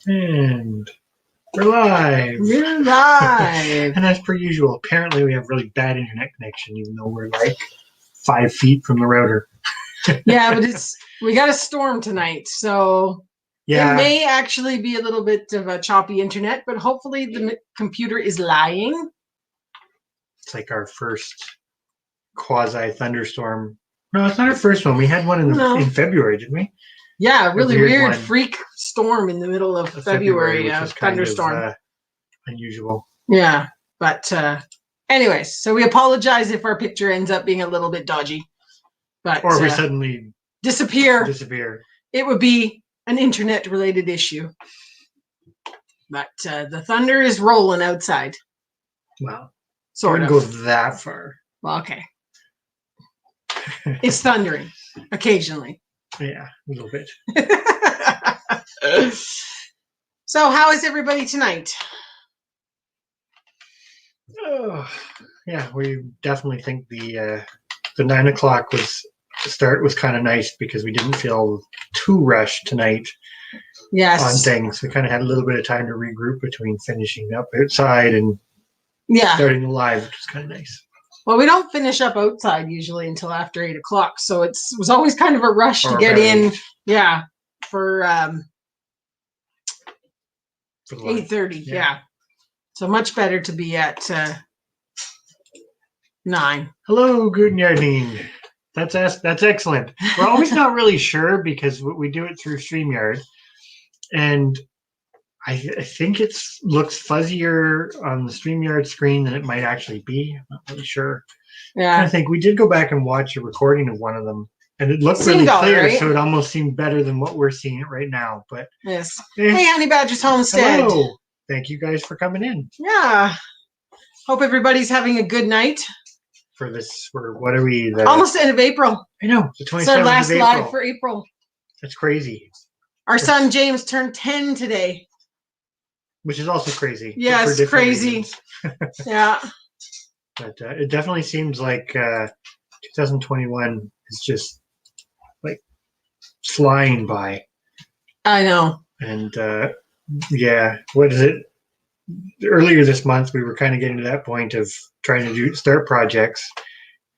And we're live. We're live. And as per usual, apparently we have really bad internet connection, even though we're like 5 feet from the router. Yeah, but we got a storm tonight, so Yeah, it may actually be a little bit of a choppy internet, but hopefully the computer is lying. it's like our first quasi thunderstorm. No, it's not our first one. We had one in February, didn't we? Yeah, really weird one. freak storm in the middle of February, which is thunderstorm. Kind of, unusual. Yeah, but anyways, so we apologize if our picture ends up being a little bit dodgy. But or we suddenly disappear. It would be an internet-related issue. But the thunder is rolling outside. Well, sort of. Wouldn't go that far. Well, okay. It's thundering occasionally. Yeah, a little bit. So, how is everybody tonight? Oh, yeah, we definitely think the 9 o'clock start was kind of nice because we didn't feel too rushed tonight. Yes. On things. We kind of had a little bit of time to regroup between finishing up outside and starting the live, which was kind of nice. Well, we don't finish up outside usually until after 8 o'clock, so it was always kind of a rush to get in. 8. Yeah, for 8:30. Yeah, so much better to be at 9. Hello, guten Yardine. That's excellent. We're always not really sure because we do it through StreamYard, and I think it looks fuzzier on the StreamYard screen than it might actually be. I'm not really sure. Yeah. I think we did go back and watch a recording of one of them, and it looked really clear, right? So it almost seemed better than what we're seeing it right now. But yes. Hey, Honey Badger's Homestead. Hello. Thank you guys for coming in. Yeah. Hope everybody's having a good night. For what are we? Almost the end of April. I know. The 27th it's our last of April. live for April. That's crazy. Our son James turned 10 today. Which is also crazy. Yeah, it's crazy. Yeah. But it definitely seems like 2021 is just like flying by. I know. And what is it? Earlier this month, we were kind of getting to that point of trying to start projects,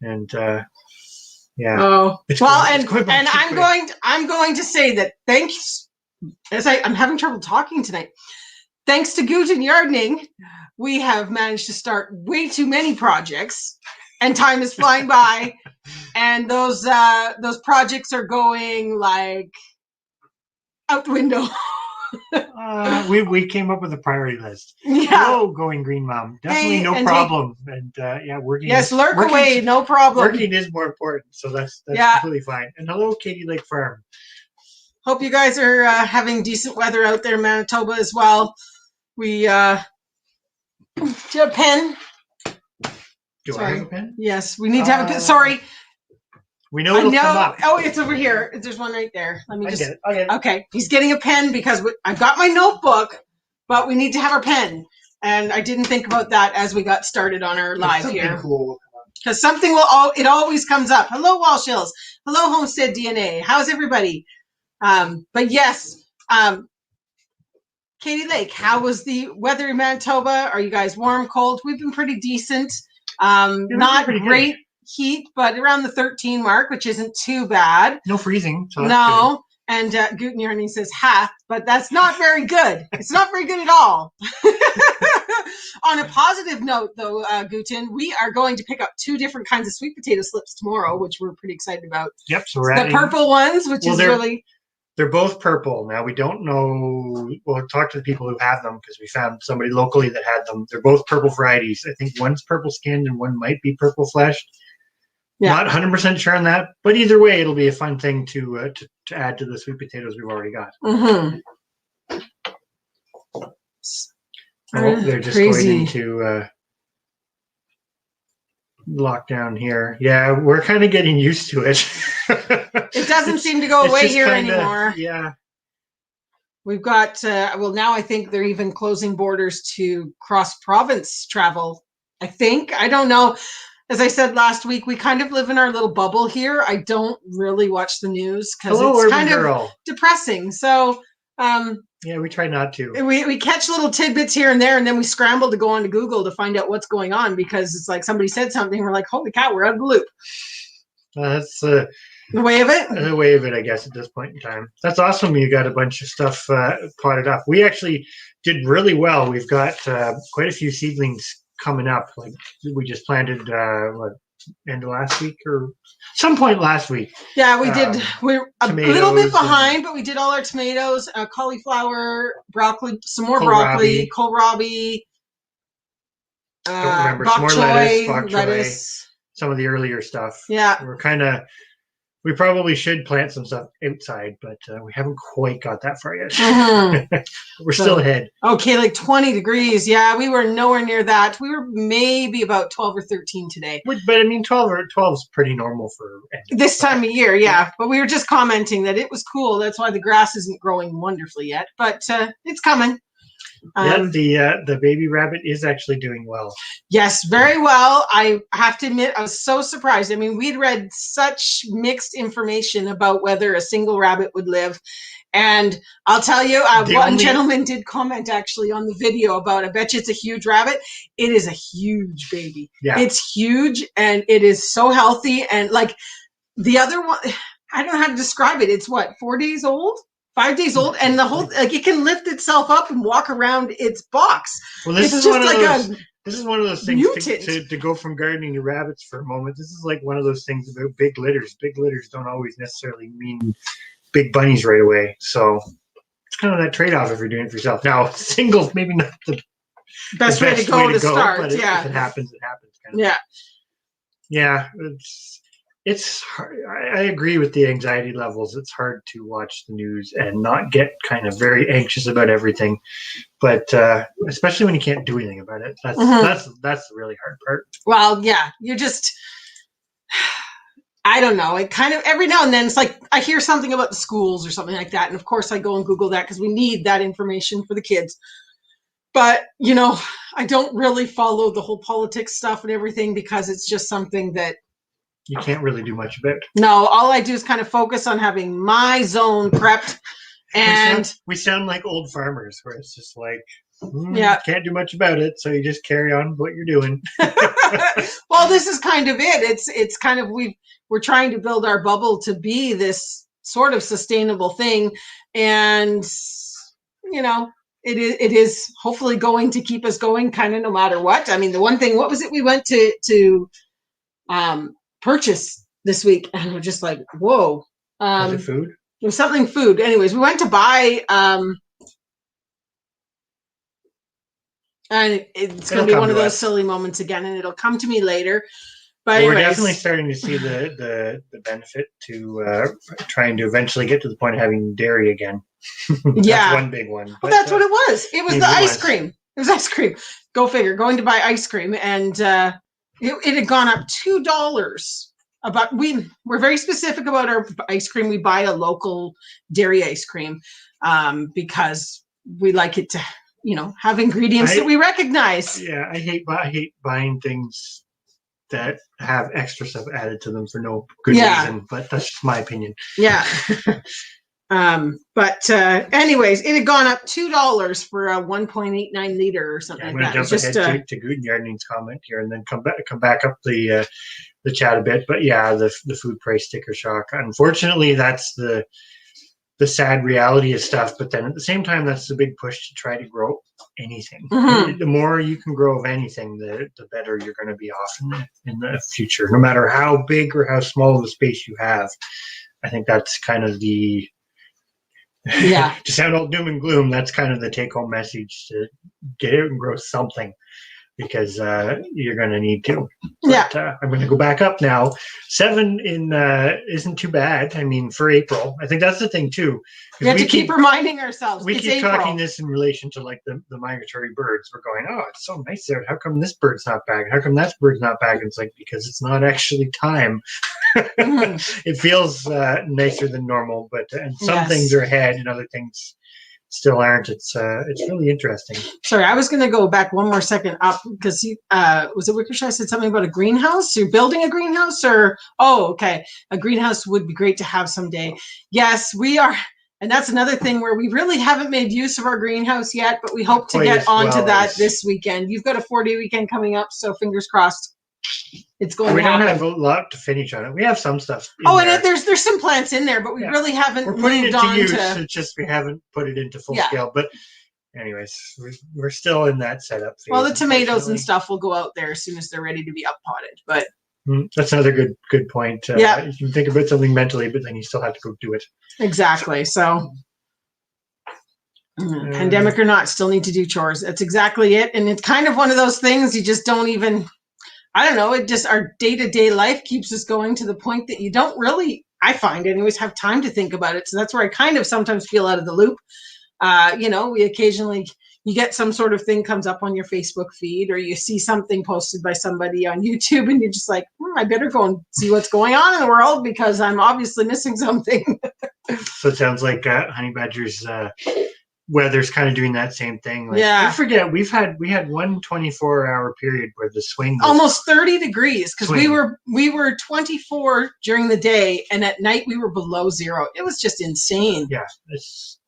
and yeah. Oh well, and I'm going to say that thanks. I'm having trouble talking tonight. Thanks to Guten Yardning, we have managed to start way too many projects, and time is flying by, and those projects are going like out the window. We came up with a priority list. Yeah. Hello, Going Green Mom. Definitely no problem. And working. Yes, lurk away, no problem. Working is more important, so that's completely fine. And hello, Katie Lake Farm. Hope you guys are having decent weather out there in Manitoba as well. We do you have a pen? Do I have a pen? Yes, we need to have a pen. Sorry. We know it'll come up. Oh, it's over here. There's one right there. Let me Get it. I get it. Okay, he's getting a pen because I've got my notebook, but we need to have our pen. And I didn't think about that as we got started on our live here. Cool. Because something it always comes up. Hello, Walsh Hills. Hello, Homestead DNA. How's everybody? But yes, Katie Lake, how was the weather in Manitoba? Are you guys warm, cold? We've been pretty decent. Not great heat, but around the 13 mark, which isn't too bad. No freezing. So no. Good. And Guten Yardning says half, but that's not very good. It's not very good at all. On a positive note, though, Guten, we are going to pick up 2 different kinds of sweet potato slips tomorrow, which we're pretty excited about. Yep. So we're the purple ones, which is really... They're both purple. Now, we don't know. We'll talk to the people who have them because we found somebody locally that had them. They're both purple varieties. I think one's purple skinned and one might be purple fleshed. Yeah. Not 100% sure on that, but either way, it'll be a fun thing to add to the sweet potatoes we've already got. Mm-hmm. They're just going into lockdown here. Yeah, we're kind of getting used to it. It doesn't seem to go away here anymore. Yeah. We've got, now I think they're even closing borders to cross-province travel. I think. I don't know. As I said last week, we kind of live in our little bubble here. I don't really watch the news because it's kind of depressing. So Yeah, we try not to. We catch little tidbits here and there, and then we scramble to go onto Google to find out what's going on, because it's like somebody said something, we're like, holy cow, we're out of the loop. That's the way of it. The way of it, I guess, at this point in time. That's awesome. You got a bunch of stuff potted up. We actually did really well. We've got quite a few seedlings coming up. Like we just planted end of last week or some point last week. Yeah, we did. We're a little bit behind, but we did all our tomatoes, cauliflower, broccoli, some more broccoli, kohlrabi, don't remember, bok some more choy, bok choy, lettuce. some of the earlier stuff. Yeah. We probably should plant some stuff outside, but we haven't quite got that far yet. Mm-hmm. We're still ahead. Okay, like 20 degrees. Yeah, we were nowhere near that. We were maybe about 12 or 13 today. But I mean, 12 is pretty normal for this time of year, yeah. But we were just commenting that it was cool. That's why the grass isn't growing wonderfully yet, but it's coming. The baby rabbit is actually doing well. Yes, very well. I have to admit, I was so surprised. I mean, we'd read such mixed information about whether a single rabbit would live. And I'll tell you, one gentleman did comment actually on the video about, I bet you it's a huge rabbit. It is a huge baby. Yeah. It's huge, and it is so healthy. And like the other one, I don't know how to describe it. It's what, 4 days old? 5 days old, and the whole, like, it can lift itself up and walk around its box. Well, this is one of those things to go from gardening to rabbits for a moment. This is like one of those things about big litters. Big litters don't always necessarily mean big bunnies right away. So it's kind of that trade-off if you're doing it for yourself. Now, singles, maybe not the best way to go to start. But yeah. If it happens, it happens. Kind of. Yeah. Yeah. It's hard. I agree with the anxiety levels. It's hard to watch the news and not get kind of very anxious about everything, but especially when you can't do anything about it. That's the really hard part. Well, yeah, you just, I don't know. It kind of every now and then it's like I hear something about the schools or something like that, and of course I go and Google that because we need that information for the kids. But you know, I don't really follow the whole politics stuff and everything because it's just something that you can't really do much about. No, all I do is kind of focus on having my zone prepped. And we sound like old farmers where it's just like, can't do much about it. So you just carry on what you're doing. Well, this is kind of it. It's kind of, we're trying to build our bubble to be this sort of sustainable thing. And, you know, it is hopefully going to keep us going kind of no matter what. I mean, the one thing, what was it we went to purchase this week, and we're just like, whoa. Was it food? It was something food. Anyways, we went to buy and it's going to be one of those silly moments again, and it'll come to me later. But we're definitely starting to see the benefit to trying to eventually get to the point of having dairy again. That's one big one. Well, that's what it was. It was the ice cream. It was ice cream. Go figure. Going to buy ice cream, and it had gone up $2. About we're very specific about our ice cream. We buy a local dairy ice cream because we like it to, you know, have ingredients that we recognize. Yeah, I hate buying things that have extra stuff added to them for no good reason. But that's just my opinion. Yeah. But anyways, it had gone up $2 for a 1.89 liter or something like that. I'm going to jump ahead to Good Gardening's comment here and then come back up the chat a bit. But yeah, the food price sticker shock. Unfortunately, that's the sad reality of stuff. But then at the same time, that's the big push to try to grow anything. Mm-hmm. The more you can grow of anything, the better you're going to be off in the future, no matter how big or how small of a space you have. I think that's kind of the to sound all doom and gloom, that's kind of the take-home message, to get out and grow something, because you're going to need to. But, I'm going to go back up now. 7 isn't too bad. I mean, for April, I think that's the thing too. We have to keep reminding ourselves. We keep talking this in relation to like the migratory birds. We're going, oh, it's so nice there. How come this bird's not back? How come that bird's not back? And it's like, because it's not actually time. It feels nicer than normal, but and some things are ahead and other things still aren't. It's really interesting. Sorry, I was going to go back one more second up because was it Wickershaw said something about a greenhouse? You're building a greenhouse, or a greenhouse would be great to have someday. Yes, we are. And that's another thing where we really haven't made use of our greenhouse yet, but we hope to get onto that this weekend. You've got a 4-day weekend coming up, so fingers crossed. It's going to happen. We don't have a lot to finish on it. We have some stuff. And there's some plants in there, but we really haven't. We're putting it to use. It's just we haven't put it into full scale. But anyways, we're still in that setup phase. Well, the tomatoes and stuff will go out there as soon as they're ready to be up potted. But that's another good point. You can think about something mentally, but then you still have to go do it. Exactly. So, pandemic or not, still need to do chores. That's exactly it. And it's kind of one of those things you just don't even. I don't know. It just our day-to-day life keeps us going to the point that you don't really, I find anyways, have time to think about it. So that's where I kind of sometimes feel out of the loop. We occasionally, you get some sort of thing comes up on your Facebook feed, or you see something posted by somebody on YouTube and you're just like, I better go and see what's going on in the world because I'm obviously missing something. So it sounds like Honey Badger's weather's kind of doing that same thing. I forget we had one 24-hour period where the swing was almost 30 degrees because we were 24 during the day and at night we were below zero. It was just insane. Yeah, it's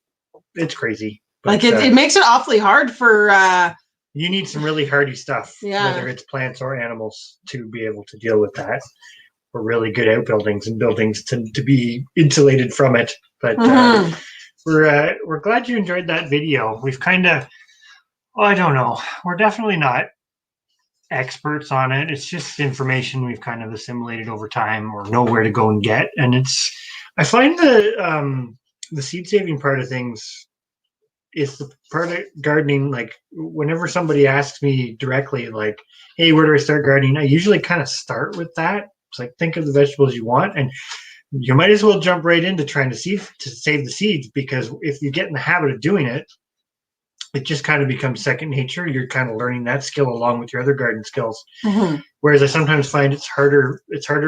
crazy. But, it makes it awfully hard for you need some really hardy stuff, whether it's plants or animals, to be able to deal with that. Or really good outbuildings and buildings to be insulated from it. But we're glad you enjoyed that video. We've kind of, I don't know, we're definitely not experts on it. It's just information we've kind of assimilated over time or know where to go and get. And I find the seed saving part of things is the part of gardening. Like whenever somebody asks me directly, like, hey, where do I start gardening? I usually kind of start with that. It's like, think of the vegetables you want, and you might as well jump right into trying to save the seeds, because if you get in the habit of doing it, it just kind of becomes second nature. You're kind of learning that skill along with your other garden skills. Mm-hmm. Whereas I sometimes find it's harder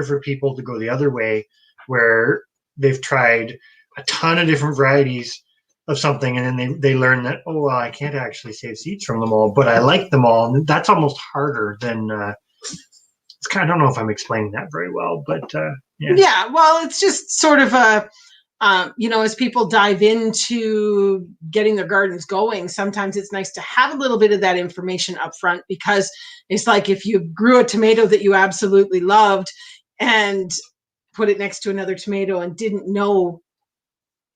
for people to go the other way, where they've tried a ton of different varieties of something, and then they learn that, oh, well, I can't actually save seeds from them all, but I like them all. And that's almost harder than it's kind of, I don't know if I'm explaining that very well, but yeah, well, it's just sort of as people dive into getting their gardens going, sometimes it's nice to have a little bit of that information up front, because it's like if you grew a tomato that you absolutely loved and put it next to another tomato and didn't know,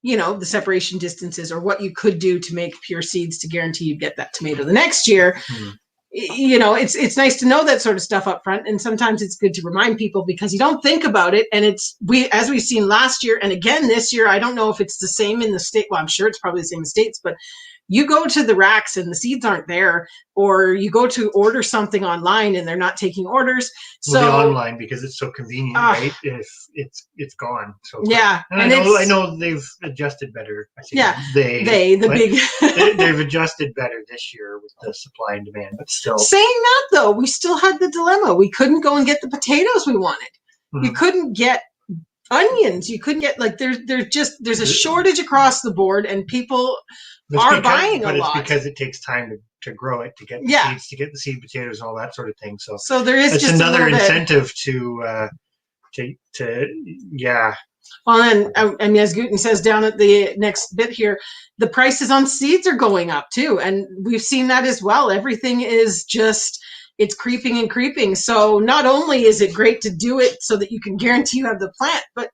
the separation distances or what you could do to make pure seeds to guarantee you get that tomato the next year. Mm-hmm. It's nice to know that sort of stuff up front. And sometimes it's good to remind people, because you don't think about it. And as we've seen last year and again this year, I don't know if it's the same in the state. Well, I'm sure it's probably the same in the States, but you go to the racks and the seeds aren't there, or you go to order something online and they're not taking orders. So online, because it's so convenient, right? If it's gone. So yeah, and I know they've adjusted better. I think they've adjusted better this year with the supply and demand, but still. Saying that though, we still had the dilemma. We couldn't go and get the potatoes we wanted. Mm-hmm. You couldn't get onions. You couldn't get there's a shortage across the board, and people buying a lot. It's because it takes time to grow it, to get the seeds, to get the seed potatoes and all that sort of thing. So there is just another incentive to Well, and as Guten says down at the next bit here, the prices on seeds are going up too, and we've seen that as well. Everything is just, it's creeping and creeping. So not only is it great to do it so that you can guarantee you have the plant, but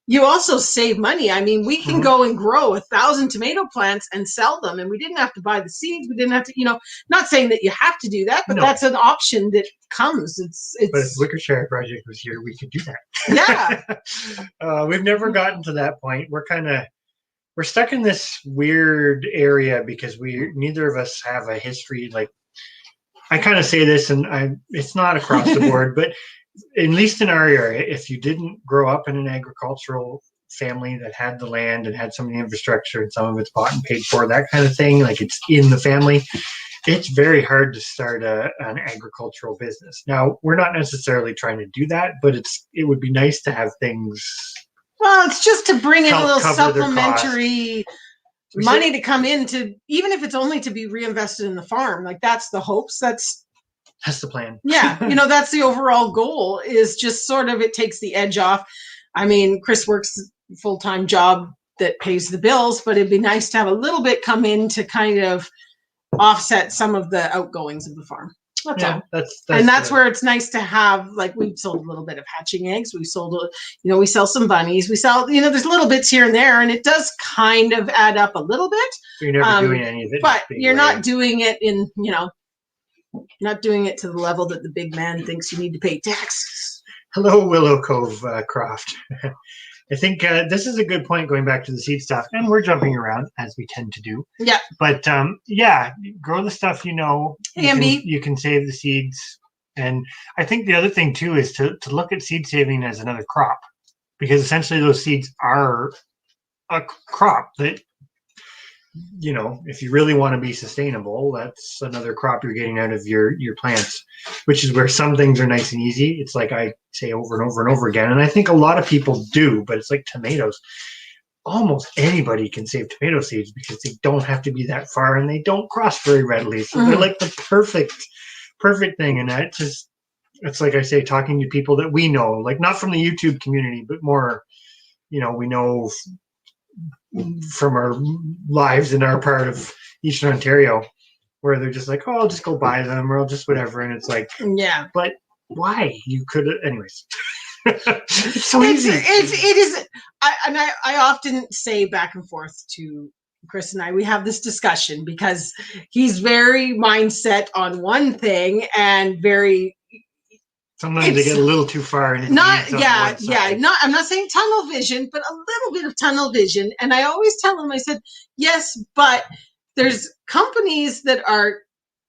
you also save money. I mean, we can go and grow 1,000 tomato plants and sell them, and we didn't have to buy the seeds. We didn't have to, not saying that you have to do that, but that's an option that comes. But if Wickershire Project was here, we could do that. Yeah. We've never gotten to that point. We're stuck in this weird area because neither of us have a history. Like, I kind of say this, and it's not across the board, but at least in our area, if you didn't grow up in an agricultural family that had the land and had some of the infrastructure and some of it's bought and paid for, that kind of thing, like it's in the family, it's very hard to start an agricultural business. Now, we're not necessarily trying to do that, but it would be nice to have things. Well, it's just to bring in a little supplementary money to come in, to, even if it's only to be reinvested in the farm. Like, that's the hopes. That's the plan. Yeah. That's the overall goal, is just sort of, it takes the edge off. I mean, Chris works a full-time job that pays the bills, but it'd be nice to have a little bit come in to kind of offset some of the outgoings of the farm. That's all. That's where it's nice to have, like, we've sold a little bit of hatching eggs. We sold, we sell some bunnies. We sell, there's little bits here and there, and it does kind of add up a little bit. So you're never doing any of it. But you're not doing it in, not doing it to the level that the big man thinks you need to pay taxes. Hello, Willow Cove Croft. I think this is a good point going back to the seed stuff, and we're jumping around as we tend to do. Yeah. But grow the stuff you can save the seeds. And I think the other thing too is to look at seed saving as another crop, because essentially those seeds are a crop that, if you really want to be sustainable, that's another crop you're getting out of your plants, which is where some things are nice and easy. It's like I say over and over and over again, and I think a lot of people do, but it's like tomatoes. Almost anybody can save tomato seeds because they don't have to be that far and they don't cross very readily. So they're like the perfect thing. And it's like I say, talking to people that we know, like not from the YouTube community, but more, we know from our lives in our part of Eastern Ontario, where they're just like, oh, I'll just go buy them, or I'll just whatever. And it's like, yeah, but why? You could, anyways. It's so easy. It is. I often say back and forth to Chris and I, we have this discussion because he's very mindset on one thing and very. Sometimes they get a little too far. I'm not saying tunnel vision, but a little bit of tunnel vision. And I always tell him, I said, yes, but there's companies that are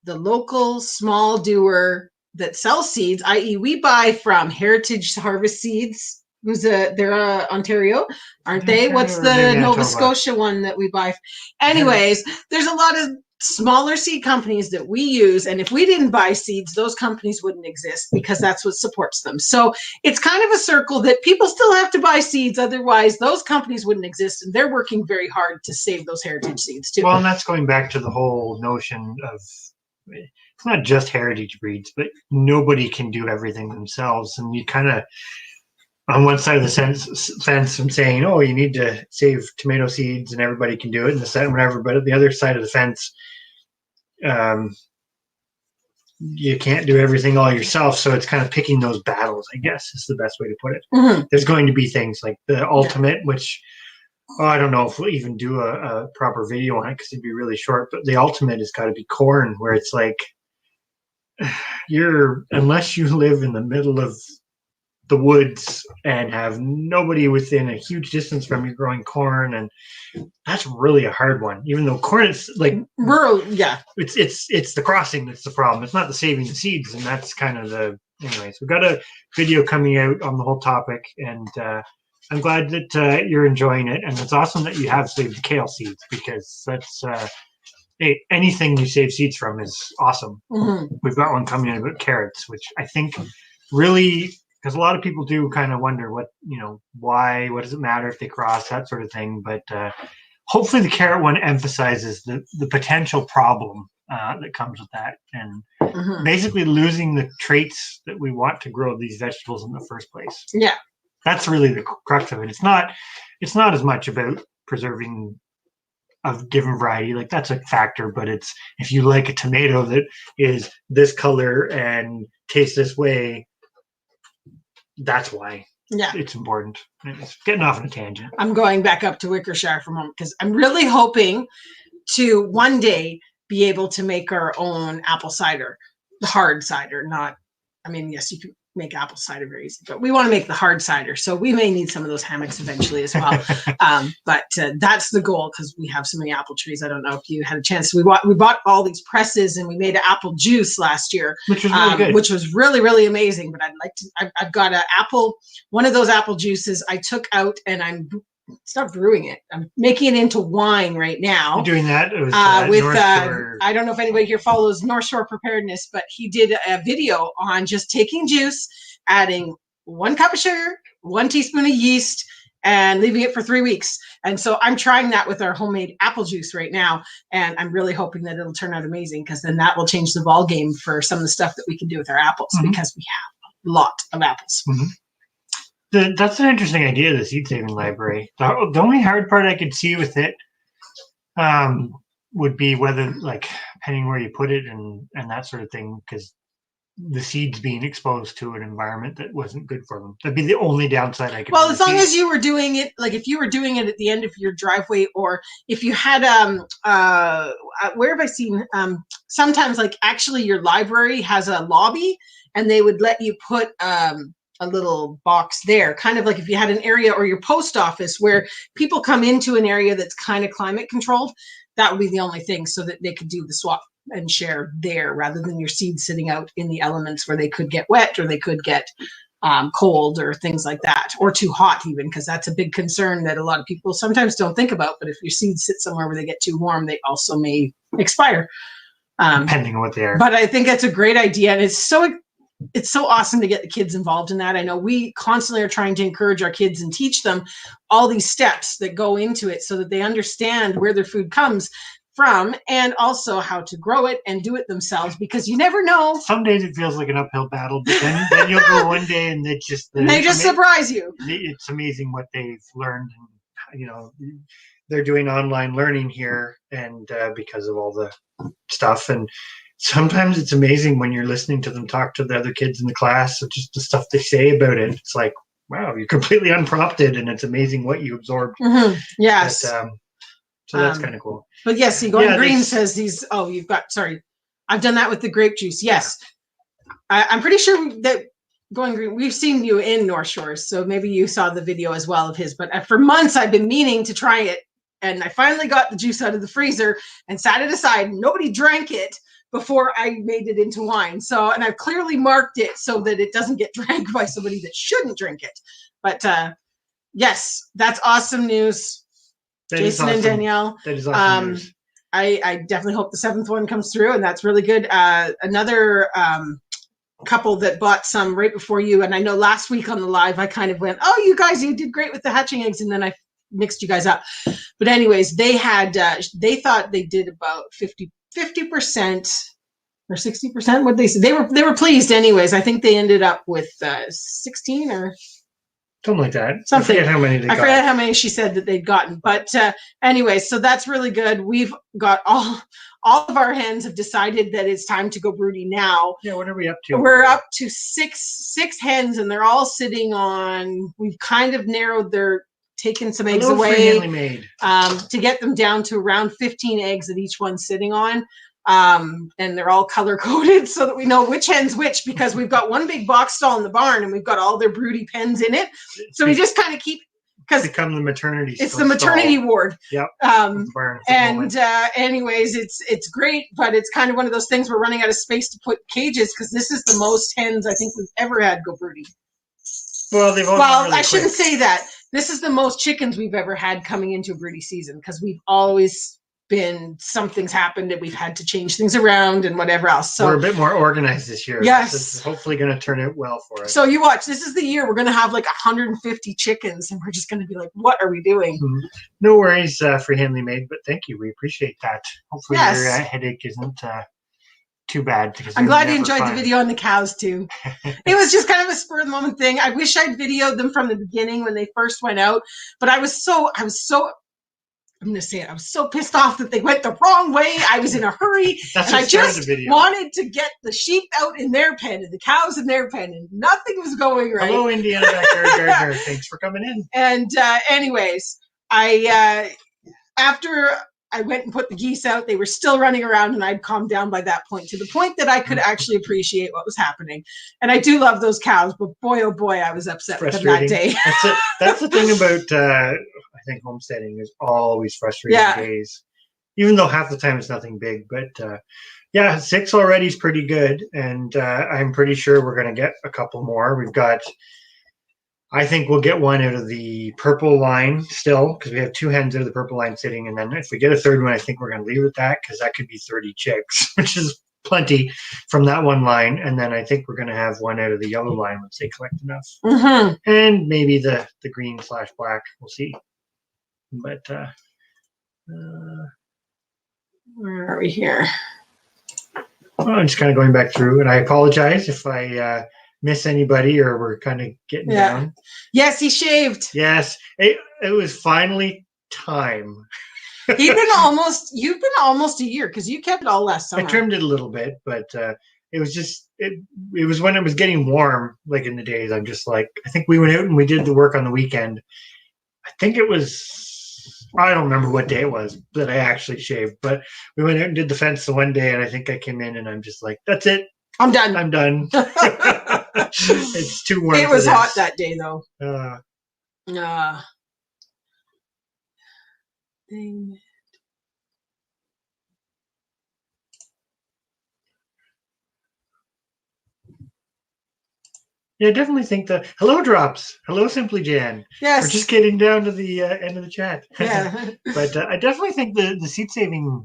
the local small doer that sell seeds, i.e. we buy from Heritage Harvest Seeds. They're Ontario, aren't they? What's the Nova Scotia one that we buy? Anyways, there's a lot of smaller seed companies that we use, and if we didn't buy seeds, those companies wouldn't exist because that's what supports them. So it's kind of a circle that people still have to buy seeds, otherwise those companies wouldn't exist, and they're working very hard to save those heritage seeds too. Well, and that's going back to the whole notion of, it's not just heritage breeds, but nobody can do everything themselves, and you kind of, on one side of the fence, I'm saying, oh, you need to save tomato seeds and everybody can do it, and the second whatever. But at the other side of the fence, you can't do everything all yourself. So it's kind of picking those battles, I guess, is the best way to put it. Mm-hmm. There's going to be things like the ultimate, which I don't know if we'll even do a proper video on it because it'd be really short. But the ultimate has got to be corn, where it's like unless you live in the middle of the woods and have nobody within a huge distance from you growing corn, and that's really a hard one. Even though corn is like rural, yeah, it's the crossing that's the problem. It's not the saving the seeds, and that's kind of the. Anyways, we've got a video coming out on the whole topic, and I'm glad that you're enjoying it, and it's awesome that you have saved the kale seeds, because that's anything you save seeds from is awesome. Mm-hmm. We've got one coming in about carrots, which I think really. Because a lot of people do kind of wonder what does it matter if they cross, that sort of thing. But hopefully the carrot one emphasizes the potential problem that comes with that, and basically losing the traits that we want to grow these vegetables in the first place. Yeah. That's really the crux of it. It's not as much about preserving a given variety, like that's a factor, but it's if you like a tomato that is this color and tastes this way, that's why it's important. It's getting off on a tangent. I'm going back up to Wickershire for a moment because I'm really hoping to one day be able to make our own apple cider, the hard cider, yes, you can make apple cider very easy, but we want to make the hard cider. So we may need some of those hammocks eventually as well. But that's the goal because we have so many apple trees. I don't know if you had a chance. We bought all these presses and we made apple juice last year, which was really good. Which was really, really amazing. But I've got one of those apple juices I took out and I'm stop brewing it. I'm making it into wine right now. You're doing that with I don't know if anybody here follows North Shore Preparedness, but he did a video on just taking juice, adding 1 cup of sugar, 1 teaspoon of yeast, and leaving it for 3 weeks. And so I'm trying that with our homemade apple juice right now, and I'm really hoping that it'll turn out amazing because then that will change the ball game for some of the stuff that we can do with our apples because we have a lot of apples. Mm-hmm. That's an interesting idea, the seed saving library. The only hard part I could see with it would be whether, like, depending where you put it and that sort of thing, because the seeds being exposed to an environment that wasn't good for them. That'd be the only downside I could. Well, as long as you were doing it, like if you were doing it at the end of your driveway, or if you had where have I seen sometimes, like, actually your library has a lobby and they would let you put a little box there, kind of like if you had an area, or your post office where people come into an area that's kind of climate controlled. That would be the only thing, so that they could do the swap and share there, rather than your seeds sitting out in the elements where they could get wet, or they could get cold, or things like that, or too hot even, because that's a big concern that a lot of people sometimes don't think about. But if your seeds sit somewhere where they get too warm, they also may expire. Depending on what they are. But I think that's a great idea, and it's so awesome to get the kids involved in that. I know we constantly are trying to encourage our kids and teach them all these steps that go into it, so that they understand where their food comes from, and also how to grow it and do it themselves, because you never know. Some days it feels like an uphill battle, but then you'll go one day and they just surprise you. It's amazing what they've learned. And, they're doing online learning here, and because of all the stuff. And sometimes it's amazing when you're listening to them talk to the other kids in the class, or just the stuff they say about it. It's like, wow, you're completely unprompted, and it's amazing what you absorbed. Mm-hmm. Yes. But, so that's kind of cool. But yes, Going Green says these. Oh, you've got. Sorry, I've done that with the grape juice. Yes, yeah. I'm pretty sure that Going Green. We've seen you in North Shores, so maybe you saw the video as well of his. But for months, I've been meaning to try it, and I finally got the juice out of the freezer and sat it aside. Nobody drank it before I made it into wine. So, and I've clearly marked it so that it doesn't get drank by somebody that shouldn't drink it. But yes, that's awesome news. Jason awesome. And Danielle. That is awesome news. I definitely hope the 7th one comes through, and that's really good. Another couple that bought some right before you, and I know last week on the live I kind of went, "Oh, you guys, you did great with the hatching eggs," and then I mixed you guys up. But anyways, they had they thought they did about 50% or 60%. What they said, they were pleased. Anyways, I think they ended up with 16 or. Something like that. Something. I forget how many they got. I forget how many she said that they'd gotten. But anyway, so that's really good. We've got all of our hens have decided that it's time to go broody now. Yeah, what are we up to? We're up to six hens, and they're all sitting on. We've kind of narrowed taken some eggs away to get them down to around 15 eggs that each one's sitting on. And they're all color coded so that we know which hen's which, because we've got one big box stall in the barn and we've got all their broody pens in it. So we just kind of keep, because become the maternity. It's the maternity ward. Yep. Anyways, it's great, but it's kind of one of those things we're running out of space to put cages, because this is the most hens I think we've ever had go broody. Well, I shouldn't say that. This is the most chickens we've ever had coming into a broody season, because we've always something's happened and we've had to change things around and whatever else. So we're a bit more organized this year. Yes. This is hopefully going to turn out well for us. So you watch, this is the year we're going to have like 150 chickens, and we're just going to be like, what are we doing? Mm-hmm. No worries, Free Henley Maid, but thank you. We appreciate that. Hopefully your headache isn't too bad. I'm glad you enjoyed the video on the cows too. It was just kind of a spur of the moment thing. I wish I'd videoed them from the beginning when they first went out, but I was so I'm going to say it. I was so pissed off that they went the wrong way. I was in a hurry, and I just wanted to get the sheep out in their pen and the cows in their pen, and nothing was going right. Hello, Indiana Backyard Gardener. Thanks for coming in. And anyways, after I went and put the geese out, they were still running around, and I'd calmed down by that point, to the point that I could actually appreciate what was happening. And I do love those cows, but boy, oh boy, I was upset with them that day. That's the thing about, I think, homesteading is always frustrating days, even though half the time it's nothing big. But 6 already is pretty good, and I'm pretty sure we're going to get a couple more. I think we'll get one out of the purple line still, because we have 2 hens out of the purple line sitting. And then if we get a third one, I think we're going to leave it at that, because that could be 30 chicks, which is plenty from that one line. And then I think we're going to have one out of the yellow line once they collect enough. Mm-hmm. And maybe the green/black. We'll see. But where are we here? Well, I'm just kind of going back through, and I apologize if I miss anybody or we're kind of getting down. Yes, he shaved. Yes, it was finally time. You've been almost a year because you kept it all last summer. I trimmed it a little bit, but it was just it was when it was getting warm, like in the days. I'm just like, I think we went out and we did the work on the weekend. I think it was, I don't remember what day it was that I actually shaved, but we went out and did the fence the one day, and I think I came in and I'm just like, that's it. I'm done. I'm done. It's too warm. It was hot that day, though. Thing. Yeah, I definitely think the hello drops. Hello, Simply Jan. Yes. We're just getting down to the end of the chat. Yeah. But I definitely think the seed saving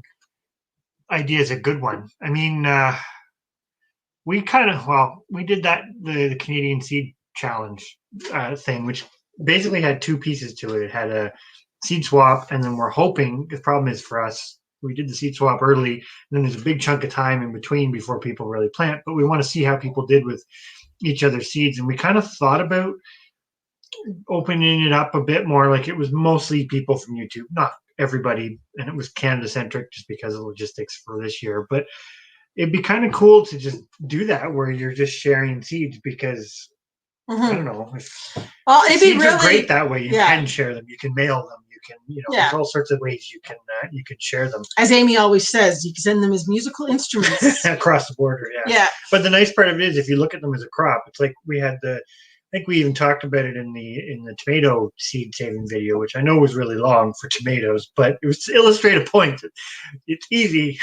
idea is a good one. I mean, we did the Canadian Seed Challenge thing, which basically had two pieces to it. It had a seed swap, and then we're hoping, the problem is for us, we did the seed swap early, and then there's a big chunk of time in between before people really plant, but we want to see how people did with each other's seeds. And we kind of thought about opening it up a bit more. Like, it was mostly people from YouTube, not everybody, and it was Canada centric just because of logistics for this year. But it'd be kind of cool to just do that where you're just sharing seeds, because I don't know. Well, it'd be really great that way. You can share them. You can mail them. You can, there's all sorts of ways you can share them. As Amy always says, you can send them as musical instruments across the border. Yeah. But the nice part of it is, if you look at them as a crop, it's like we had I think we even talked about it in the tomato seed saving video, which I know was really long for tomatoes, but it was to illustrate a point. It's easy.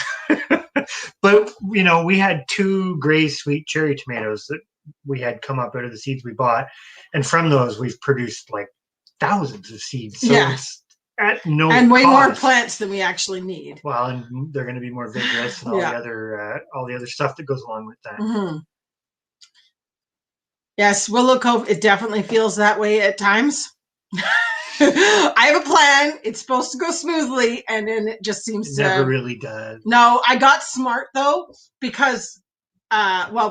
But we had 2 gray sweet cherry tomatoes that we had come up out of the seeds we bought, and from those we've produced like thousands of seeds. So it's at no and way cost. More plants than we actually need. Well, and they're going to be more vigorous and all the other stuff that goes along with that. Yes, Willow Cove, it definitely feels that way at times. I have a plan. It's supposed to go smoothly, and then it just seems to never really does. No, I got smart though, because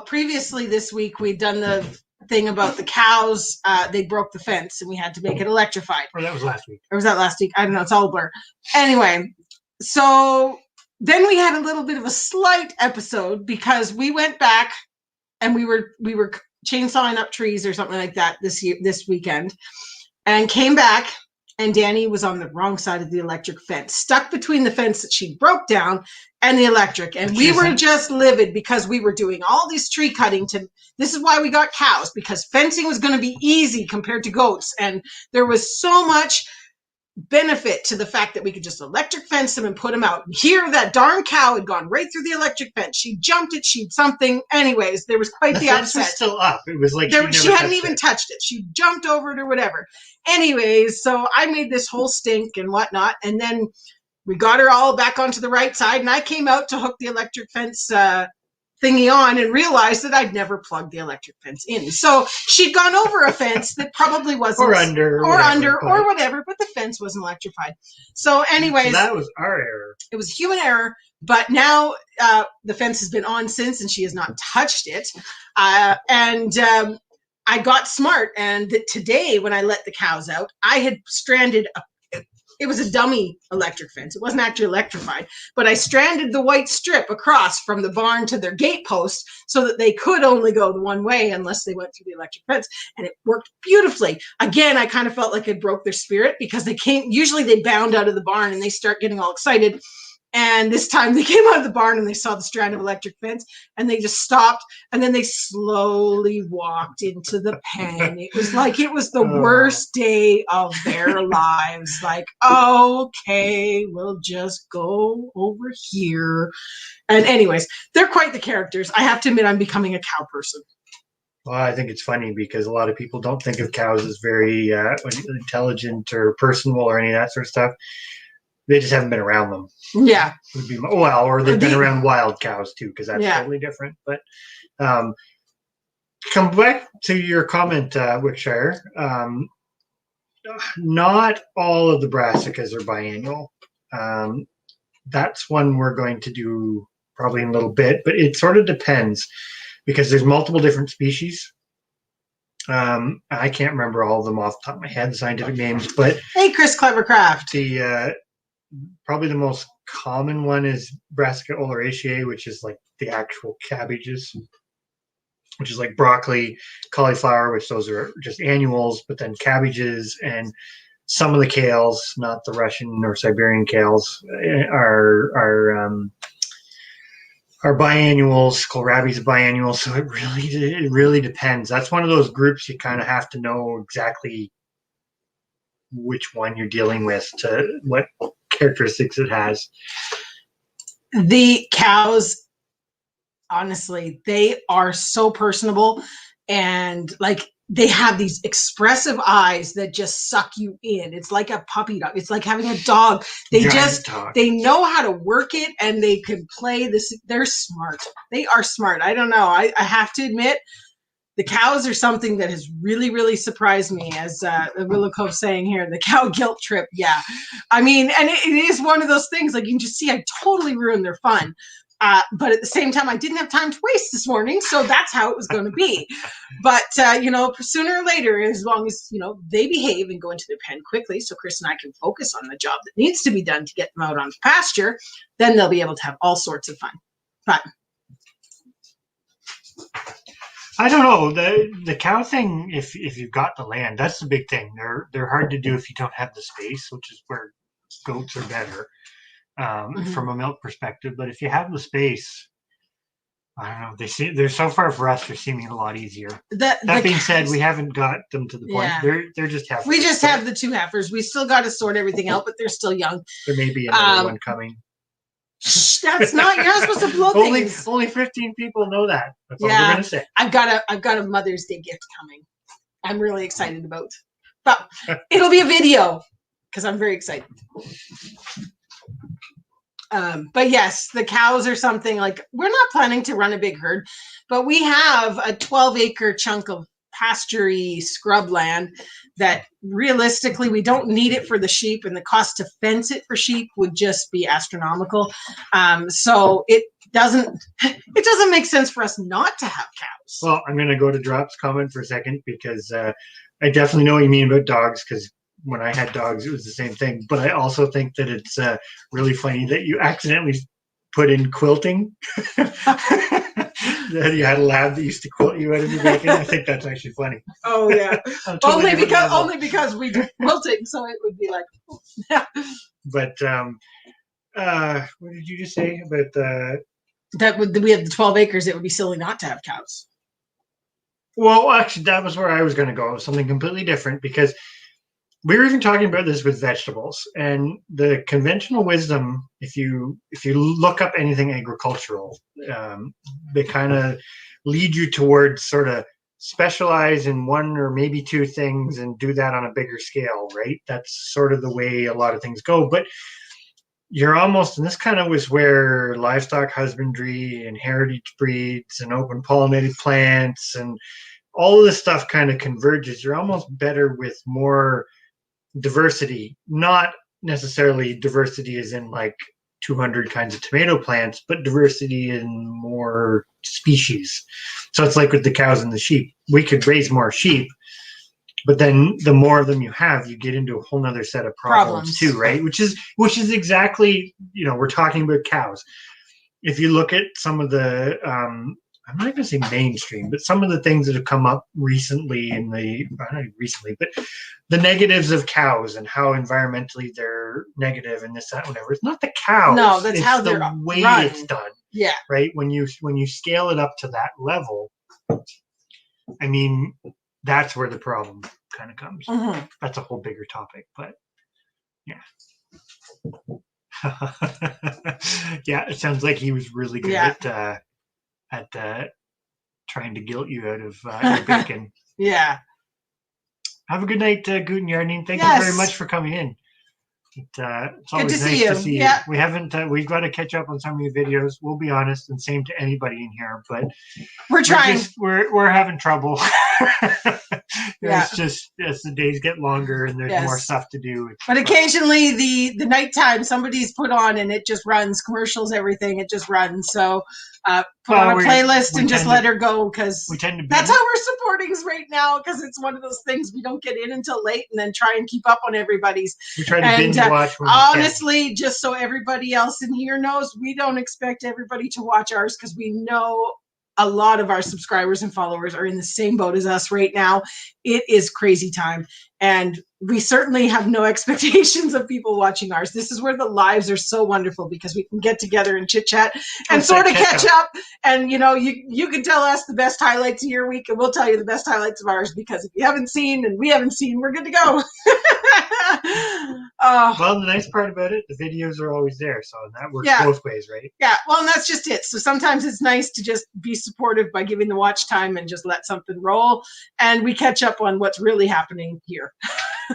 previously this week we'd done the thing about the cows. They broke the fence and we had to make it electrified. Or that was last week. Or was that last week? I don't know. It's all a blur. Anyway, so then we had a little bit of a slight episode because we went back and we were chainsawing up trees or something like that this weekend, and came back, and Danny was on the wrong side of the electric fence, stuck between the fence that she broke down and the electric. And we were just livid because we were doing all this tree cutting this is why we got cows, because fencing was going to be easy compared to goats. And there was so much benefit to the fact that we could just electric fence them and put them out. Here, that darn cow had gone right through the electric fence. She jumped it. She'd something. Anyways, there was quite the fence upset. Was still up. It was like she hadn't even touched it. She jumped over it or whatever. Anyways, so I made this whole stink and whatnot, and then we got her all back onto the right side, and I came out to hook the electric fence thingy on and realized that I'd never plugged the electric fence in. So she'd gone over a fence that probably wasn't or whatever, but the fence wasn't electrified. So anyways, so that was our error. It was human error, but now the fence has been on since, and she has not touched it. I got smart, and today when I let the cows out, I had stranded it was a dummy electric fence. It wasn't actually electrified, but I stranded the white strip across from the barn to their gate post so that they could only go the one way unless they went through the electric fence. And it worked beautifully. Again, I kind of felt like it broke their spirit because usually they bound out of the barn and they start getting all excited. And this time they came out of the barn and they saw the strand of electric fence and they just stopped, and then they slowly walked into the pen. It was like it was the worst day of their lives. Like, okay, we'll just go over here. And anyways, they're quite the characters. I have to admit, I'm becoming a cow person. Well, I think it's funny because a lot of people don't think of cows as very intelligent or personable or any of that sort of stuff. They just haven't been around them. Yeah. Or they've been around wild cows too, because that's totally different. But come back to your comment, Wickshire. Not all of the brassicas are biannual. That's one we're going to do probably in a little bit, but it sort of depends because there's multiple different species. I can't remember all of them off the top of my head, the scientific names, but hey, Chris Clevercraft. The probably the most common one is Brassica oleracea, which is like the actual cabbages, which is like broccoli, cauliflower, which those are just annuals, but then cabbages and some of the kales, not the Russian or Siberian kales, are biannuals. Kohlrabi is biannual, so it really depends. That's one of those groups you kind of have to know exactly which one you're dealing with to what characteristics it has. The cows, honestly, they are so personable, and like they have these expressive eyes that just suck you in. It's like a puppy dog. It's like having a dog. They they know how to work it, and they can play this. They're smart. They are smart. I don't know. I have to admit, the cows are something that has really surprised me, as Willow Cove saying here, the cow guilt trip. Yeah. I mean, and it is one of those things, like you can just see I totally ruined their fun. But at the same time, I didn't have time to waste this morning, so that's how it was going to be. But, sooner or later, as long as, they behave and go into their pen quickly, so Chris and I can focus on the job that needs to be done to get them out on pasture, then they'll be able to have all sorts of fun. But I don't know, the cow thing, if you've got the land, that's the big thing. They're hard to do if you don't have the space, which is where goats are better. From a milk perspective, but if you have the space, I don't know. They're so far for us. They're seeming a lot easier. That being said, we haven't got them to the point. Yeah. They're just heifers. We just have the 2 heifers. We still got to sort everything out, but they're still young. There may be another one coming. That's not. You're not supposed to blow things. Only 15 people know that. That's all we're gonna say. I've got a Mother's Day gift coming. I'm really excited about, but it'll be a video because I'm very excited. But yes, the cows are something like we're not planning to run a big herd, but we have a 12-acre chunk of pasture-y scrub land that realistically we don't need it for the sheep, and the cost to fence it for sheep would just be astronomical. So it doesn't make sense for us not to have cows. Well, I'm going to go to Drop's comment for a second because I definitely know what you mean about dogs, because when I had dogs, it was the same thing. But I also think that it's really funny that you accidentally put in quilting. That you had a lab that used to quilt you out of your bacon. I think that's actually funny. Oh yeah, only because we do quilting, so it would be like. But what did you just say about the? We have the 12 acres. It would be silly not to have cows. Well, actually, that was where I was going to go. Something completely different, because we were even talking about this with vegetables, and the conventional wisdom, if you look up anything agricultural, they kind of lead you towards sort of specialize in 1 or maybe 2 things and do that on a bigger scale, right? That's sort of the way a lot of things go. But you're almost, and this kind of was where livestock husbandry and heritage breeds and open pollinated plants and all of this stuff kind of converges. You're almost better with more diversity, not necessarily diversity as in like 200 kinds of tomato plants, but diversity in more species. So it's like with the cows and the sheep. We could raise more sheep, but then the more of them you have, you get into a whole nother set of problems too, right? Which is exactly, we're talking about cows. If you look at some of the I'm not going to say mainstream, but some of the things that have come up recently but the negatives of cows and how environmentally they're negative and this, that, whatever. It's not the cows. No, that's how they're the way run. It's done. Yeah. Right. When you scale it up to that level, I mean, that's where the problem kind of comes. Mm-hmm. That's a whole bigger topic, but yeah. Yeah, it sounds like he was really good at trying to guilt you out of your bacon. Yeah. Have a good night, Guten Yarning. Thank you very much for coming in. It's always nice to see you. Yeah. We haven't. We've got to catch up on some of your videos. We'll be honest, and same to anybody in here. But we're trying. We're having trouble. It's just as the days get longer and there's more stuff to do. But occasionally, the nighttime somebody's put on and it just runs commercials, everything. It just runs. So put on a playlist and just let her go, because that's how we're supporting us right now, because it's one of those things we don't get in until late and then try and keep up on everybody's. We try to binge watch. Honestly, just so everybody else in here knows, we don't expect everybody to watch ours, because we know a lot of our subscribers and followers are in the same boat as us right now. It is crazy time. And we certainly have no expectations of people watching ours. This is where the lives are so wonderful, because we can get together and chit chat and sort of catch up. And, you know, you can tell us the best highlights of your week, and we'll tell you the best highlights of ours, because if you haven't seen and we haven't seen, we're good to go. Well, the nice part about it, the videos are always there, so that works both ways, right? Yeah, well, and that's just it. So sometimes it's nice to just be supportive by giving the watch time and just let something roll, and we catch up on what's really happening here.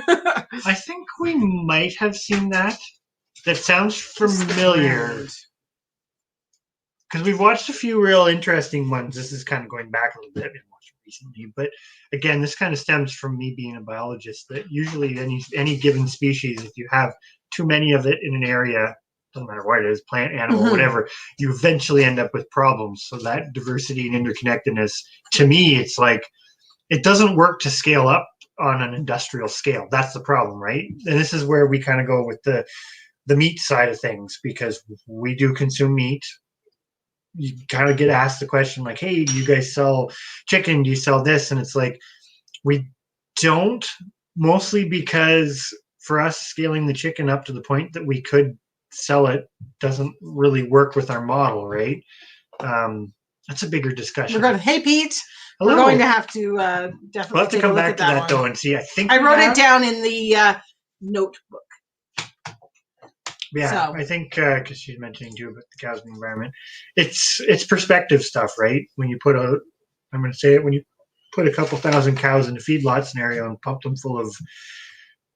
I think we might have seen that. That sounds familiar. Because we've watched a few real interesting ones. This is kind of going back a little bit. I've watched recently, but again, this kind of stems from me being a biologist. That usually any given species, if you have too many of it in an area, doesn't matter what it is, plant, animal, whatever, you eventually end up with problems. So that diversity and interconnectedness, to me, it's like it doesn't work to scale up on an industrial scale. That's the problem, right? And this is where we kind of go with the meat side of things, because we do consume meat. You kind of get asked the question like, hey, do you guys sell chicken? Do you sell this? And it's like, we don't, mostly because for us, scaling the chicken up to the point that we could sell it doesn't really work with our model, right? That's a bigger discussion. We're going, hey, Pete. Hello. We're going to have to definitely we'll have to come back to that though and see. I wrote it down in the notebook. Yeah, so. I think because she's mentioning too about the cows and the environment, it's perspective stuff, right? When you put I'm going to say it, when you put a couple thousand cows in a feedlot scenario and pump them full of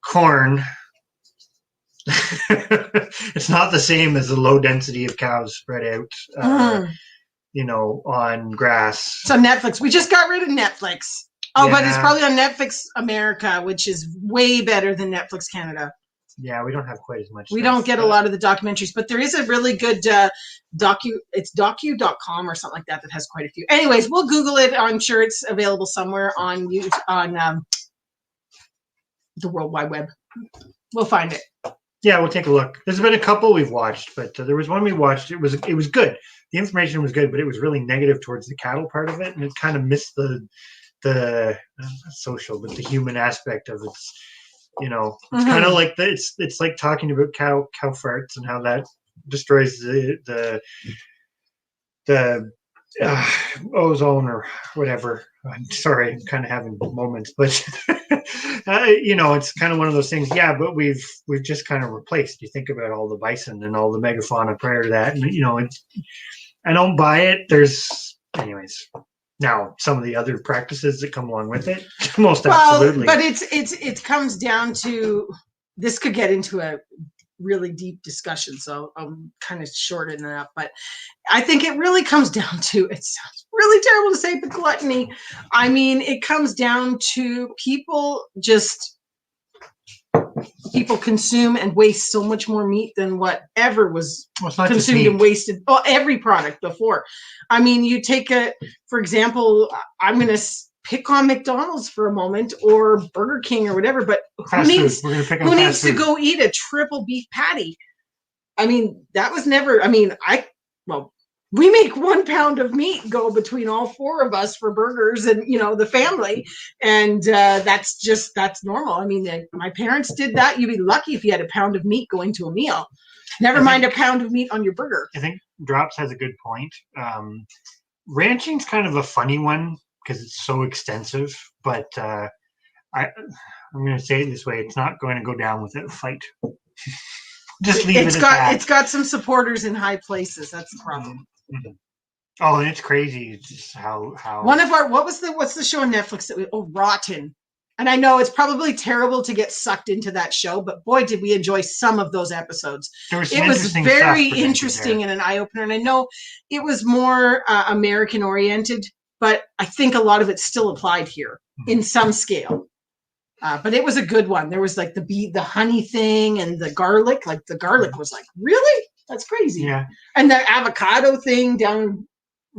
corn, it's not the same as the low density of cows spread out, you know, on grass. So Netflix, we just got rid of Netflix. Oh, but it's probably on Netflix America, which is way better than Netflix Canada. Yeah, we don't have quite as much. We don't get a lot of the documentaries, but there is a really good it's docu.com or something like that has quite a few. Anyways, we'll Google it. I'm sure it's available somewhere on YouTube, on the World Wide Web. We'll find it. Yeah, we'll take a look. There's been a couple we've watched, but there was one we watched. It was good. The information was good, but it was really negative towards the cattle part of it, and it kind of missed the social, but the human aspect of it. You know, it's kind of like it's like talking about cow farts and how that destroys the ozone or whatever. I'm sorry, I'm kind of having moments, but you know, it's kind of one of those things. Yeah, but we've just kind of replaced. You think about all the bison and all the megafauna prior to that, and you know, I don't buy it. Anyways. Now, some of the other practices that come along with it, most absolutely. But it comes down to, this could get into a really deep discussion, so I'm kind of shortening it up. But I think it really comes down to, it sounds really terrible to say, but gluttony. I mean, it comes down to people consume and waste so much more meat than whatever was consumed and wasted. Well, every product before. I mean, you take for example, I'm going to pick on McDonald's for a moment, or Burger King or whatever, but who needs to go eat a triple beef patty? I mean, that was never, we make 1 pound of meat go between all 4 of us for burgers and, you know, the family. And that's normal. I mean, my parents did that. You'd be lucky if you had a pound of meat going to a meal. Never mind a pound of meat on your burger. I think Drops has a good point. Ranching's kind of a funny one because it's so extensive, but I'm going to say it this way. It's not going to go down without a fight. Just leave it at that. It's got some supporters in high places. That's the problem. Mm-hmm. Oh, and it's crazy. It's just how what's the show on Netflix Rotten? And I know it's probably terrible to get sucked into that show, but boy, did we enjoy some of those episodes. It was very interesting and an eye opener. And I know it was more American oriented, but I think a lot of it still applied here in some scale. But it was a good one. There was like the honey thing and the garlic. Like the garlic was like, really? That's crazy. Yeah. And the avocado thing down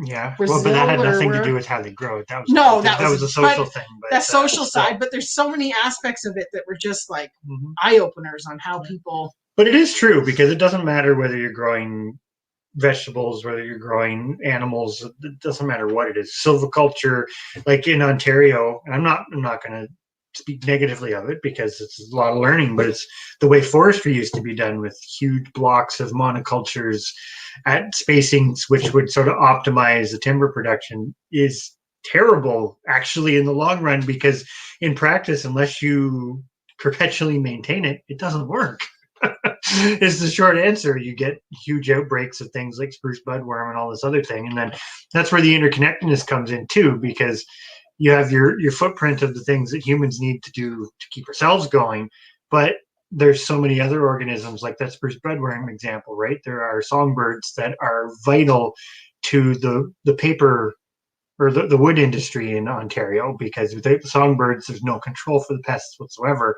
Yeah, Brazil, well, but that had nothing to do with how they grow it. That was that was a social thing. But, that social side, but there's so many aspects of it that were just like eye openers on how people. But it is true, because it doesn't matter whether you're growing vegetables, whether you're growing animals. It doesn't matter what it is. Silviculture, like in Ontario, and I'm not going to speak negatively of it because it's a lot of learning, but it's the way forestry used to be done, with huge blocks of monocultures at spacings which would sort of optimize the timber production, is terrible actually in the long run, because in practice, unless you perpetually maintain it, it doesn't work. Is the short answer. You get huge outbreaks of things like spruce budworm and all this other thing, and then that's where the interconnectedness comes in too, because you have your footprint of the things that humans need to do to keep ourselves going, but there's so many other organisms, like that spruce budworm example, right? There are songbirds that are vital to the paper or the wood industry in Ontario, because without the songbirds, there's no control for the pests whatsoever.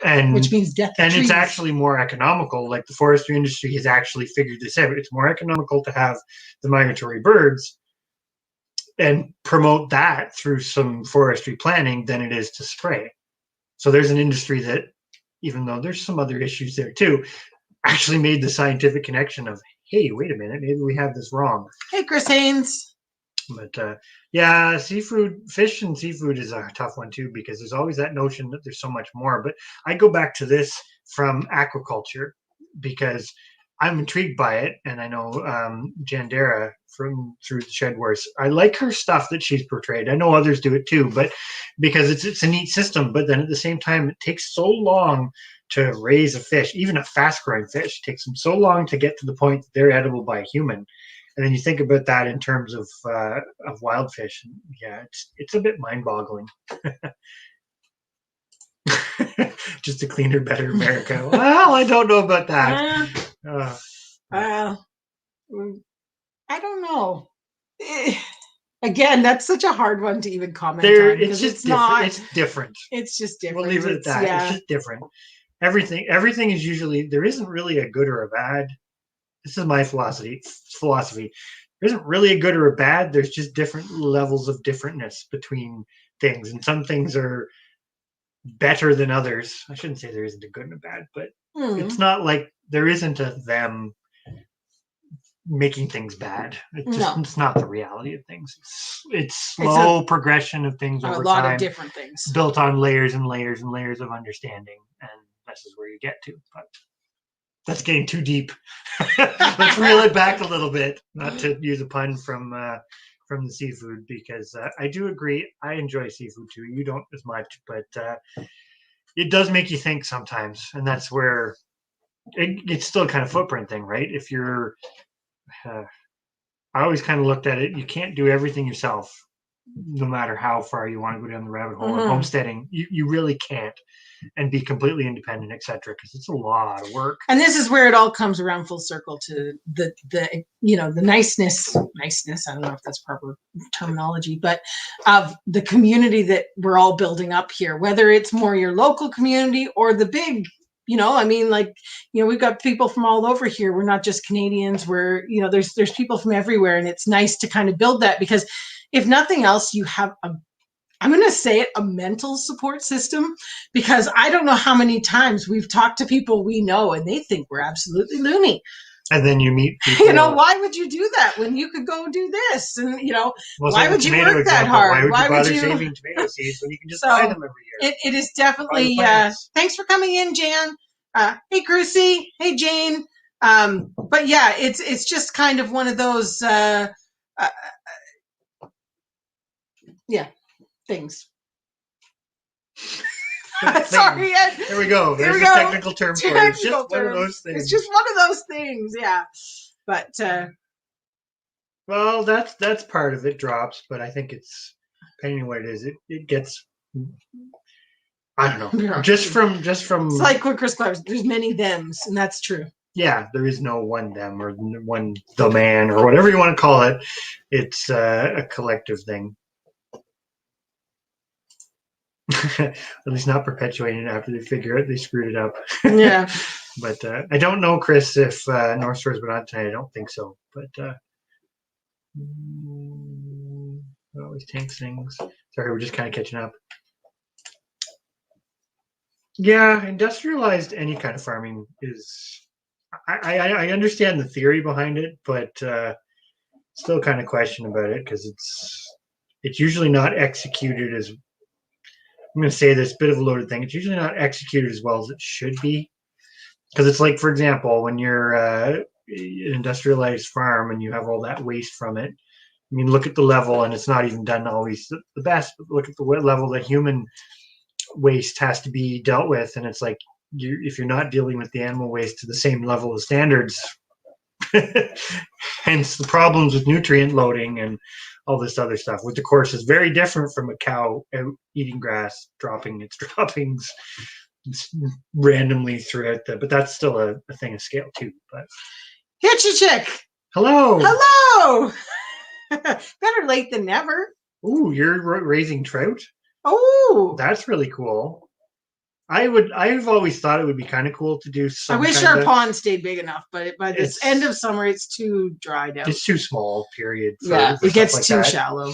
And which means death. And it's actually more economical. Like the forestry industry has actually figured this out. It's more economical to have the migratory birds and promote that through some forestry planning than it is to spray. So there's an industry that, even though there's some other issues there too, actually made the scientific connection of, hey, wait a minute, maybe we have this wrong. Hey, Chris Haynes. But yeah, fish and seafood is a tough one too, because there's always that notion that there's so much more. But I go back to this from aquaculture, because I'm intrigued by it, and I know Jandera from Through the Shed Wars. I like her stuff that she's portrayed. I know others do it too, but because it's a neat system. But then at the same time, it takes so long to raise a fish, even a fast-growing fish. It takes them so long to get to the point that they're edible by a human. And then you think about that in terms of wild fish. And yeah, it's a bit mind-boggling. Just a cleaner, better America. Well, I don't know about that. I don't know. Again, that's such a hard one to even comment on, because it's not. It's different. It's just different. We'll leave it at that. Yeah. It's just different. Everything is usually, there isn't really a good or a bad. This is my philosophy. There isn't really a good or a bad. There's just different levels of differentness between things, and some things are better than others. I shouldn't say there isn't a good and a bad, but it's not like there isn't a them making things bad. It's not the reality of things. It's slow progression of things over time. A lot of different things built on layers and layers and layers of understanding, and this is where you get to. But that's getting too deep. Let's reel it back a little bit, not to use a pun from the seafood, because I do agree. I enjoy seafood too. You don't as much, but it does make you think sometimes, and that's where it's still kind of footprint thing, right? If you're, I always kind of looked at it. You can't do everything yourself, no matter how far you want to go down the rabbit hole. Of homesteading, you really can't, and be completely independent, etc., because it's a lot of work. And this is where it all comes around full circle to the niceness. I don't know if that's proper terminology, but of the community that we're all building up here, whether it's more your local community or the big, we've got people from all over here. We're not just Canadians. We're, there's people from everywhere, and it's nice to kind of build that, because if nothing else, you have I'm going to say it, a mental support system, because I don't know how many times we've talked to people we know and they think we're absolutely loony. And then you meet people. Why would you do that when you could go do this? And, why would you work that hard? Why would you saving tomato seeds when you can just buy them every year? It is definitely, thanks for coming in, Jan. Hey, Crucy. Hey, Jane. But yeah, it's just kind of one of those, things. Sorry, Ed. There we go. There's a technical term for it. It's just one of those things. It's just one of those things, yeah. But well, that's part of it drops, but I think it's, depending on what it is, it gets, I don't know. Just from it's like what Chris Clark, there's many thems, and that's true. Yeah, there is no one them or one the man or whatever you want to call it. It's a collective thing. At least not perpetuating it after they figure out they screwed it up. Yeah. But I don't know, Chris, if North Shore's been on tonight. I don't think so. But always tanks things. Sorry, we're just kind of catching up. Yeah, industrialized any kind of farming is. I understand the theory behind it, but still kind of question about it because it's usually not executed as. I'm going to say this bit of a loaded thing. It's usually not executed as well as it should be because it's like, for example, when you're an industrialized farm and you have all that waste from it. I mean, look at the level, and it's not even done always the best. But look at the level that human waste has to be dealt with, and it's like if you're not dealing with the animal waste to the same level of standards, hence the problems with nutrient loading and all this other stuff, which of course is very different from a cow out eating grass, dropping its droppings randomly throughout but that's still a thing of scale too. But Hitchy Chick, hello. Better late than never. Ooh, you're raising trout? Oh, that's really cool. I've always thought it would be kind of cool to do some. I wish our pond stayed big enough, but by this end of summer, it's too dried out. It's too small, period. Yeah, it gets too shallow.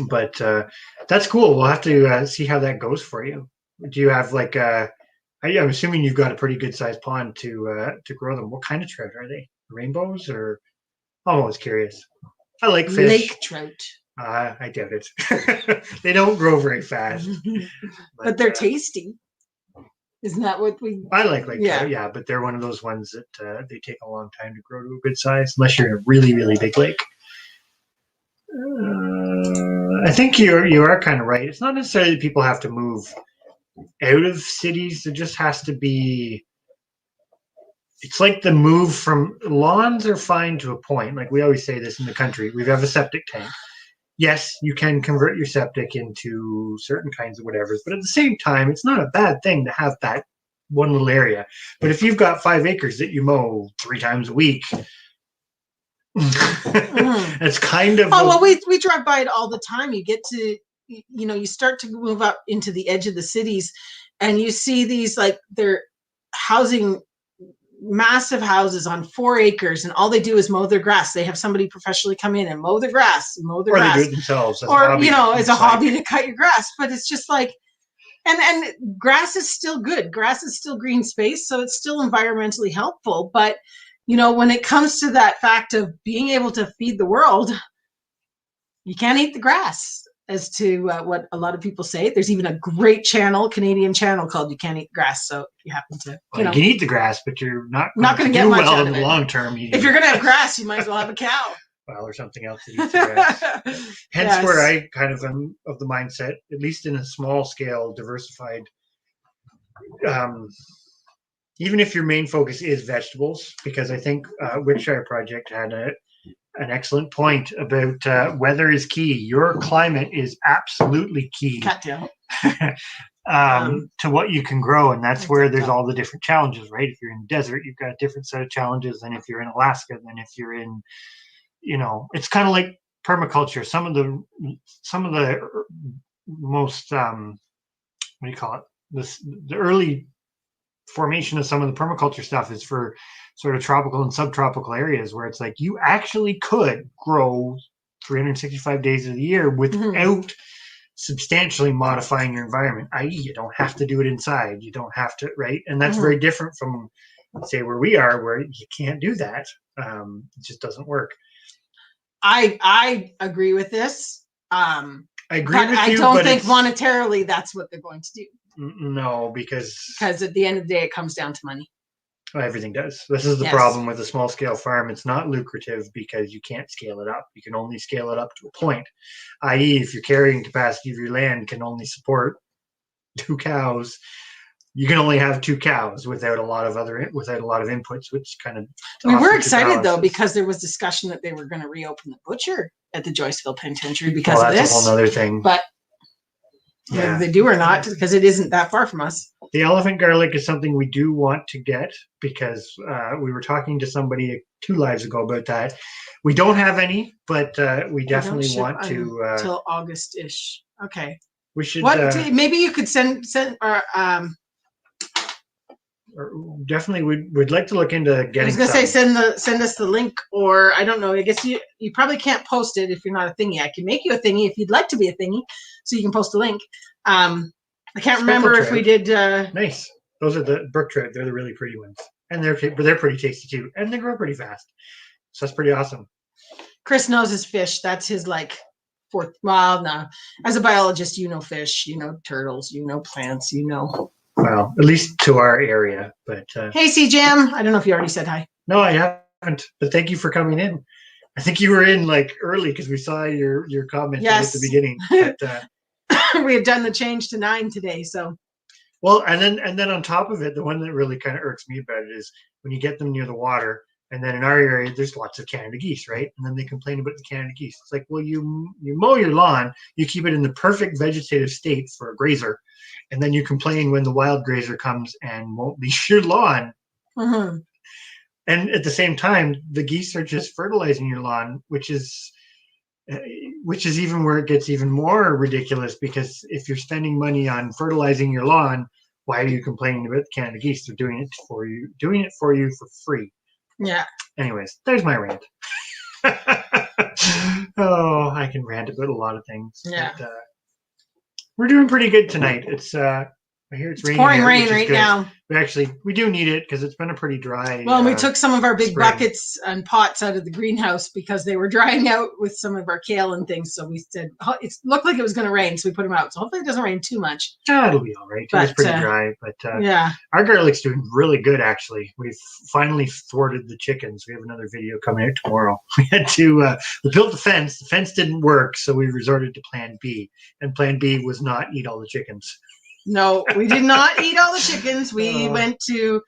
But that's cool. We'll have to see how that goes for you. Do you have like I'm assuming you've got a pretty good sized pond to grow them. What kind of trout are they? Rainbows or? I'm always curious. I like fish. Lake trout. I doubt it. They don't grow very fast. But they're tasty. Isn't that what we... I like trout, yeah, but they're one of those ones that they take a long time to grow to a good size, unless you're in a really, really big lake. I think you are kind of right. It's not necessarily that people have to move out of cities. There just has to be... It's like the move from... Lawns are fine to a point. Like we always say this in the country. We have a septic tank. Yes, you can convert your septic into certain kinds of whatevers, but at the same time, it's not a bad thing to have that one little area. But if you've got 5 acres that you mow 3 times a week, it's kind of... Oh, well, we drive by it all the time. You get to, you start to move up into the edge of the cities, and you see these, like, they're housing... massive houses on 4 acres, and all they do is mow their grass. They have somebody professionally come in and mow the grass, or they do it themselves, or as a hobby to cut your grass. But it's just like, and grass is still good. Grass is still green space, so it's still environmentally helpful. But when it comes to that fact of being able to feed the world, you can't eat the grass. As to what a lot of people say. There's even a great Canadian channel called You Can't Eat Grass. So if you happen to, you can eat the grass, but you're not going to get much well in the long term. If you're going to have grass, you might as well have a cow. Well, or something else that eats the grass. Hence where I kind of am of the mindset, at least in a small scale, diversified, even if your main focus is vegetables, because I think Wickshire Project had an excellent point about weather is key. Your climate is absolutely key to what you can grow, and that's where there's all the different challenges, right? If you're in the desert, you've got a different set of challenges than if you're in Alaska, than if you're in, it's kind of like permaculture. Some of the most what do you call it? The early formation of some of the permaculture stuff is for sort of tropical and subtropical areas where it's like you actually could grow 365 days of the year without substantially modifying your environment, i.e. you don't have to do it inside. You don't have to, right? And that's very different from, say, where we are, where you can't do that. It just doesn't work. I agree with this. I agree with you, I don't think monetarily that's what they're going to do. No, because at the end of the day, it comes down to money. Everything does. This is the problem with a small scale farm. It's not lucrative because you can't scale it up. You can only scale it up to a point, i.e. if your carrying capacity of your land can only support 2 cows, you can only have 2 cows without a lot of inputs, which kind of... we're excited though, because there was discussion that they were going to reopen the butcher at the Joyceville Penitentiary because of this. That's a whole other thing. But whether they do or not, because it isn't that far from us. The elephant garlic is something we do want to get, because we were talking to somebody 2 lives ago about that. We don't have any, but we definitely want to... Until August-ish. Okay. We should... maybe you could send definitely we'd like to look into getting. I was gonna say send us the link, or I don't know. I guess you probably can't post it if you're not a thingy. I can make you a thingy if you'd like to be a thingy, so you can post a link. I can't remember if we did. Nice. Those are the brook trout. They're the really pretty ones, and they're pretty tasty too, and they grow pretty fast. So that's pretty awesome. Chris knows his fish. That's his fourth. Well, no. As a biologist, you know fish, you know turtles, you know plants, you know. Well, at least to our area. But hey, C-Jam. I don't know if you already said hi. No, I haven't. But thank you for coming in. I think you were in early because we saw your comment at the beginning. But, we had done the change to 9 today, so. Well, and then on top of it, the one that really kind of irks me about it is when you get them near the water, and then in our area there's lots of Canada geese, right? And then they complain about the Canada geese. It's like, well, you mow your lawn, you keep it in the perfect vegetative state for a grazer, and then you complain when the wild grazer comes and won't leash your lawn. Mm-hmm. And at the same time, the geese are just fertilizing your lawn, which is even where it gets even more ridiculous, because if you're spending money on fertilizing your lawn, why are you complaining about the Canada geese? They're doing it for you for free. Yeah. Anyways, there's my rant. Oh, I can rant about a lot of things. Yeah. But, we're doing pretty good tonight. I hear it's raining. Pouring rain right now. We do need it because it's been a pretty dry. Well, we took some of our big spring. buckets and pots out of the greenhouse because they were drying out with some of our kale and things. So we said it looked like it was going to rain, so we put them out. So hopefully it doesn't rain too much. Yeah, it'll be all right. It's pretty dry, but yeah, our garlic's doing really good actually. We've finally thwarted the chickens. We have another video coming out tomorrow. We had to we built the fence. The fence didn't work, so we resorted to Plan B, and Plan B was not eat all the chickens. No, we did not eat all the chickens. We went to,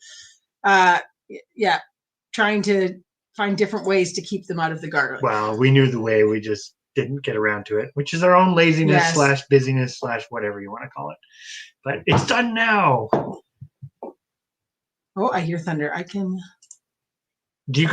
trying to find different ways to keep them out of the garlic. Well, we knew the way. We just didn't get around to it, which is our own laziness / busyness / whatever you want to call it. But it's done now. Oh, I hear thunder. I can. Do you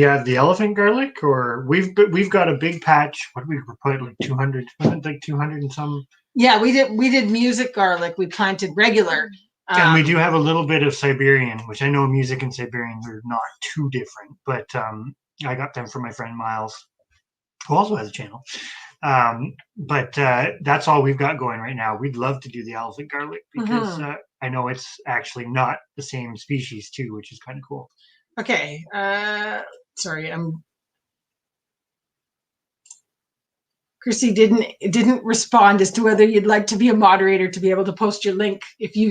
have the elephant garlic, or we've got a big patch? What did we put, like 200? Wasn't it like 200 and some? Yeah, we did music garlic. We planted regular. And we do have a little bit of Siberian, which I know music and Siberian are not too different, but I got them from my friend Miles, who also has a channel. But that's all we've got going right now. We'd love to do the elephant garlic because I know it's actually not the same species too, which is kind of cool. Okay. Sorry, Chrissy didn't respond as to whether you'd like to be a moderator to be able to post your link. If you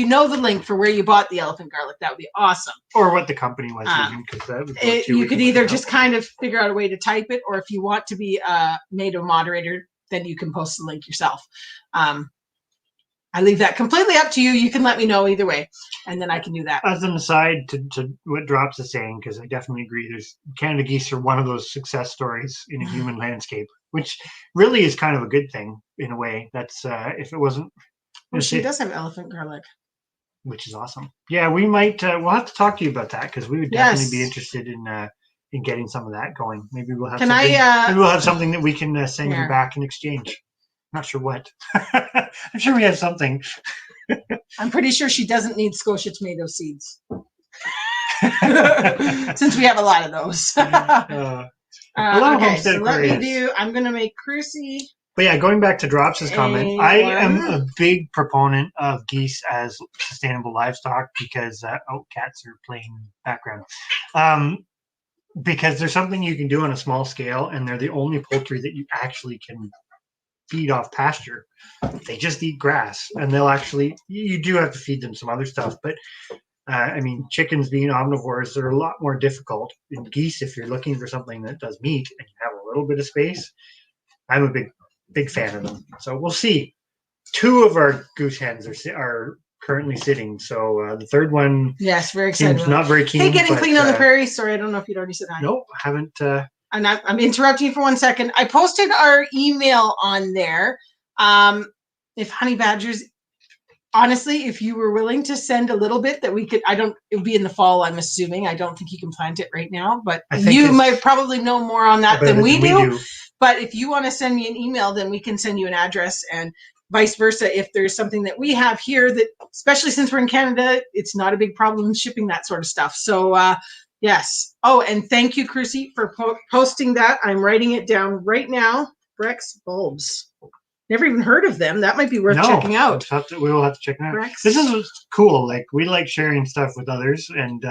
know the link for where you bought the elephant garlic, that would be awesome. Or what the company was even, because that would you could either just kind of figure out a way to type it, or if you want to be made a moderator, then you can post the link yourself. I leave that completely up to you. You can let me know either way, and then I can do that. As an aside to what Drops is saying, because I definitely agree, there's Canada geese are one of those success stories in a human landscape, which really is kind of a good thing in a way. That's if it wasn't. Well, she does have elephant garlic, which is awesome. Yeah, we might. We'll have to talk to you about that, because we would definitely be interested in getting some of that going. Maybe we'll have. Maybe we'll have something that we can send you back in exchange. Not sure what. I'm sure we have something. I'm pretty sure she doesn't need Scotia tomato seeds. Since we have a lot of those. Okay, so let me do, I'm going to make Chrissy. But yeah, going back to Drops' comment, I am a big proponent of geese as sustainable livestock because, cats are playing in the background. Because there's something you can do on a small scale, and they're the only poultry that you actually can feed off pasture. They just eat grass, and you do have to feed them some other stuff, but I mean, chickens being omnivores, they're a lot more difficult. In geese, if you're looking for something that does meat and you have a little bit of space, I'm a big fan of them. So we'll see. 2 of our goose hens are currently sitting, so the third one very excited. Seems not very keen. Hey, getting clean on the prairie. Sorry, I don't know if you'd already said hi. Nope, haven't. I'm interrupting you for 1 second. I posted our email on there. If honey badgers, honestly, if you were willing to send a little bit that we could, it would be in the fall, I'm assuming. I don't think you can plant it right now, but you might probably know more on that than we do. But if you want to send me an email, then we can send you an address, and vice versa. If there's something that we have here that, especially since we're in Canada, it's not a big problem shipping that sort of stuff. So yes. Oh, and thank you, Chrissy, for posting that. I'm writing it down right now. Brex bulbs. Never even heard of them. That might be worth checking out. We will have to check them out. Brex. This is cool. Like, we like sharing stuff with others, and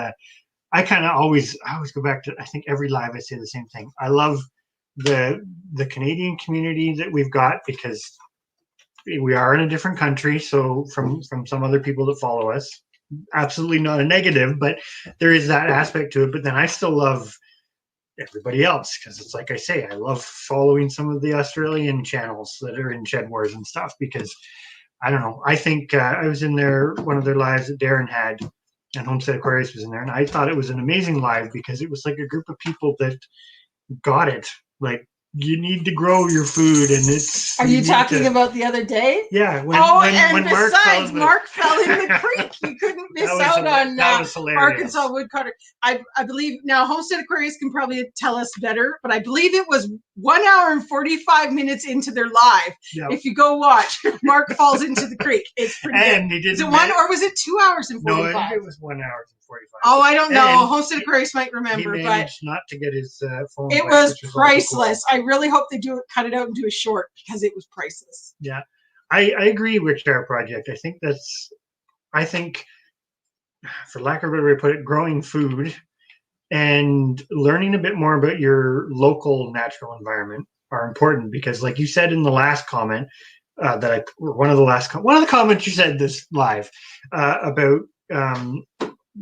I kind of always go back to, I think every live I say the same thing. I love the Canadian community that we've got, because we are in a different country. So from some other people that follow us, absolutely not a negative, but there is that aspect to it. But then I still love everybody else, because it's like I say, I love following some of the Australian channels that are in Shed Wars and stuff, because I don't know. I think I was in there, one of their lives that Darren had, and Homestead Aquarius was in there, and I thought it was an amazing live, because it was like a group of people that got it. Like, you need to grow your food, and it's. Are you talking about the other day? Yeah. When besides, Mark fell in the creek. You couldn't miss out on Arkansas woodcutter. I believe now Homestead Aquarius can probably tell us better, but I believe it was 1 hour and 45 minutes into their live. Yep. If you go watch, Mark falls into the creek. It's pretty good. He didn't. Is it 1 or was it 2 hours and 45? No, it was 1 hour and 45. Oh, I don't know. Homestead Aquarius might remember, he managed not to get his phone. It was priceless. Cool. I really hope they cut it out and do a short, because it was priceless. Yeah, I agree with Share Project. I think, for lack of a better way to put it, growing food and learning a bit more about your local natural environment are important, because, like you said in the last comment, one of the comments you said this live about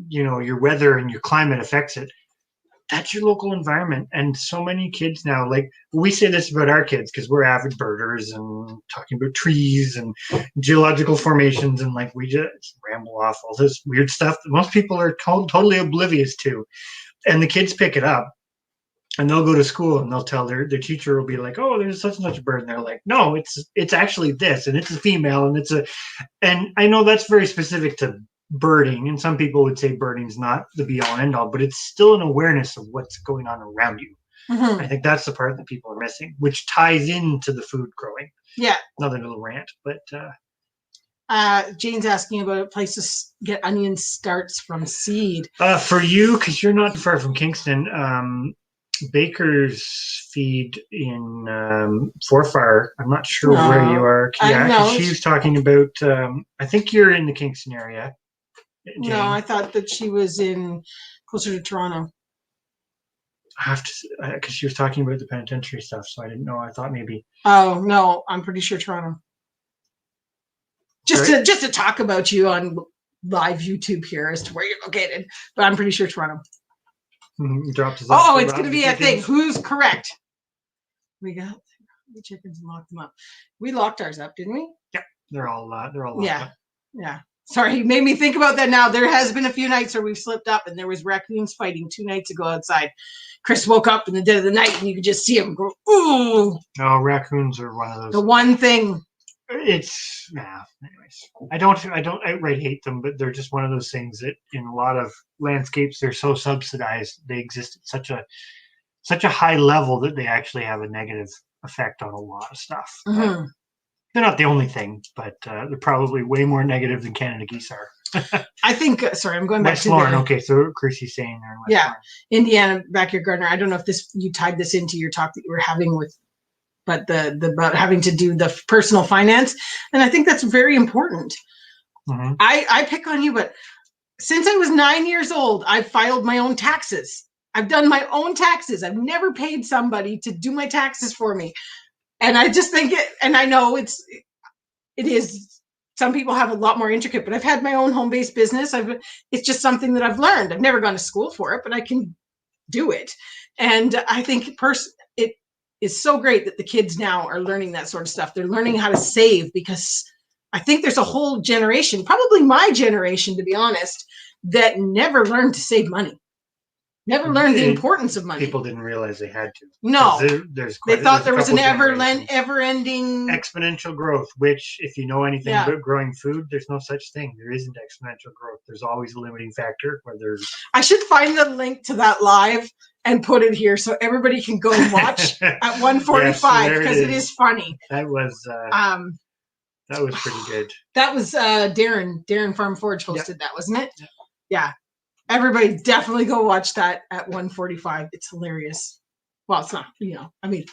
your weather and your climate affects it. That's your local environment. And so many kids now, like, we say this about our kids because we're avid birders and talking about trees and geological formations, and like, we just ramble off all this weird stuff that most people are totally oblivious to. And the kids pick it up, and they'll go to school and they'll tell their teacher will be like, oh, there's such and such a bird. And they're like, no, it's actually this, and it's a female, and I know that's very specific to birding, and some people would say birding's not the be all end all, but it's still an awareness of what's going on around you. Mm-hmm. I think that's the part that people are missing, which ties into the food growing. Yeah. Another little rant, but Jane's asking about a place to get onion starts from seed. For you, because you're not far from Kingston, Baker's Feed in Forfar. I'm not sure where you are. Yeah, she was talking about. I think you're in the Kingston area. Jane. No, I thought that she was closer to Toronto. I have to, because she was talking about the penitentiary stuff, so I didn't know. I thought maybe. Oh no, I'm pretty sure Toronto. Just to talk about you on live YouTube here as to where you're located, but I'm pretty sure Toronto. Dropped his it's going to be a thing. Who's correct? We got the chickens and locked them up. We locked ours up, didn't we? Yeah, they're all locked up. Yeah. Sorry, you made me think about that now. There has been a few nights where we've slipped up, and there was raccoons fighting 2 nights ago outside. Chris woke up in the dead of the night, and you could just see him go, ooh. No, raccoons are one of those. The one thing. Anyways, I don't outright hate them, but they're just one of those things that in a lot of landscapes, they're so subsidized. They exist at such a high level that they actually have a negative effect on a lot of stuff. Mm-hmm. They're not the only thing, but they're probably way more negative than Canada geese are. I think, sorry, I'm going back to Lauren. Okay, so Chrissy's saying there in West Lauren. Indiana backyard gardener. I don't know if you tied this into your talk that you were having with, but the about having to do the personal finance, and I think that's very important. Mm-hmm. I pick on you, but since I was 9 years old, I've filed my own taxes. I've done my own taxes. I've never paid somebody to do my taxes for me. And I just think and I know it is, some people have a lot more intricate, but I've had my own home-based business. It's just something that I've learned. I've never gone to school for it, but I can do it. And I think it is so great that the kids now are learning that sort of stuff. They're learning how to save, because I think there's a whole generation, probably my generation, to be honest, that never learned to save money. Never learned the importance of money. People didn't realize they had to. No. They thought there was an ever-ending... exponential growth, which, if you know anything about growing food, there's no such thing. There isn't exponential growth. There's always a limiting factor. I should find the link to that live and put it here so everybody can go and watch at 1:45, because it is funny. That was... That was pretty good. That was Darren Farm Forge hosted that, wasn't it? Yeah. Everybody definitely go watch that at 1:45. It's hilarious. Well, it's not, I mean,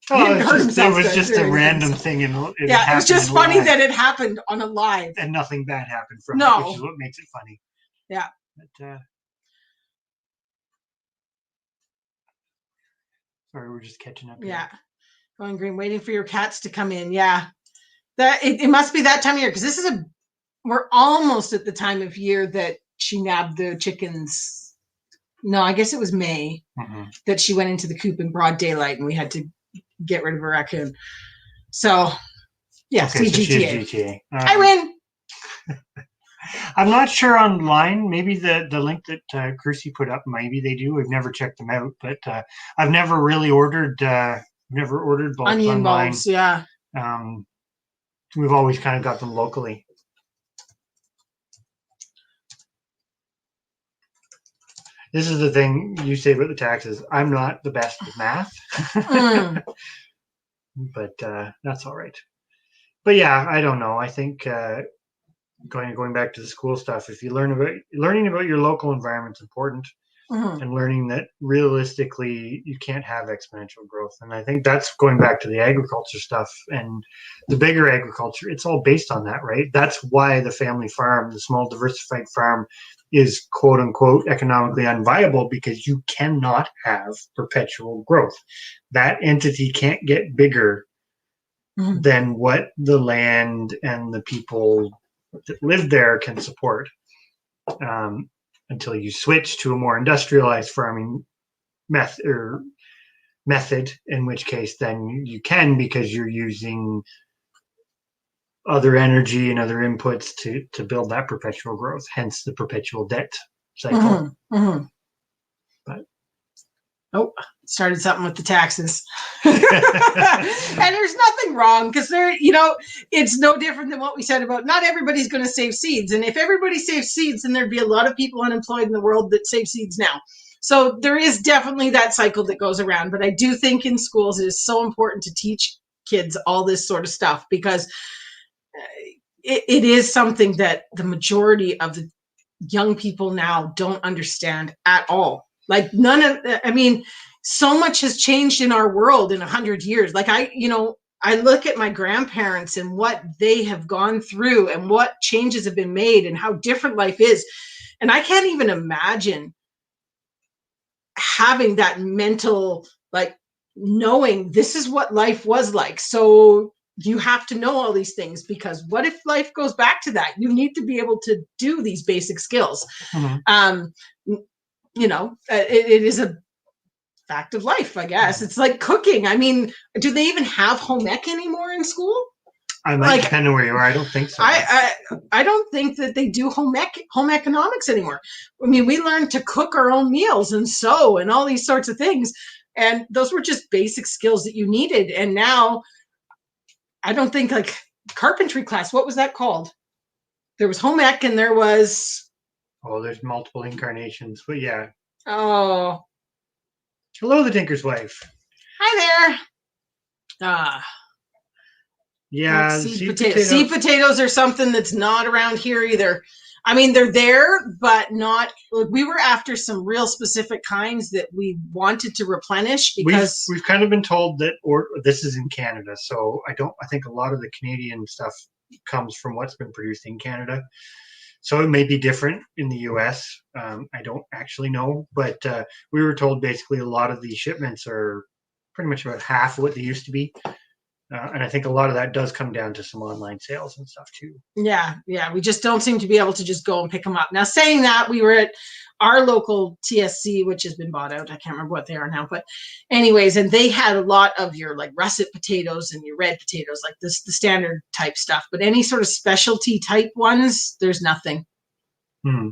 it was just a random thing. It was just funny that it happened on a live. And nothing bad happened from it, which is what makes it funny. Yeah. But, sorry, we're just catching up. Yeah. Going green, waiting for your cats to come in. Yeah. It must be that time of year, because we're almost at the time of year that she nabbed the chickens. No, I guess it was May that she went into the coop in broad daylight, and we had to get rid of a raccoon. So, yeah, okay, CGTA. So GTA. I win. I'm not sure online. Maybe the link that Crucy put up, maybe they do. We've never checked them out, but I've never really ordered. Bulbs onion online. Bulbs, yeah. We've always kind of got them locally. This is the thing you say about the taxes. I'm not the best with math, but that's all right. But yeah, I don't know. I think going back to the school stuff, if you learning about your local environment is important, and learning that realistically you can't have exponential growth. And I think that's going back to the agriculture stuff and the bigger agriculture. It's all based on that, right? That's why the family farm, the small diversified farm, is quote unquote economically unviable, because you cannot have perpetual growth. That entity can't get bigger than what the land and the people that live there can support. Until you switch to a more industrialized farming method, in which case then you can, because you're using other energy and other inputs to build that perpetual growth, hence the perpetual debt cycle. But started something with the taxes. And there's nothing wrong, because it's no different than what we said about not everybody's going to save seeds. And if everybody saved seeds, then there'd be a lot of people unemployed in the world that save seeds now. So there is definitely that cycle that goes around. But I do think in schools it is so important to teach kids all this sort of stuff, because it is something that the majority of the young people now don't understand at all. Like so much has changed in our world in 100 years. Like I look at my grandparents and what they have gone through and what changes have been made and how different life is. And I can't even imagine having that mental, like, knowing this is what life was like. So you have to know all these things, because what if life goes back to that? You need to be able to do these basic skills. It is a fact of life, I guess. It's like cooking. I mean, do they even have home ec anymore in school? I might depend on where you are. I don't think so. I don't think that they do home economics anymore. I mean, we learned to cook our own meals and sew and all these sorts of things. And those were just basic skills that you needed. And now I don't think, like, carpentry class, what was that called? There was home ec and there was... Oh, there's multiple incarnations, but yeah. Oh. Hello, the Tinker's Wife. Hi there. Yeah, seed potatoes. Seed potatoes are something that's not around here either. I mean, they're there, but not. We were after some real specific kinds that we wanted to replenish, because we've kind of been told that, or this is in Canada, so I think a lot of the Canadian stuff comes from what's been produced in Canada. So it may be different in the US. I don't actually know, but we were told basically a lot of these shipments are pretty much about half of what they used to be. And I think a lot of that does come down to some online sales and stuff too. Yeah. We just don't seem to be able to just go and pick them up. Now, saying that, we were at our local TSC, which has been bought out. I can't remember what they are now, but anyways, and they had a lot of your like russet potatoes and your red potatoes, like the standard type stuff. But any sort of specialty type ones, there's nothing.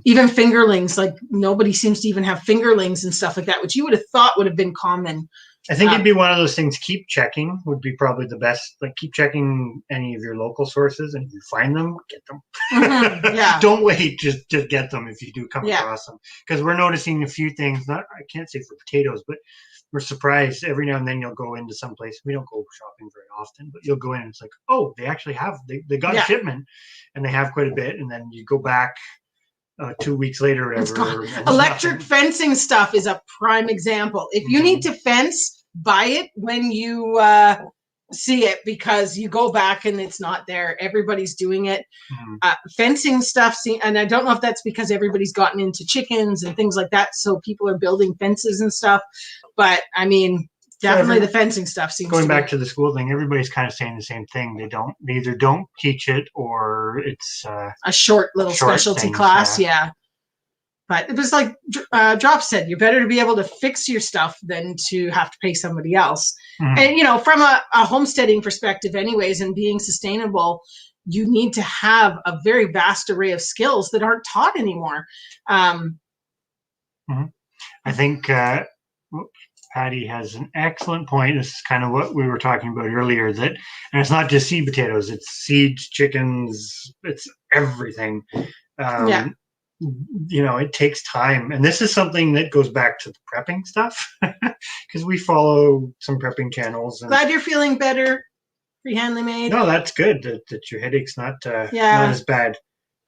Even fingerlings, like nobody seems to even have fingerlings and stuff like that, which you would have thought would have been common. I think it'd be one of those things. Keep checking would be probably the best. Like, keep checking any of your local sources, and if you find them, get them. Yeah. Don't wait. Just get them if you do come across them. Because we're noticing a few things. I can't say for potatoes, but we're surprised every now and then. You'll go into some place. We don't go shopping very often, but you'll go in and it's like, oh, they actually have, they got a shipment and they have quite a bit. And then you go back 2 weeks later or whatever. Electric fencing stuff is a prime example. If you need to fence, buy it when you see it, because you go back and it's not there. Everybody's doing it. Fencing stuff, and I don't know if that's because everybody's gotten into chickens and things like that, so people are building fences and stuff. But I mean, definitely the fencing stuff seems going back to the school thing. Everybody's kind of saying the same thing. They either don't teach it or it's a short little specialty class. Yeah. But it was like Drop said, you're better to be able to fix your stuff than to have to pay somebody else. And, you know, from a homesteading perspective anyways, and being sustainable, you need to have a very vast array of skills that aren't taught anymore. I think Patty has an excellent point. This is kind of what we were talking about earlier, that, and it's not just seed potatoes, it's seeds, chickens, it's everything. You know, it takes time. And this is something that goes back to the prepping stuff, because we follow some prepping channels. And glad you're feeling better. Freehandly made. No, that's good that your headache's not as bad.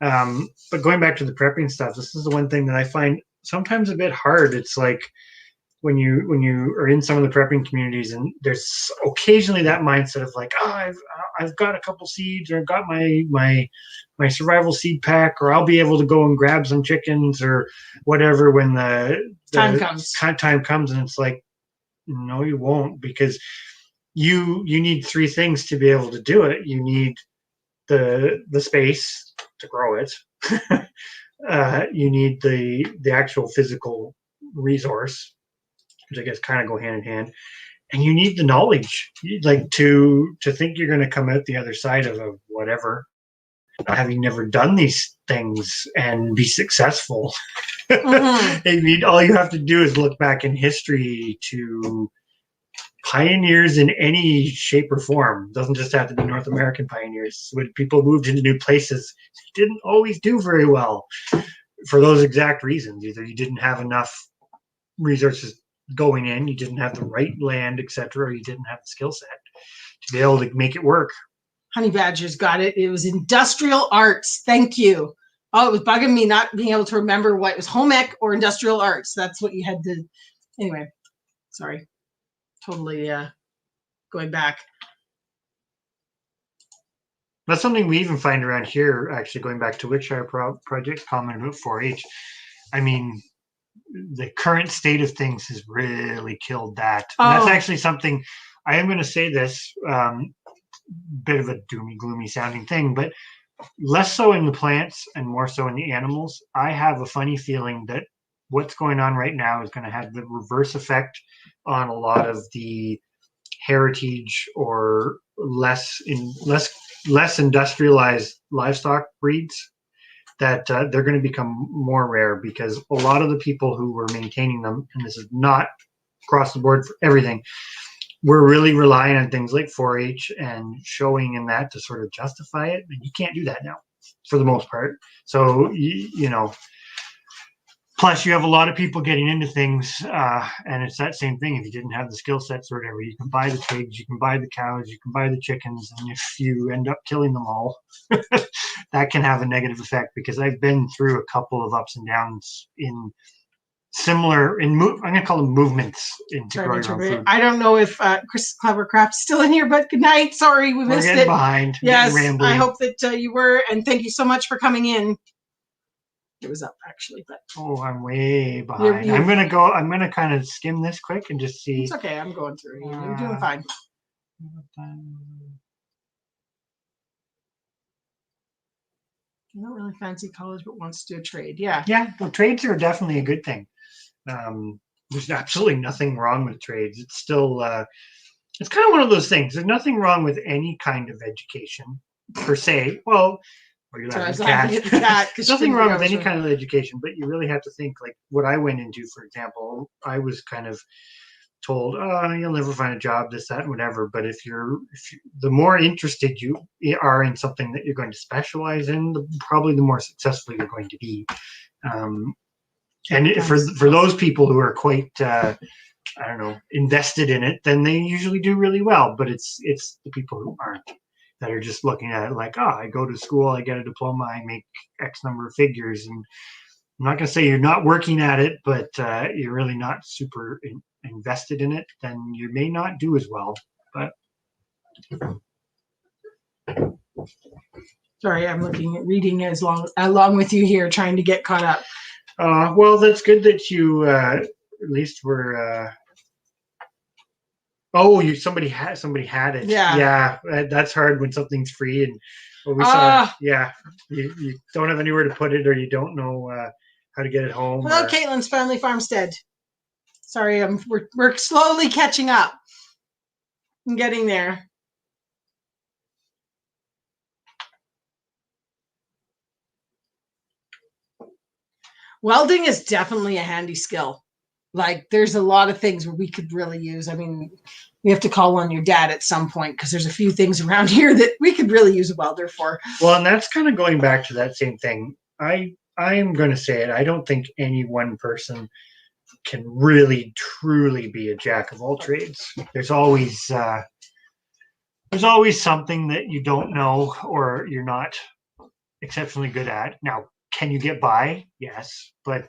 But going back to the prepping stuff, this is the one thing that I find sometimes a bit hard. It's like when you are in some of the prepping communities, and there's occasionally that mindset of like, oh, I've got a couple seeds, or I've got my survival seed pack, or I'll be able to go and grab some chickens or whatever when the time comes, and it's like, no, you won't, because you need three things to be able to do it. You need the space to grow it. You need the actual physical resource, which I guess kind of go hand in hand, and you need the knowledge, like to think you're going to come out the other side of whatever, having never done these things and be successful. I mean, all you have to do is look back in history to pioneers in any shape or form. It doesn't just have to be North American pioneers. When people moved into new places, they didn't always do very well for those exact reasons. Either you didn't have enough resources going in, you didn't have the right land, etc., or you didn't have the skill set to be able to make it work. Honey Badger's got it. It was industrial arts. Thank you. Oh, it was bugging me not being able to remember what it was, home ec or industrial arts. That's what you had to. Anyway, sorry. Totally going back. That's something we even find around here, actually, going back to Wickshire project, comment about 4-H. I mean, the current state of things has really killed that. And that's actually something, I am going to say this, bit of a doomy, gloomy sounding thing, but less so in the plants and more so in the animals. I have a funny feeling that what's going on right now is going to have the reverse effect on a lot of the heritage or less industrialized livestock breeds, that they're going to become more rare, because a lot of the people who were maintaining them, and this is not across the board for everything, we're really relying on things like 4-H and showing in that to sort of justify it. And you can't do that now for the most part. So, you know, plus you have a lot of people getting into things, and it's that same thing. If you didn't have the skill sets or whatever, you can buy the pigs, you can buy the cows, you can buy the chickens, and if you end up killing them all, that can have a negative effect, because I've been through a couple of ups and downs in similar, I'm going to call them movements into growing your own food. I don't know if Chris Clevercraft's still in here, but good night. Sorry, we missed it. Behind. Yes, I hope that you were, and thank you so much for coming in. It was up actually, but I'm way behind. I'm gonna kind of skim this quick and just see. It's okay. I'm going through. You're doing fine. You don't really fancy college, but wants to do a trade. Yeah. Well, trades are definitely a good thing. There's absolutely nothing wrong with trades. It's still it's kind of one of those things. There's nothing wrong with any kind of education per se. Well, or you're laughing at the cat. There's nothing wrong with any kind of education, but you really have to think, like what I went into, for example. I was kind of told, oh, you'll never find a job, this, that, and whatever. But if you're the more interested you are in something that you're going to specialize in, probably the more successful you're going to be. And for those people who are quite I don't know, invested in it, then they usually do really well. But it's the people who aren't, that are just looking at it like, oh, I go to school, I get a diploma, I make X number of figures. And I'm not going to say you're not working at it, but you're really not super invested in it, then you may not do as well. But sorry, I'm reading along with you here, trying to get caught up. Well, that's good that you at least were. Somebody had it. Yeah, that's hard when something's free. And what we saw, you don't have anywhere to put it, or you don't know how to get it home. Hello, Caitlin's Family Farmstead. Sorry, we're slowly catching up. I'm getting there. Welding is definitely a handy skill. Like, there's a lot of things where we could really use. I mean, we have to call on your dad at some point, because there's a few things around here that we could really use a welder for. Well, and that's kind of going back to that same thing. I am going to say it. I don't think any one person can really truly be a jack of all trades. There's always something that you don't know or you're not exceptionally good at. Now, can you get by? Yes, but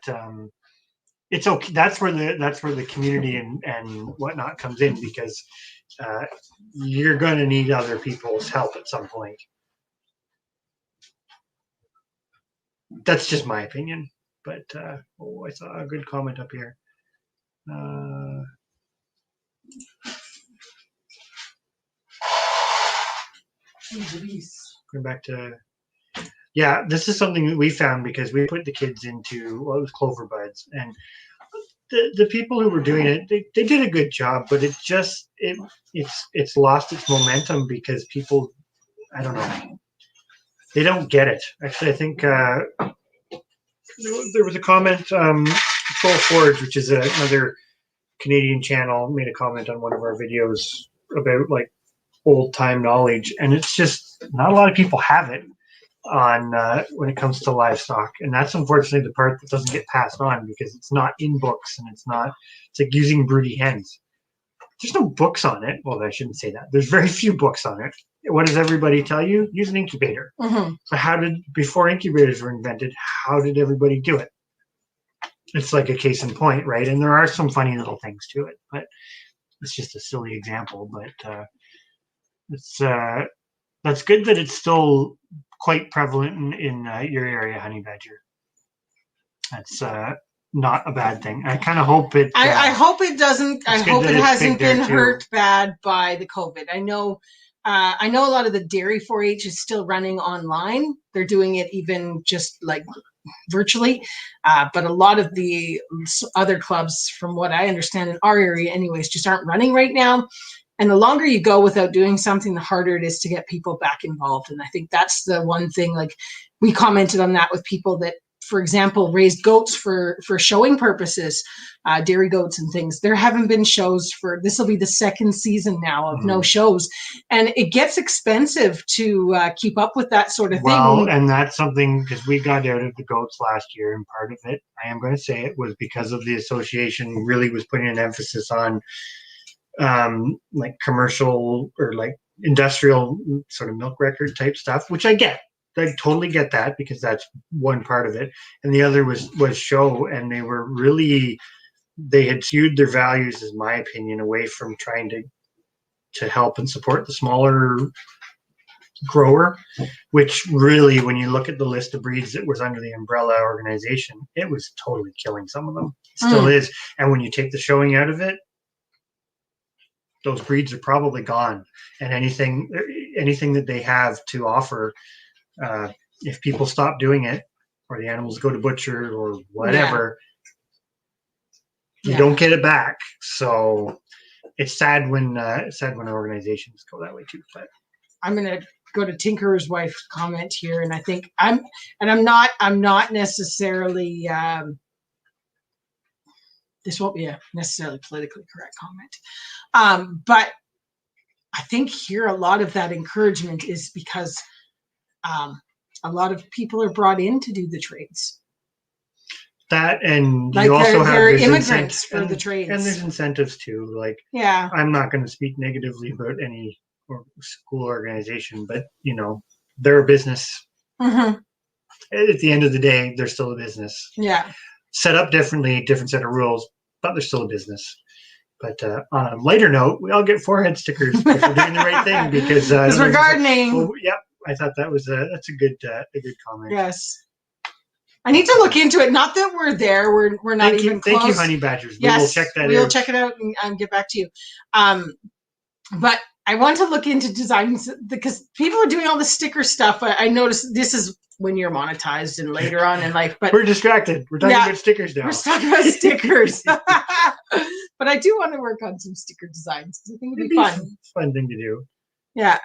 it's okay. That's where the community and whatnot comes in, because you're going to need other people's help at some point. That's just my opinion. But I saw a good comment up here. Going back to, this is something that we found because we put the kids into what was Clover Buds, and the people who were doing it, they did a good job, but it's lost its momentum because people, I don't know, they don't get it. Actually, I think there was a comment, Troll Forge, which is another Canadian channel, made a comment on one of our videos about like old time knowledge, and it's just not a lot of people have it on when it comes to livestock, and that's unfortunately the part that doesn't get passed on, because it's not in books, and it's like using broody hens. There's no books on it. Well, I shouldn't say that. There's very few books on it. What does everybody tell you? Use an incubator. Mm-hmm. So before incubators were invented, how did everybody do it? It's like a case in point, right? And there are some funny little things to it, but it's just a silly example. But that's good that it's still quite prevalent in your area, honey badger. That's not a bad thing. I kind of hope it. I hope it doesn't. I hope it hasn't been hurt bad by the COVID. I know a lot of the dairy 4-H is still running online. They're doing it even just like virtually, but a lot of the other clubs, from what I understand in our area anyways, just aren't running right now. And the longer you go without doing something, the harder it is to get people back involved. And I think that's the one thing, like we commented on that with people that, for example, raised goats for showing purposes, dairy goats and things. There haven't been shows this will be the second season now of no shows. And it gets expensive to keep up with that sort of thing. Well, and that's something, because we got out of the goats last year, and part of it, I am going to say it, was because of the association really was putting an emphasis on like commercial or like industrial sort of milk record type stuff, which I get. I totally get that, because that's one part of it, and the other was show, and they had skewed their values, is my opinion, away from trying to help and support the smaller grower, which really, when you look at the list of breeds that was under the umbrella organization, it was totally killing some of them. It still is, and when you take the showing out of it, those breeds are probably gone, and anything that they have to offer, if people stop doing it, or the animals go to butcher or whatever, you don't get it back. So it's sad when organizations go that way too. But I'm gonna go to Tinkerer's wife's comment here, and I think I'm not necessarily. This won't be a necessarily politically correct comment, but I think here a lot of that encouragement is because a lot of people are brought in to do the trades. That, and like you also have they're this immigrants for the trades. And there's incentives too. Like, yeah, I'm not going to speak negatively about any school organization, but they're a business. Mm-hmm. At the end of the day, they're still a business. Yeah. Set up differently, different set of rules, but they're still a business. But on a lighter note, we all get forehead stickers if we're doing the right thing because we're gardening. Oh, yeah, I thought that's a good comment. Yes. I need to look into it. Not that we're there. We're not even close. Thank you, honey badgers. Yes, we will check that out. We will check it out and get back to you. But I want to look into designs because people are doing all the sticker stuff. I noticed this is when you're monetized and later on in life. But we're distracted. We're talking about stickers now. We're talking about stickers. But I do want to work on some sticker designs because I think it'd be fun. Fun thing to do. Yeah.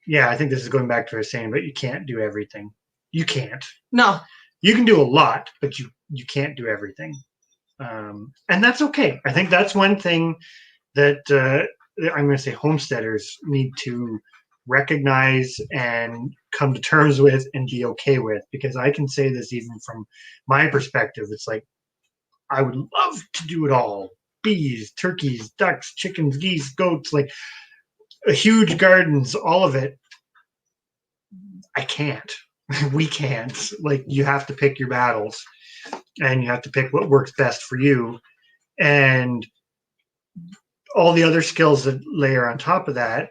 Yeah, I think this is going back to what I was saying, but you can't do everything. You can't. No. You can do a lot, but you can't do everything. And that's okay. I think that's one thing that I'm going to say homesteaders need to recognize and come to terms with and be okay with, because I can say this even from my perspective. It's like, I would love to do it all. Bees, turkeys, ducks, chickens, geese, goats, like huge gardens, all of it. I can't. We can't. Like, you have to pick your battles and you have to pick what works best for you. And all the other skills that layer on top of that,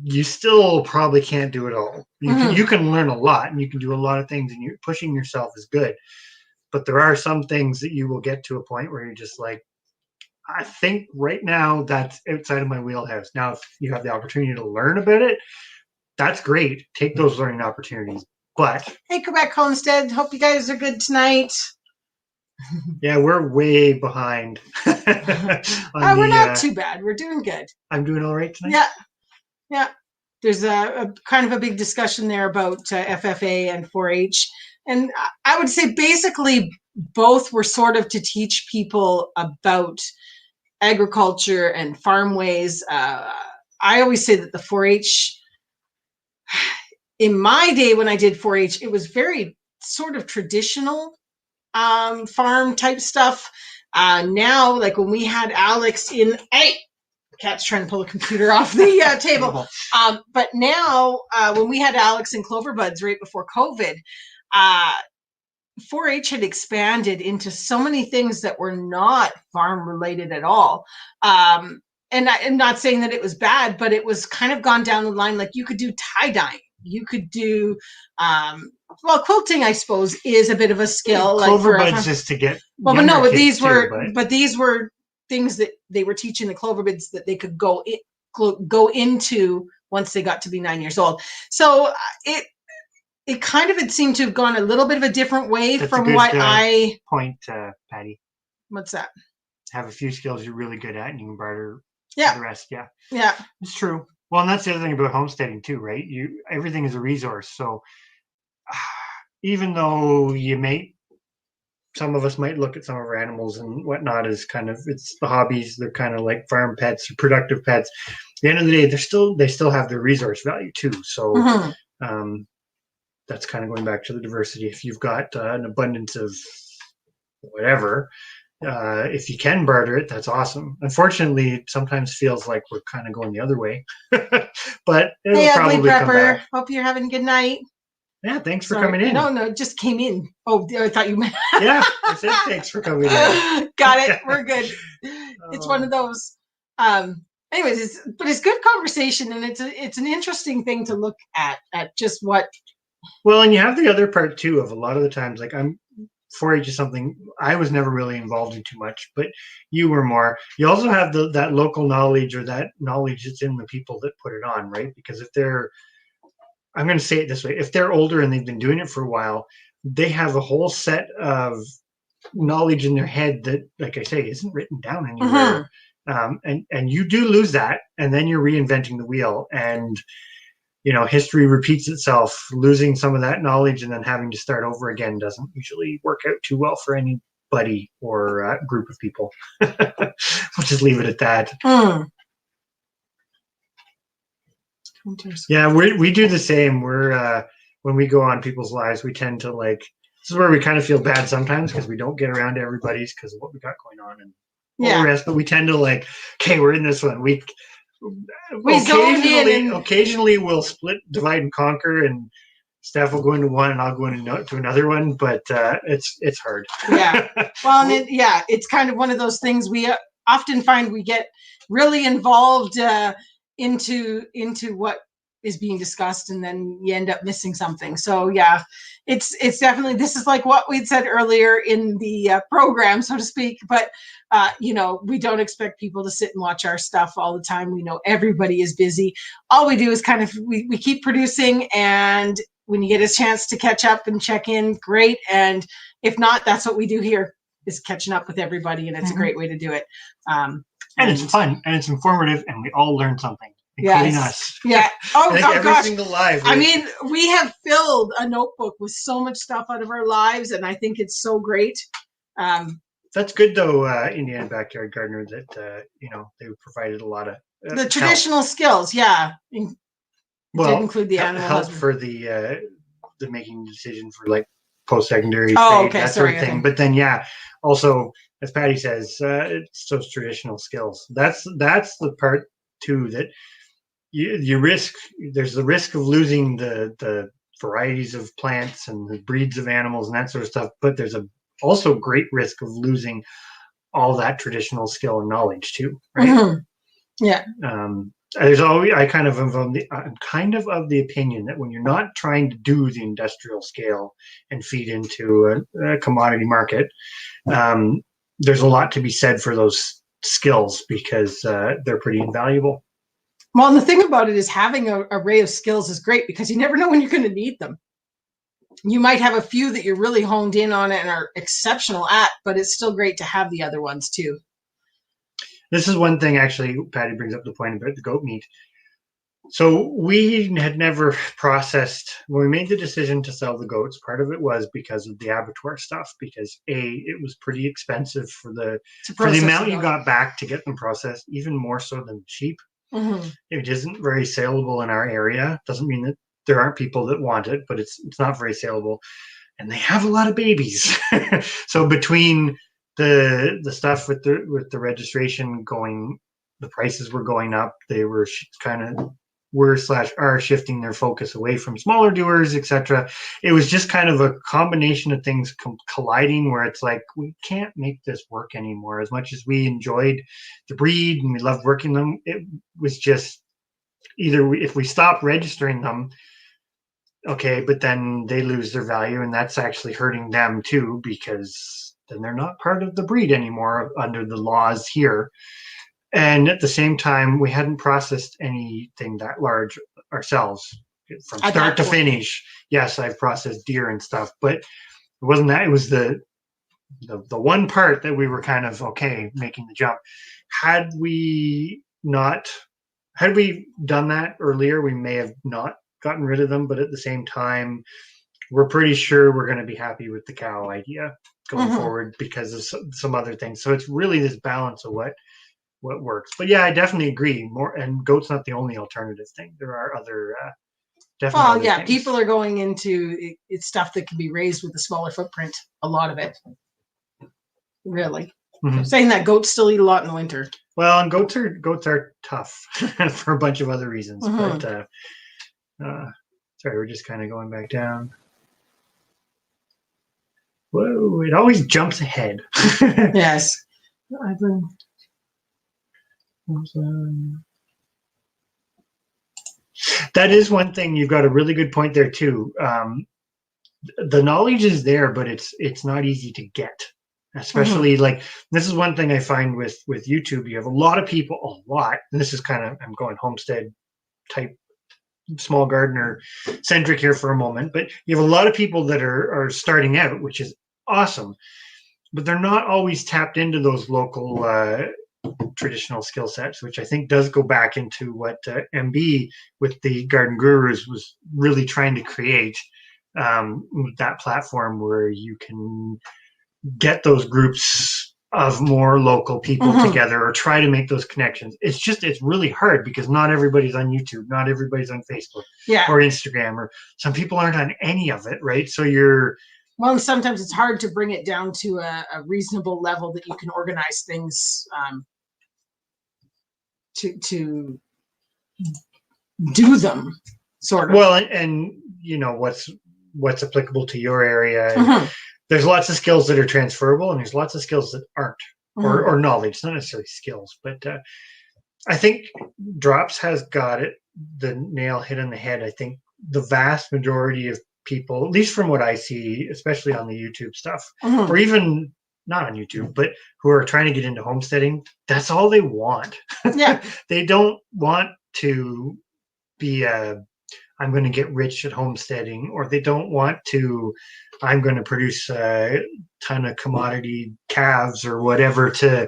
you still probably can't do it all. You can learn a lot and you can do a lot of things, and you're pushing yourself is good. But there are some things that you will get to a point where you're just like, I think right now that's outside of my wheelhouse. Now, if you have the opportunity to learn about it, that's great. Take those learning opportunities. But hey, Quebec Homestead, hope you guys are good tonight. Yeah, we're way behind. We're not too bad. We're doing good. I'm doing all right tonight. Yeah. There's a kind of a big discussion there about FFA and 4-H. And I would say basically both were sort of to teach people about agriculture and farm ways. I always say that the 4-H, in my day when I did 4-H, it was very sort of traditional farm type stuff. Now, like when we had Alex in, cat's trying to pull the computer off the table. But now, when we had Alex in Cloverbuds right before COVID, 4-H had expanded into so many things that were not farm related at all. And I'm not saying that it was bad, but it was kind of gone down the line. Like you could do tie-dyeing. You could do, quilting, I suppose, is a bit of a skill. Cloverbuds is to get. Well, but no, but these were things that they were teaching the Cloverbuds that they could go into once they got to be 9 years old. So it kind of, it seemed to have gone a little bit of a different way from what I point, Patty. What's that? Have a few skills you're really good at, and you can barter the rest. Yeah, it's true. Well, and that's the other thing about homesteading too, right? Everything is a resource. So even though some of us might look at some of our animals and whatnot as kind of, it's the hobbies, they're kind of like farm pets or productive pets. At the end of the day, they still have their resource value too. So that's kind of going back to the diversity. If you've got an abundance of whatever, if you can barter it, that's awesome. Unfortunately, it sometimes feels like we're kind of going the other way. But it'll probably come back. Hope you're having a good night. Yeah, thanks for coming in. No, it just came in. Oh, I thought you meant. Yeah, I said thanks for coming in. Got it. We're good. It's one of those. Anyways, it's good conversation, and it's an interesting thing to look at just what. Well, and you have the other part too of a lot of the times, like 4-H is something I was never really involved in too much, but you were more. You also have that local knowledge, or that knowledge that's in the people that put it on, right? Because if they're, I'm going to say it this way, if they're older and they've been doing it for a while, they have a whole set of knowledge in their head that, like I say, isn't written down anywhere. And you do lose that, and then you're reinventing the wheel, and history repeats itself. Losing some of that knowledge and then having to start over again doesn't usually work out too well for anybody or group of people. We'll just leave it at that. Winters. Yeah, we do the same. We're when we go on people's lives, we tend to like. This is where we kind of feel bad sometimes because we don't get around to everybody's because of what we got going on and all the rest. But we tend to like, okay, we're in this one. We occasionally we'll split, divide, and conquer, and Steph will go into one, and I'll go into another one. But it's hard. Yeah. Well, and it's kind of one of those things we often find we get really involved into what is being discussed, and then you end up missing something. So yeah, it's definitely, this is like what we'd said earlier in the program, so to speak. But we don't expect people to sit and watch our stuff all the time. We know everybody is busy. All we do is kind of we keep producing, and when you get a chance to catch up and check in, great. And if not, that's what we do here, is catching up with everybody, and it's a great way to do it. And it's fun, and it's informative, and we all learn something, including us. Yeah. Oh gosh. Single live. I mean, we have filled a notebook with so much stuff out of our lives, and I think it's so great. That's good, though, Indiana Backyard Gardener, that they provided a lot of the traditional skills. Yeah. Did include the animal help husband. for the making the decision for like post-secondary that sort of thing. But then also, as Patty says, it's those traditional skills. That's the part too that you risk. There's the risk of losing the varieties of plants and the breeds of animals and that sort of stuff. But there's also great risk of losing all that traditional skill and knowledge too, right? Mm-hmm. Yeah. There's always I'm kind of of the opinion that when you're not trying to do the industrial scale and feed into a commodity market, there's a lot to be said for those skills because they're pretty invaluable. Well, and the thing about it is having an array of skills is great because you never know when you're going to need them. You might have a few that you're really honed in on and are exceptional at, but it's still great to have the other ones too. This is one thing, actually, Patty brings up the point about the goat meat. So we had never processed, when we made the decision to sell the goats, part of it was because of the abattoir stuff, because it was pretty expensive for the amount you got back to get them processed, even more so than sheep. Mm-hmm. It isn't very saleable in our area. Doesn't mean that there aren't people that want it, but it's not very saleable. And they have a lot of babies. So between the stuff with the registration going, the prices were going up. They were kind of are shifting their focus away from smaller doers, etc. It was just kind of a combination of things colliding where it's like, we can't make this work anymore. As much as we enjoyed the breed and we loved working them, it was just either if we stop registering them, okay, but then they lose their value, and that's actually hurting them too, because then they're not part of the breed anymore under the laws here. And at the same time, we hadn't processed anything that large ourselves from start to finish. Yes, I've processed deer and stuff, but it wasn't that. It was the one part that we were kind of okay making the jump. Had we done that earlier, we may have not gotten rid of them. But at the same time, we're pretty sure we're going to be happy with the cow idea going forward because of some other things. So it's really this balance of what works. But yeah, I definitely agree. And goat's not the only alternative thing. There are other things. People are going into it's stuff that can be raised with a smaller footprint. A lot of it, really. Mm-hmm. Saying that goats still eat a lot in the winter. Well, and goats are tough for a bunch of other reasons. Mm-hmm. But sorry, we're just kind of going back down. Whoa! It always jumps ahead. Yes. That is one thing. You've got a really good point there too. The knowledge is there, but it's not easy to get. Especially like this is one thing I find with YouTube. You have a lot of people, and this is kind of, I'm going homestead type, small gardener centric here for a moment, but you have a lot of people that are starting out, which is awesome, but they're not always tapped into those local traditional skill sets, which I think does go back into what MB with the Garden Gurus was really trying to create, that platform where you can get those groups of more local people together, or try to make those connections. It's really hard because not everybody's on YouTube, not everybody's on Facebook or Instagram, or some people aren't on any of it, right? So well, and sometimes it's hard to bring it down to a reasonable level that you can organize things to do them, sort of. Well, and you know what's applicable to your area. There's lots of skills that are transferable, and there's lots of skills that aren't, or knowledge, not necessarily skills. But I think Drops has got the nail hit on the head. I think the vast majority of people, at least from what I see, especially on the YouTube stuff, or even not on YouTube, but who are trying to get into homesteading, that's all they want. Yeah. They don't want to be I'm going to get rich at homesteading, or they don't want to, I'm going to produce a ton of commodity calves or whatever to.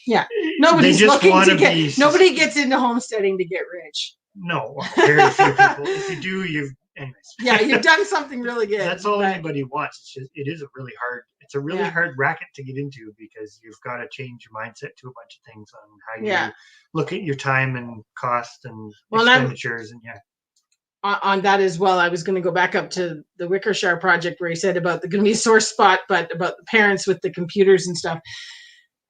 Yeah. Nobody's looking to get, nobody gets into homesteading to get rich. No, very few people. If you do, anyways. Yeah, you've done something really good. That's all anybody wants. It's just, it is a really hard racket to get into, because you've got to change your mindset to a bunch of things on how you look at your time and cost and expenditures. And on that as well, I was going to go back up to the Wickershire project where he said about going to be a sore spot, but about the parents with the computers and stuff.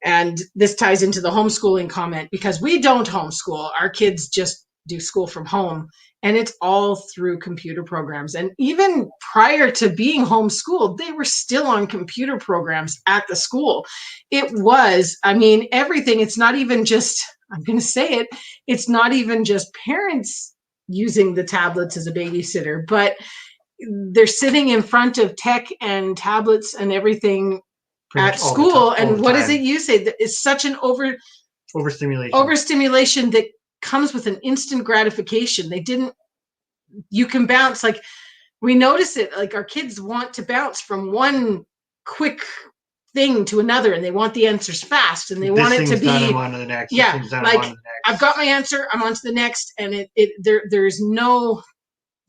And this ties into the homeschooling comment, because we don't homeschool. Our kids just do school from home, and it's all through computer programs. And even prior to being homeschooled, they were still on computer programs at the school. It was, I mean, everything. It's not even just, I'm going to say it, it's not even just parents using the tablets as a babysitter, but they're sitting in front of tech and tablets and everything at school. And what is it you say? That it's such an overstimulation that comes with an instant gratification. You can bounce, like we notice it, like our kids want to bounce from one quick thing to another, and they want the answers fast, and they want it to be on to the next. Like I've got my answer, I'm on to the next, and there's no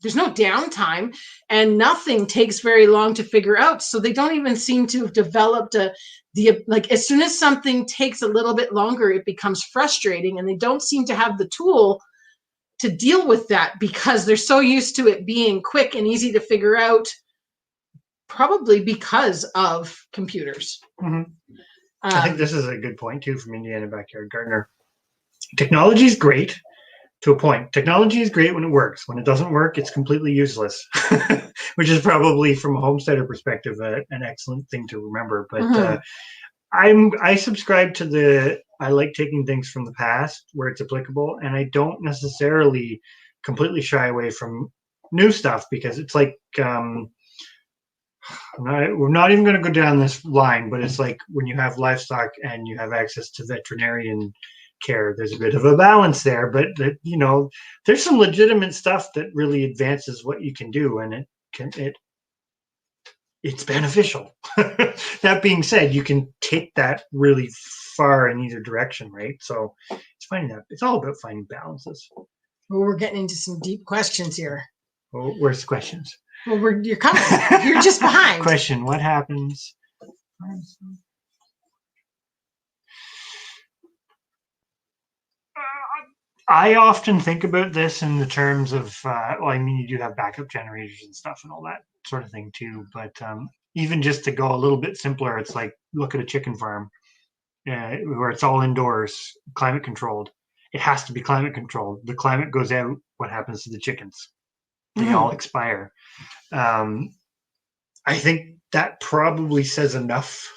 downtime, and nothing takes very long to figure out. So they don't even seem to have developed like as soon as something takes a little bit longer, it becomes frustrating, and they don't seem to have the tool to deal with that, because they're so used to it being quick and easy to figure out, probably because of computers. I think this is a good point too from Indiana Backyard Gardener. Technology is great to a point. Technology is great when it works. When it doesn't work, it's completely useless, which is probably from a homesteader perspective an excellent thing to remember. But I subscribe to I like taking things from the past where it's applicable, and I don't necessarily completely shy away from new stuff, because it's like we're not even going to go down this line, but it's like when you have livestock and you have access to veterinarian care, there's a bit of a balance there, but there's some legitimate stuff that really advances what you can do, and it's beneficial. That being said, you can take that really far in either direction, right? So it's all about finding balances. Well, we're getting into some deep questions here. Well, where's the questions? Well, you're coming. You're just behind. Question: what happens? I often think about this in the terms of, you do have backup generators and stuff and all that sort of thing too. But even just to go a little bit simpler, it's like, look at a chicken farm where it's all indoors, climate controlled. It has to be climate controlled. The climate goes out. What happens to the chickens? They all expire. I think that probably says enough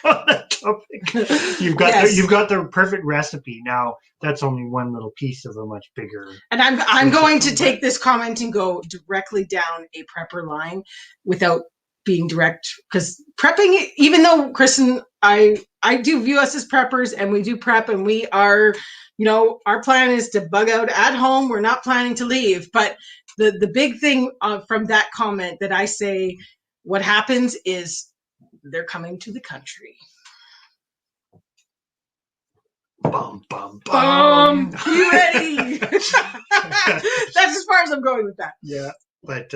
on that topic. You've got the perfect recipe. Now that's only one little piece of a much bigger. And I'm going to take this comment and go directly down a prepper line without being direct, because prepping, even though Chris and I do view us as preppers, and we do prep, and we are, our plan is to bug out at home. We're not planning to leave, but the big thing from that comment that I say, what happens is they're coming to the country. Bum, bum, bum. You ready? That's as far as I'm going with that. Yeah, but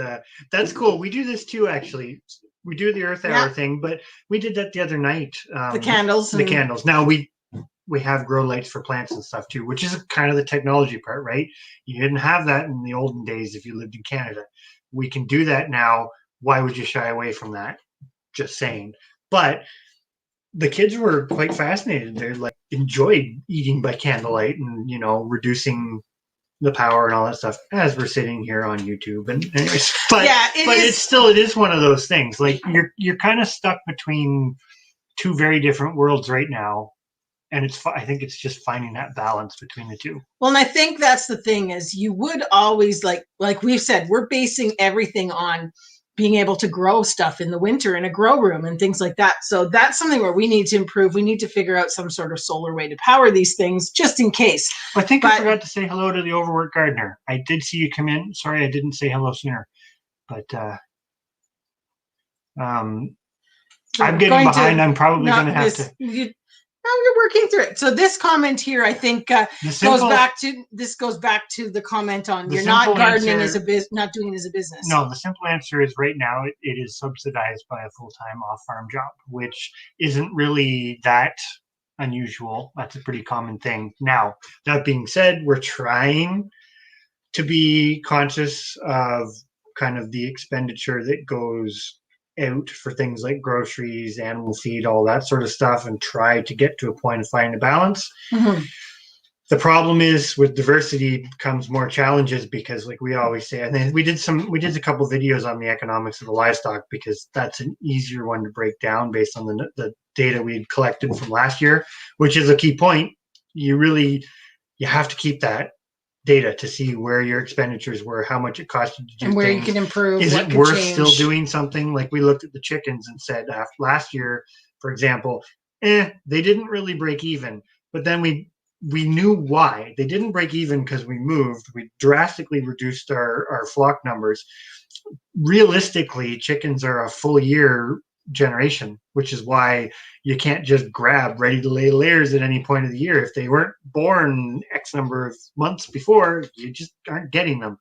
that's cool. We do this too, actually. we do the Earth Hour thing, but we did that the other night. The candles. The candles. Now we have grow lights for plants and stuff too, which is kind of the technology part, right? You didn't have that in the olden days if you lived in Canada. We can do that now. Why would you shy away from that? Just saying. But the kids were quite fascinated. They're like enjoyed eating by candlelight and, you know, reducing the power and all that stuff as we're sitting here on YouTube. And anyways, but it is one of those things. Like you're kind of stuck between two very different worlds right now. And I think it's just finding that balance between the two. Well, and I think that's the thing is you would always like we've said, we're basing everything on being able to grow stuff in the winter in a grow room and things like that. So that's something where we need to improve. We need to figure out some sort of solar way to power these things just in case. I think I forgot to say hello to the overworked gardener. I did see you come in. Sorry, I didn't say hello sooner. But I'm getting behind. I'm probably going to have to. You're working through it. So this comment here, I think, goes back to the comment on you're not gardening not doing it as a business. No, the simple answer is right now it is subsidized by a full-time off-farm job, which isn't really that unusual. That's a pretty common thing. Now, that being said, we're trying to be conscious of kind of the expenditure that goes out for things like groceries, animal feed, all that sort of stuff, and try to get to a point of finding a balance. Mm-hmm. The problem is with diversity comes more challenges because, like we always say, and then we did a couple videos on the economics of the livestock because that's an easier one to break down based on the data we had collected from last year, which is a key point. You have to keep that data to see where your expenditures were, how much it cost you to do and where things. You can improve. Is it worth still doing something? Like we looked at the chickens and said last year, for example, they didn't really break even. But then we knew why. They didn't break even because we moved. We drastically reduced our flock numbers. Realistically, chickens are a full year generation, which is why you can't just grab ready to lay layers at any point of the year. If they weren't born X number of months before, you just aren't getting them.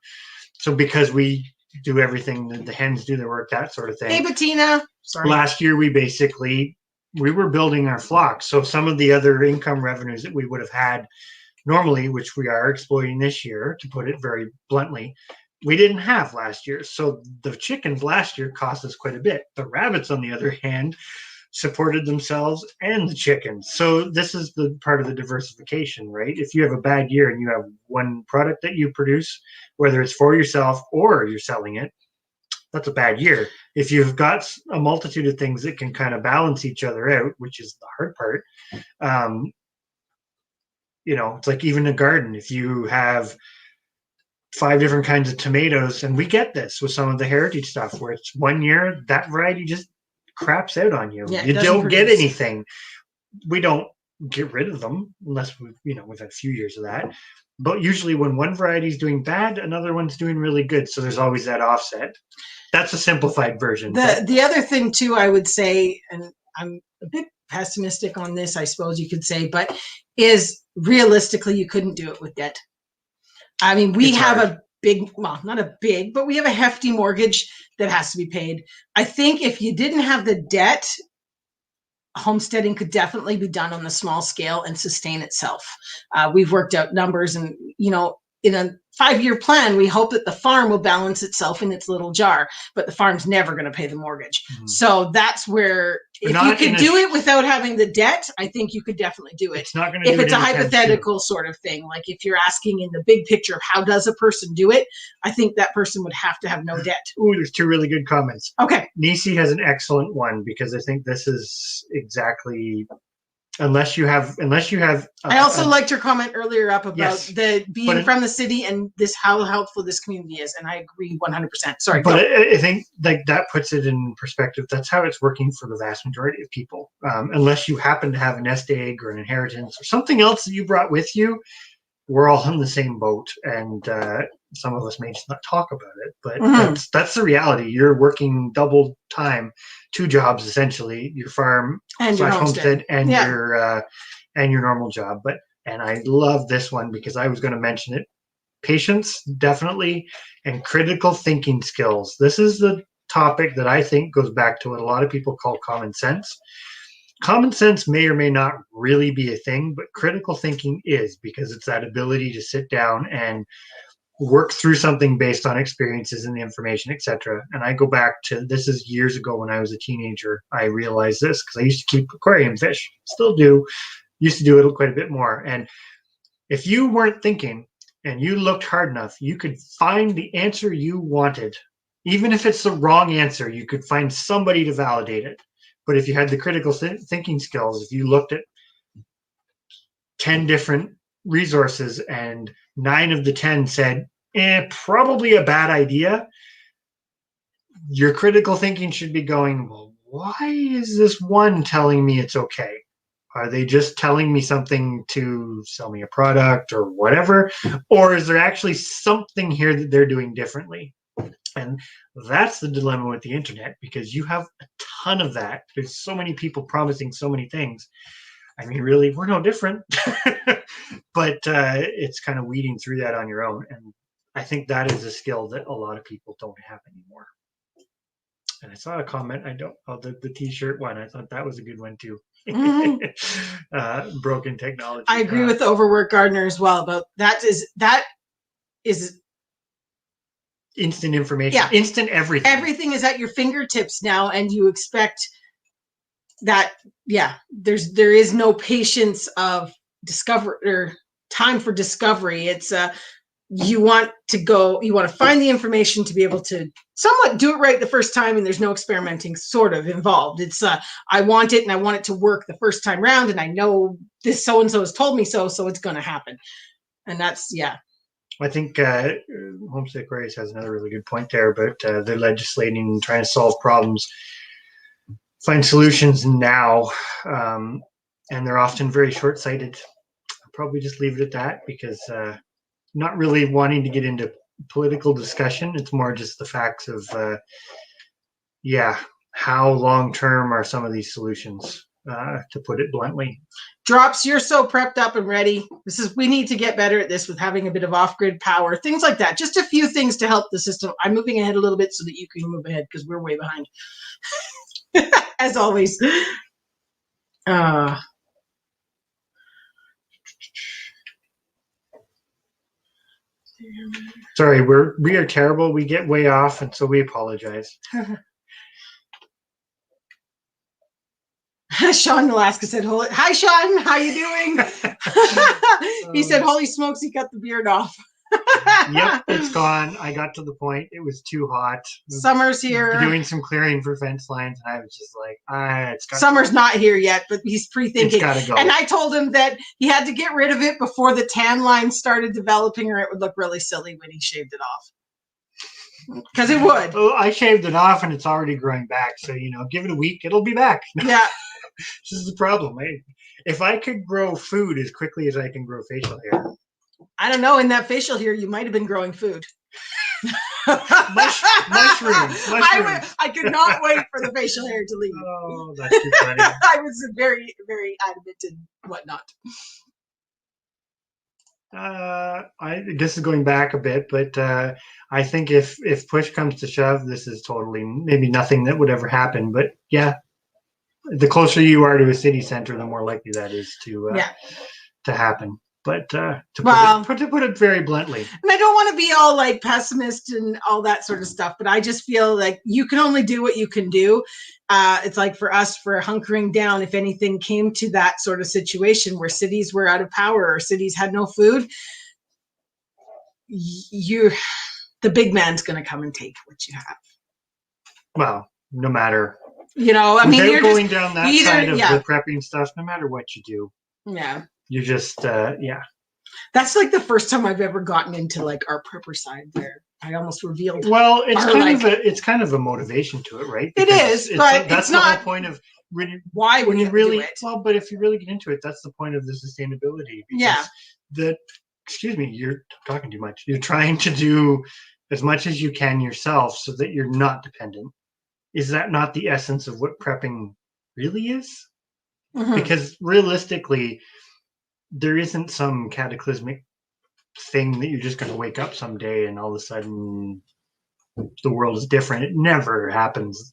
So because we do everything, the hens do their work, that sort of thing. Hey, Bettina. Sorry. Last year, we were building our flocks. So some of the other income revenues that we would have had normally, which we are exploiting this year, to put it very bluntly, we didn't have last year. So the chickens last year cost us quite a bit. The rabbits, on the other hand, supported themselves and the chickens. So this is the part of the diversification, right? If you have a bad year and you have one product that you produce, whether it's for yourself or you're selling it, that's a bad year. If you've got a multitude of things that can kind of balance each other out, which is the hard part, it's like even a garden. If you have 5 different kinds of tomatoes, and we get this with some of the heritage stuff where it's 1 year, that variety just craps out on you. You don't get anything. We don't get rid of them unless we've had a few years of that. But usually when one variety is doing bad, another one's doing really good. So there's always that offset. That's a simplified version. The other thing too, I would say, and I'm a bit pessimistic on this, I suppose you could say, but is realistically, you couldn't do it with debt. I mean, we have a big, well, not a big, but we have a hefty mortgage that has to be paid. I think if you didn't have the debt, homesteading could definitely be done on the small scale and sustain itself. We've worked out numbers and, in a 5-year plan, we hope that the farm will balance itself in its little jar, but the farm's never going to pay the mortgage. Mm-hmm. So that's where, if you could do it without having the debt, I think you could definitely do it. It's not going to if it's a hypothetical sort of thing. Like if you're asking in the big picture of how does a person do it, I think that person would have to have no debt. Ooh, there's 2 really good comments. Okay. Nisi has an excellent one because I think this is exactly... Unless you have. I also liked your comment earlier up about the being from the city and how helpful this community is, and I agree 100%. Sorry, but I think like that puts it in perspective. That's how it's working for the vast majority of people. Unless you happen to have a nest egg or an inheritance or something else that you brought with you, we're all in the same boat, and some of us may just not talk about it, but that's the reality. You're working double time, 2 jobs essentially: your farm and your homestead and your normal job. And I love this one because I was going to mention it. Patience, definitely, and critical thinking skills. This is the topic that I think goes back to what a lot of people call common sense. Common sense may or may not really be a thing, but critical thinking is, because it's that ability to sit down and work through something based on experiences and the information, etc. And I go back to, this is years ago when I was a teenager, I realized this because I used to keep aquarium fish, still do, used to do it quite a bit more. And if you weren't thinking and you looked hard enough, you could find the answer you wanted. Even if it's the wrong answer, you could find somebody to validate it. But if you had the critical thinking skills, if you looked at 10 different resources and 9 of the 10 said, probably a bad idea, your critical thinking should be going, well, why is this one telling me it's okay? Are they just telling me something to sell me a product or whatever? Or is there actually something here that they're doing differently? And that's the dilemma with the internet, because you have a ton of that. There's so many people promising so many things. I mean, really, we're no different. But it's kind of weeding through that on your own. And I think that is a skill that a lot of people don't have anymore. And I saw a comment, the t-shirt one, I thought that was a good one too. Broken technology. I agree with the overworked gardener as well, but that is instant information, instant everything. Everything is at your fingertips now, and you expect that, there is no patience of discover or time for discovery. It's you want to find the information to be able to somewhat do it right the first time, and there's no experimenting sort of involved. It's I want it, and I want it to work the first time round, and I know this so-and-so has told me so it's going to happen. And that's, I think Homestead Aquarius has another really good point there, but they're legislating and trying to solve problems, find solutions now, and they're often very short-sighted. I'll probably just leave it at that, because not really wanting to get into political discussion. It's more just the facts of, how long-term are some of these solutions, to put it bluntly. Drops, you're so prepped up and ready. We need to get better at this with having a bit of off-grid power, things like that. Just a few things to help the system. I'm moving ahead a little bit so that you can move ahead, because we're way behind. As always. Sorry, we are terrible. We get way off, and so we apologize. Sean Alaska said, "Hi, Sean. How you doing?" He said, "Holy smokes, he cut the beard off." Yep, it's gone. I got to the point. It was too hot. Summer's here. Doing some clearing for fence lines, and I was just like, it's got Summer's not here yet, but he's pre-thinking. It's gotta go. And I told him that he had to get rid of it before the tan line started developing, or it would look really silly when he shaved it off. Because it would. Well, I shaved it off, and it's already growing back. So, give it a week, it'll be back. Yeah. This is the problem. If I could grow food as quickly as I can grow facial hair. I don't know. In that facial hair, you might have been growing food. Mushrooms. I could not wait for the facial hair to leave. Oh, that's too funny. I was very, very adamant and whatnot. This is going back a bit, but I think if push comes to shove, this is totally maybe nothing that would ever happen. But the closer you are to a city center, the more likely that is to happen. But to put it very bluntly, and I don't want to be all like pessimist and all that sort of stuff, but I just feel like you can only do what you can do. It's like for us, for hunkering down, if anything came to that sort of situation where cities were out of power or cities had no food, the big man's going to come and take what you have. Well, no matter. I mean, you're going down that side of the prepping stuff, no matter what you do. Yeah. You're just, That's like the first time I've ever gotten into like our prepper side there. I almost revealed. Well, it's kind of a motivation to it, right? Because it is, but that's it's not the whole point of why when you really do it. Well, but if you really get into it, that's the point of the sustainability. Because excuse me, you're talking too much. You're trying to do as much as you can yourself so that you're not dependent. Is that not the essence of what prepping really is? Mm-hmm. Because realistically, there isn't some cataclysmic thing that you're just going to wake up someday and all of a sudden the world is different. It never happens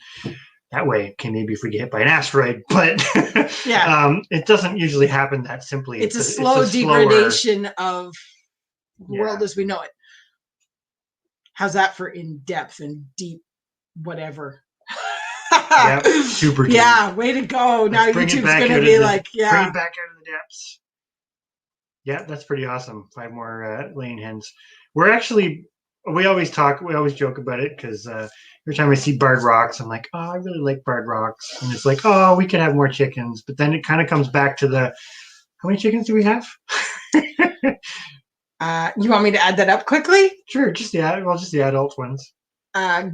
that way. Okay, maybe if we get hit by an asteroid, but it doesn't usually happen that simply. It's a slow degradation of the world as we know it. How's that for in-depth and deep whatever? Yep, super deep. Yeah, way to go. Now YouTube's going to be like, bring it back out of the depths. Yeah, that's pretty awesome. 5 more laying hens. We always joke about it because every time I see barred rocks, I'm like, oh, I really like barred rocks. And it's like, oh, we could have more chickens. But then it kind of comes back to how many chickens do we have? You want me to add that up quickly? Sure, just the adult ones. Okay,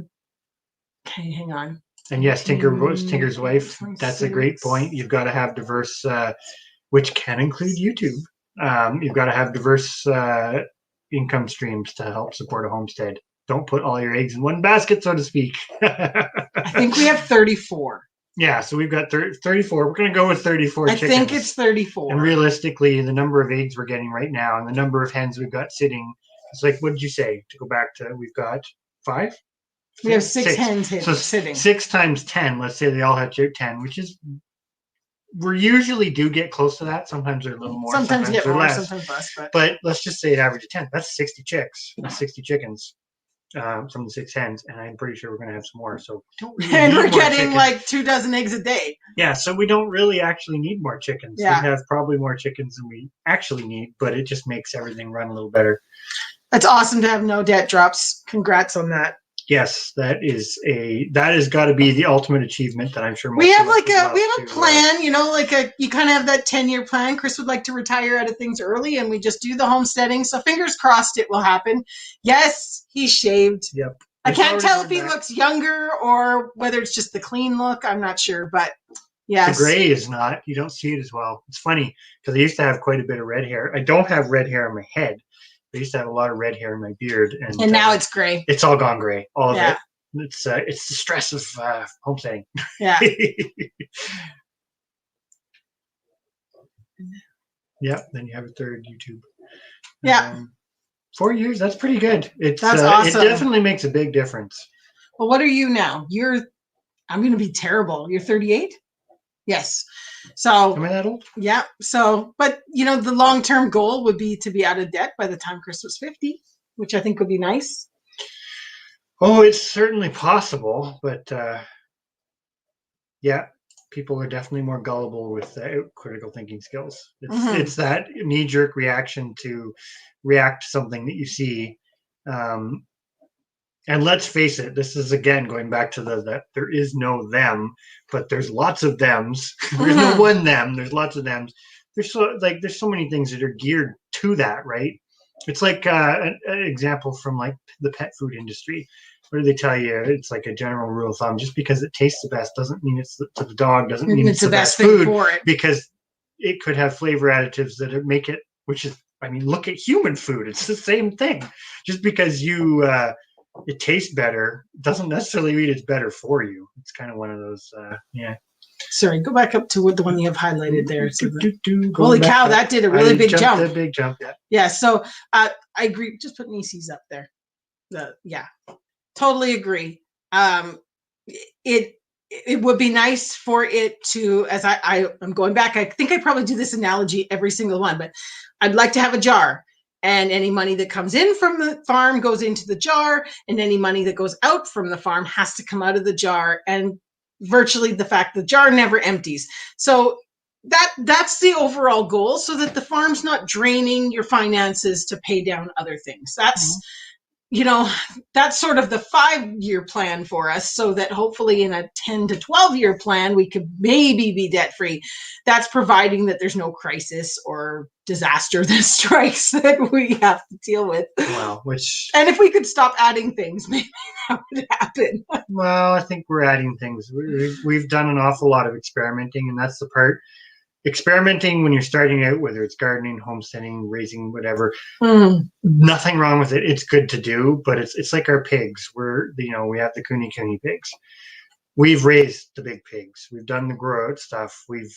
hang on. And yes, Tinker's wife. 26. That's a great point. You've got to have diverse, which can include YouTube. You've got to have diverse income streams to help support a homestead. Don't put all your eggs in one basket, so to speak. I think we have 34. Yeah, so we've got 34. We're going to go with 34 chickens. I think it's 34. And realistically, the number of eggs we're getting right now and the number of hens we've got sitting, it's like, what did you say? To go back to, we've got 5? We have 6 hens sitting. 6 times 10, let's say they all have 10, which is, we usually do get close to that. Sometimes they're a little more. Sometimes get more, less. Sometimes less. But let's just say an average of 10. That's 60 chicks. That's 60 chickens from the 6 hens. And I'm pretty sure we're going to have some more. So and we're getting like 24 eggs a day. Yeah, so we don't really actually need more chickens. Yeah. We have probably more chickens than we actually need, but it just makes everything run a little better. That's awesome to have no debt drops. Congrats on that. Yes, that has got to be the ultimate achievement that I'm sure we have a plan, you kind of have that 10-year plan. Chris would like to retire out of things early, and we just do the homesteading. So fingers crossed it will happen. Yes, he's shaved. Yep. I can't tell if he looks younger or whether it's just the clean look. I'm not sure, but yes. The gray is not. You don't see it as well. It's funny because I used to have quite a bit of red hair. I don't have red hair on my head. I used to have a lot of red hair in my beard, and now it's gray. It's all gone gray. All of it. It's the stress of homesteading. Yeah. Yeah. Then you have a third YouTube. Yeah. 4 years. That's pretty good. That's awesome. It definitely makes a big difference. Well, what are you now? I'm going to be terrible. You're 38. Yes. So am I that old? Yeah. So, but the long-term goal would be to be out of debt by the time Chris was 50, which I think would be nice. Oh, it's certainly possible, but people are definitely more gullible with critical thinking skills. It's that knee-jerk reaction to react to something that you see. And let's face it, this is again going back to that there is no them, but there's lots of thems. There's no one them. There's lots of thems. There's so many things that are geared to that, right? It's like an example from like the pet food industry. What do they tell you? It's like a general rule of thumb. Just because it tastes the best doesn't mean it's to the dog. Doesn't mean it's the best food for it. Because it could have flavor additives that make it. Which is, look at human food. It's the same thing. Just because it tastes better doesn't necessarily mean it's better for you. It's kind of one of those, Sorry, go back up to the one you have highlighted there. So holy cow, that did a really big jump. A big jump, yeah. Yeah, so I agree. Just put Nieces up there. Totally agree. It would be nice for it to, as I'm going back, I think I probably do this analogy every single one, but I'd like to have a jar. And any money that comes in from the farm goes into the jar, and any money that goes out from the farm has to come out of the jar. And virtually the fact the jar never empties. So that's the overall goal, so that the farm's not draining your finances to pay down other things. That's that's sort of the 5-year plan for us, so that hopefully in a 10 to 12-year plan, we could maybe be debt free. That's providing that there's no crisis or disaster that strikes that we have to deal with. Wow, and if we could stop adding things, maybe that would happen. Well, I think we're adding things. We've done an awful lot of experimenting, and that's the part. Experimenting when you're starting out, whether it's gardening, homesteading, raising, whatever, nothing wrong with it. It's good to do, but it's like our pigs. We have the Cooney pigs. We've raised the big pigs. We've done the grow out stuff. We've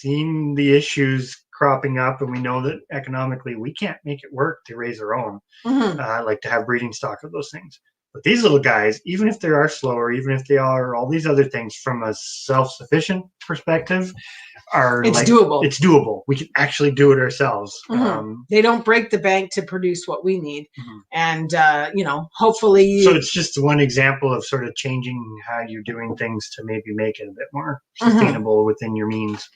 seen the issues cropping up, and we know that economically we can't make it work to raise our own, like to have breeding stock of those things. But these little guys, even if they are slower, even if they are all these other things, from a self-sufficient perspective, it's doable. It's doable. We can actually do it ourselves. They don't break the bank to produce what we need. And, hopefully. So it's just one example of sort of changing how you're doing things to maybe make it a bit more sustainable within your means.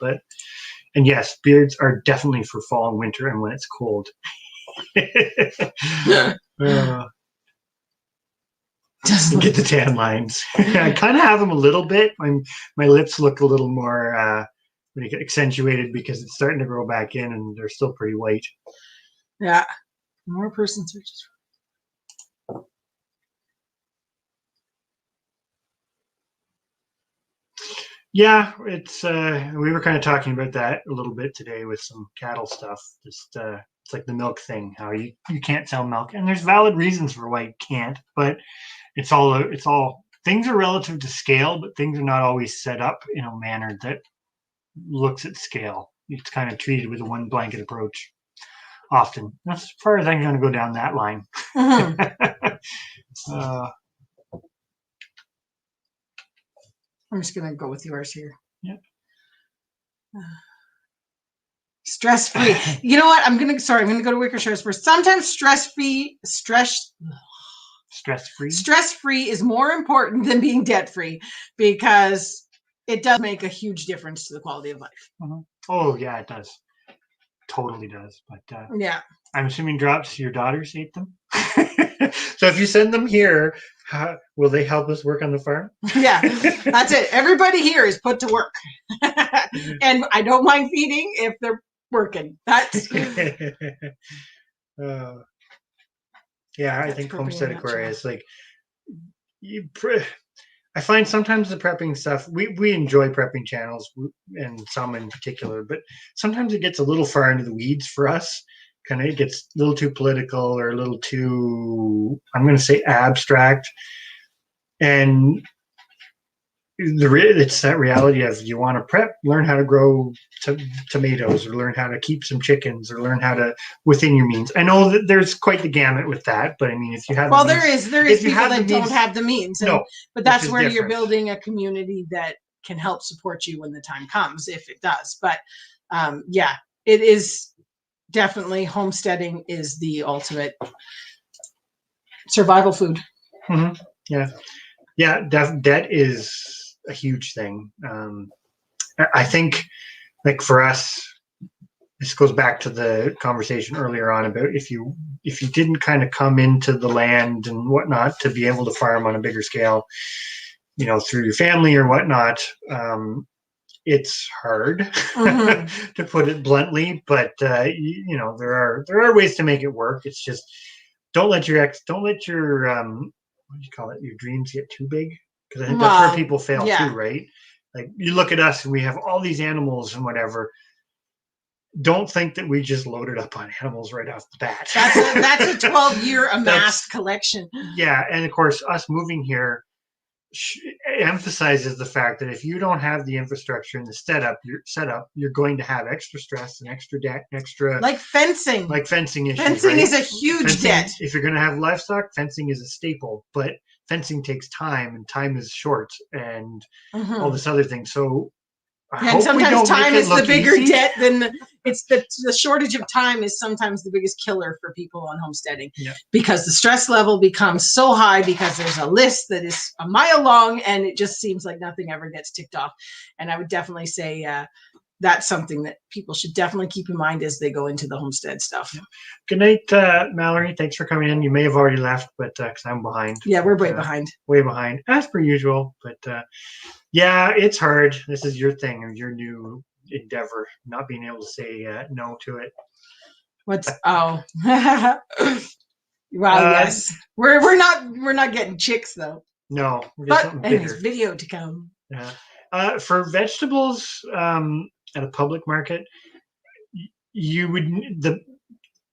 And yes, beards are definitely for fall and winter and when it's cold. Get the tan lines. I kind of have them a little bit. My lips look a little more accentuated because it's starting to grow back in, and they're still pretty white. Yeah, more person searches. Yeah, it's we were kind of talking about that a little bit today with some cattle stuff. Just it's like the milk thing, how you can't sell milk, and there's valid reasons for why you can't, but it's all things are relative to scale, but things are not always set up in a manner that looks at scale. It's kind of treated with a one blanket approach often. As far as I'm going to go down that line. I'm just going to go with yours here. Yeah. Stress-free. You know what? I'm going to go to wicker shares first. Sometimes stress-free is more important than being debt-free, because it does make a huge difference to the quality of life. Oh yeah, it does. Totally does. But yeah, I'm assuming your daughters ate them. So if you send them here, will they help us work on the farm? Yeah, that's it. Everybody here is put to work. And I don't mind feeding if they're working. That's yeah, I think Homestead Aquarius, like I find sometimes the prepping stuff, we enjoy prepping channels, and some in particular, but sometimes it gets a little far into the weeds for us. Kind of it gets a little too political or a little too, I'm going to say, abstract. And it's that reality of, you want to prep, learn how to grow tomatoes, or learn how to keep some chickens, or learn how to within your means. I know that there's quite the gamut with that, but I mean, if you have there is people that don't have the means, but that's where you're building a community that can help support you when the time comes, if it does. But yeah, it is definitely, homesteading is the ultimate survival food. Yeah, debt is a huge thing. I think, like, for us, this goes back to the conversation earlier on about if you didn't kind of come into the land and whatnot to be able to farm on a bigger scale, through your family or whatnot, it's hard to put it bluntly, but there are ways to make it work. It's just, don't let your what do you call it, your dreams get too big, because I think that's where people fail too, right? Like, you look at us and we have all these animals and whatever. Don't think that we just loaded up on animals right off the bat. That's a 12-year amassed collection. Yeah, and of course, us moving here emphasizes the fact that if you don't have the infrastructure and the setup, you're going to have extra stress and extra debt, like fencing issues. Fencing is a huge debt. If you're going to have livestock, fencing is a staple, but fencing takes time, and time is short, and all this other thing. So and sometimes time is the bigger debt than it's the shortage of time is sometimes the biggest killer for people on homesteading, because the stress level becomes so high because there's a list that is a mile long, and it just seems like nothing ever gets ticked off. And I would definitely say that's something that people should definitely keep in mind as they go into the homestead stuff. Good night, Mallory. Thanks for coming in. You may have already left, but because I'm behind. Yeah, we're way behind. Way behind, as per usual. But yeah, it's hard. This is your thing, or your new endeavor, not being able to say no to it. Wow, yes. We're not getting chicks though. No, but anyways, video to come. Yeah. For vegetables, at a public market,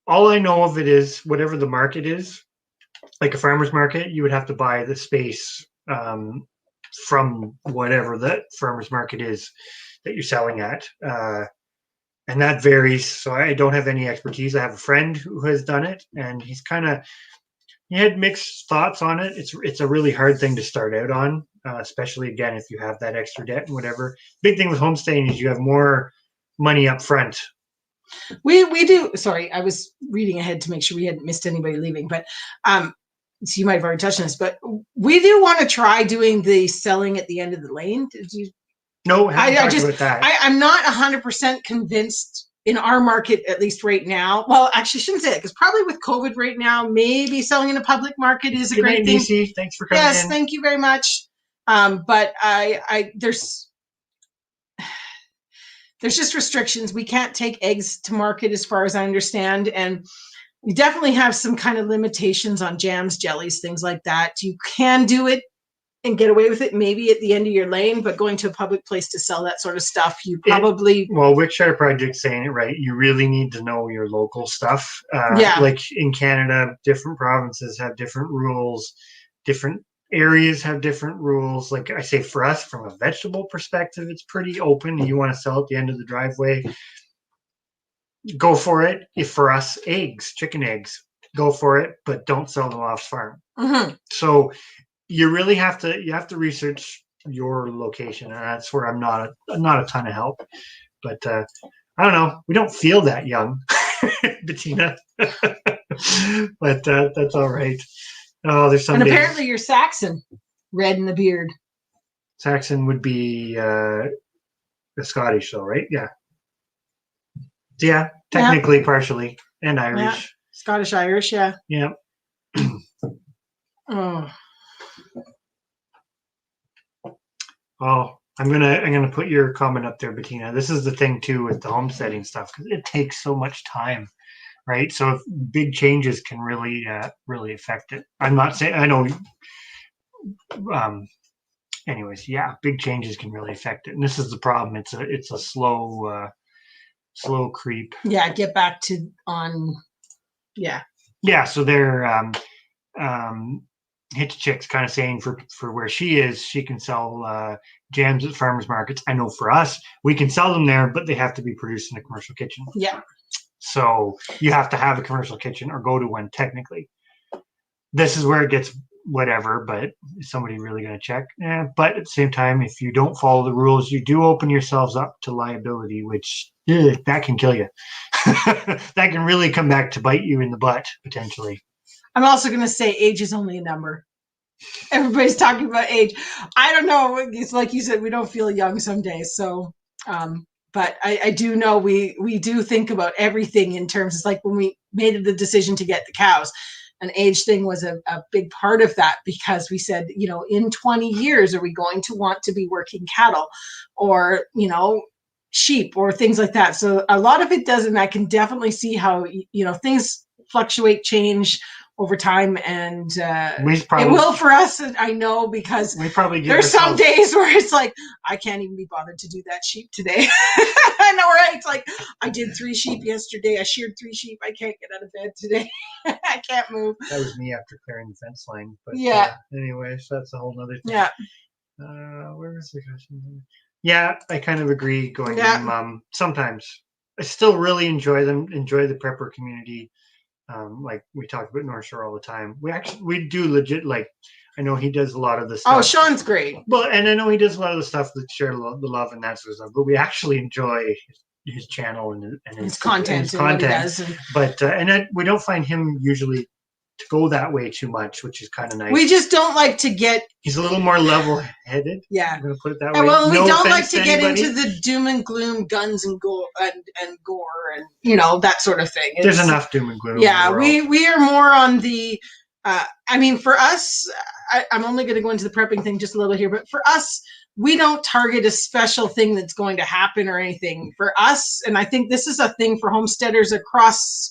all I know of it is whatever the market is, like a farmer's market, you would have to buy the space from whatever that farmer's market is that you're selling at. And that varies. So I don't have any expertise. I have a friend who has done it, and he's kind of, You had mixed thoughts on it. It's a really hard thing to start out on, especially again if you have that extra debt and whatever. Big thing with homestaying is you have more money up front. We do. Sorry, I was reading ahead to make sure we hadn't missed anybody leaving, but so you might have already touched on this, but we do want to try doing the selling at the end of the lane. Did you? No, haven't talked about that. I'm not 100% convinced in our market, at least right now. Well, actually, I shouldn't say that because probably with COVID right now, maybe selling in a public market is a great thing. DC. Thanks for coming. Yes, thank you very much. But there's just restrictions. We can't take eggs to market, as far as I understand, and we definitely have some kind of limitations on jams, jellies, things like that. You can do it and get away with it maybe at the end of your lane, but going to a public place to sell that sort of stuff, you probably... Well, Wickshire Project's saying it right. You really need to know your local stuff. Like in Canada, different provinces have different rules. Different areas have different rules. Like I say, for us, from a vegetable perspective, it's pretty open. You want to sell at the end of the driveway, go for it. If for us, eggs, chicken eggs, go for it, but don't sell them off farm. Mm-hmm. So you really have to research your location, and that's where I'm not a ton of help. But I don't know. We don't feel that young, Bettina, but that's all right. Oh, there's some. And apparently, you're Saxon, red in the beard. Saxon would be the Scottish, though, right? Yeah, technically, partially, and Irish. Yeah. Scottish Irish, yeah. Yeah. Oh, I'm gonna put your comment up there, Bettina. This is the thing too with the homesteading stuff, because it takes so much time, right? So if big changes can really affect it. I'm not saying I know. Anyways, yeah, big changes can really affect it, and this is the problem. It's a slow creep. Yeah, get back to on. Yeah. Yeah, so they're Hitch Chick's kind of saying for where she is, she can sell jams at farmers markets. I know for us, we can sell them there, but they have to be produced in a commercial kitchen. Yeah. So you have to have a commercial kitchen or go to one technically. This is where it gets whatever, but is somebody really going to check? Yeah. But at the same time, if you don't follow the rules, you do open yourselves up to liability, which that can kill you. That can really come back to bite you in the butt, potentially. I'm also going to say age is only a number. Everybody's talking about age. I don't know. It's like you said, we don't feel young some days. So, but I do know we do think about everything in terms. It's like when we made the decision to get the cows, an age thing was a big part of that, because we said, in 20 years, are we going to want to be working cattle or, sheep or things like that? So a lot of it does. And I can definitely see how, things fluctuate, change over time, and it will for us. I know, because there's some days where it's like I can't even be bothered to do that sheep today. I know, right? It's like I did 3 sheep yesterday. I sheared 3 sheep. I can't get out of bed today. I can't move. That was me after clearing the fence line. But yeah. Anyway, so that's a whole nother thing. Yeah. Where was the question? Yeah, I kind of agree. Going to Mum sometimes. I still really enjoy them. Enjoy the prepper community. Like we talk about North Shore all the time. We do legit, like, I know he does a lot of the stuff. Oh, Sean's great. Well, and I know he does a lot of the stuff that share the love and that sort of stuff, but we actually enjoy his channel and his content. And what he does. But we don't find him usually to go that way too much, which is kind of nice. We just don't like to get... He's a little more level-headed. Yeah. I'm going to put it that way. Well, we don't like to get into the doom and gloom, guns and gore and that sort of thing. There's enough doom and gloom. Yeah, we are more on the... for us, I'm only going to go into the prepping thing just a little here, but for us, we don't target a special thing that's going to happen or anything. For us, and I think this is a thing for homesteaders across,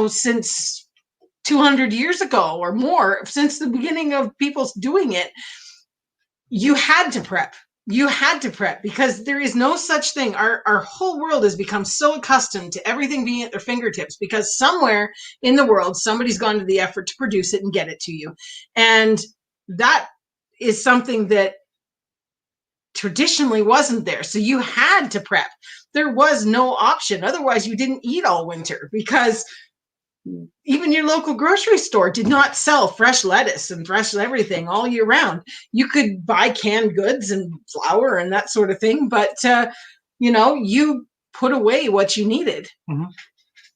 since 200 years ago or more, since the beginning of people doing it, you had to prep. You had to prep, because there is no such thing. Our whole world has become so accustomed to everything being at their fingertips, because somewhere in the world, somebody's gone to the effort to produce it and get it to you. And that is something that traditionally wasn't there. So you had to prep. There was no option. Otherwise, you didn't eat all winter, because even your local grocery store did not sell fresh lettuce and fresh everything all year round. You could buy canned goods and flour and that sort of thing, but you put away what you needed.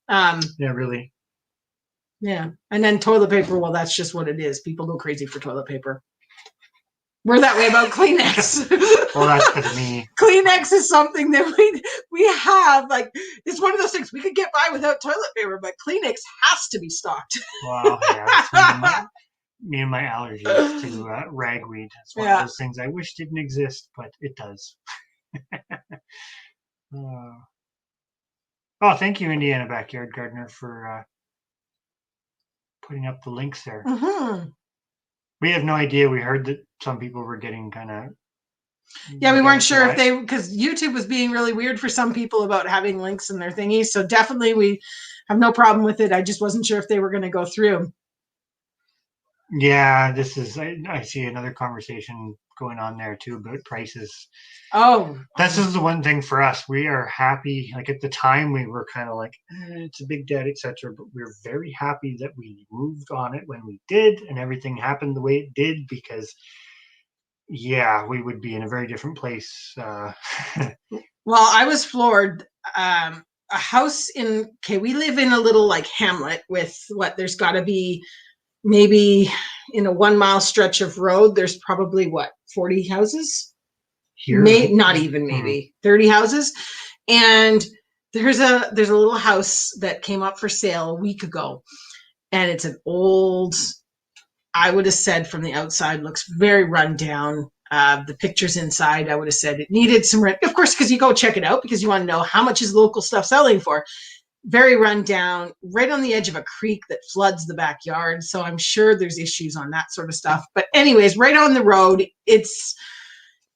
Yeah, really. Yeah. And then toilet paper, well, that's just what it is. People go crazy for toilet paper. We're that way about Kleenex. Well, that's because of me. Kleenex is something that we have. Like, it's one of those things we could get by without toilet paper, but Kleenex has to be stocked. Wow, yeah. Me and my allergies to ragweed. It's one of those things I wish didn't exist, but it does. Oh, thank you, Indiana Backyard Gardener, for putting up the links there. We have no idea. We heard that some people were getting kind of. Yeah, we weren't sure if because YouTube was being really weird for some people about having links in their thingies. So definitely we have no problem with it. I just wasn't sure if they were going to go through. Yeah, I see another conversation going on there too about prices. Oh, this is the one thing for us. We are happy. Like at the time, we were kind of like, it's a big debt, etc. But we're very happy that we moved on it when we did, and everything happened the way it did. Because, yeah, we would be in a very different place. Well, I was floored. A house we live in a little like hamlet with there's got to be maybe in a 1 mile stretch of road. There's probably 40 houses. Here, not even maybe 30 houses, and there's a little house that came up for sale a week ago, and it's an old. I would have said from the outside looks very run down. The pictures inside, I would have said it needed some rent, of course, because you go check it out because you want to know how much is local stuff selling for. Very run down, right on the edge of a creek that floods the backyard. So I'm sure there's issues on that sort of stuff. But anyways, right on the road,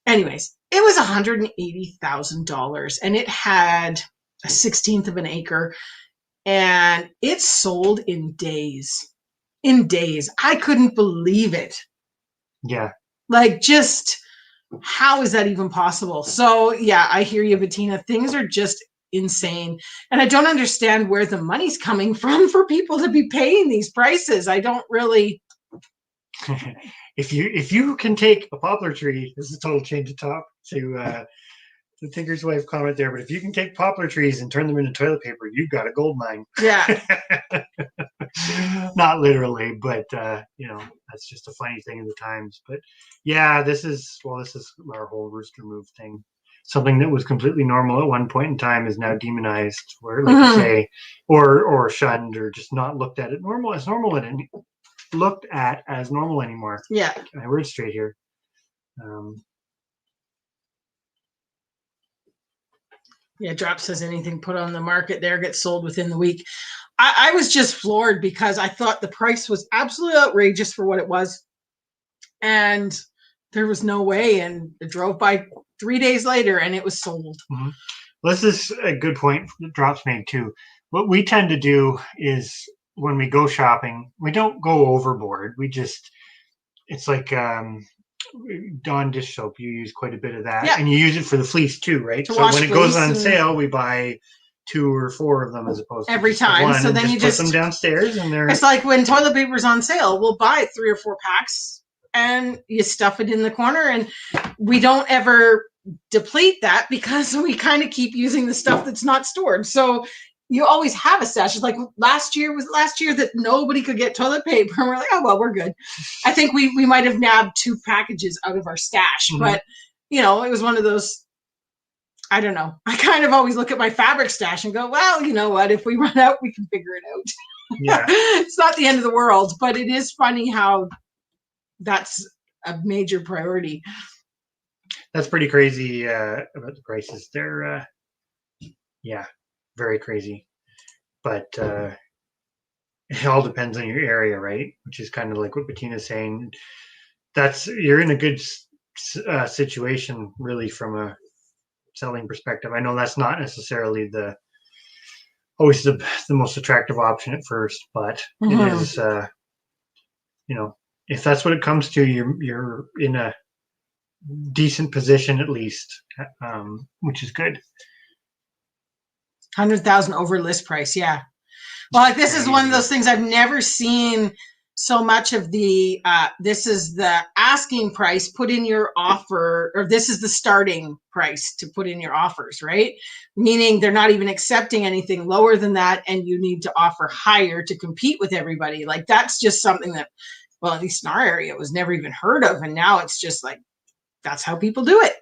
Anyways, it was $180,000 and it had a 16th of an acre and it sold in days. In days. I couldn't believe it. Yeah. Like, just how is that even possible? So, yeah, I hear you, Bettina. Things are just insane. And I don't understand where the money's coming from for people to be paying these prices. I don't really. If you can take a poplar tree, this is a total change of top to the Tinker's Wife comment there, but if you can take poplar trees and turn them into toilet paper, you've got a gold mine. Yeah. Not literally, but that's just a funny thing in the times. But yeah, this is our whole rooster move thing. Something that was completely normal at one point in time is now demonized, or like you say, or shunned, or just not looked at it looked at as normal anymore. Yeah. Get my words straight here. Yeah, Drop says anything put on the market there gets sold within the week. I was just floored because I thought the price was absolutely outrageous for what it was. And there was no way. And I drove by 3 days later and it was sold. Mm-hmm. Well, this is a good point that Drop's made too. What we tend to do is when we go shopping, we don't go overboard. It's like Dawn dish soap. You use quite a bit of that, and you use it for the fleece too, right? So when it goes on sale, we buy 2 or 4 of them as opposed to every time. one, so then you just put them downstairs, and it's like when toilet paper's on sale, we'll buy 3 or 4 packs, and you stuff it in the corner, and we don't ever deplete that because we kind of keep using the stuff that's not stored. So you always have a stash. It's like last year that nobody could get toilet paper. And we're like, oh, well, we're good. I think we might have nabbed 2 packages out of our stash, but it was one of those, I don't know. I kind of always look at my fabric stash and go, well, you know what? If we run out, we can figure it out. Yeah. It's not the end of the world, but it is funny how that's a major priority. That's pretty crazy about the prices. They're, very crazy. But it all depends on your area, right? Which is kind of like what Bettina's saying. You're in a good situation, really, from a selling perspective. I know that's not necessarily always the most attractive option at first, but it is. If that's what it comes to, you're in a decent position at least, which is good. 100,000 over list price, yeah. Well, like this is one of those things I've never seen so much of the, this is the asking price, put in your offer, or this is the starting price to put in your offers, right? Meaning they're not even accepting anything lower than that, and you need to offer higher to compete with everybody. Like that's just something that, well, at least in our area, was never even heard of. And now it's just like, that's how people do it.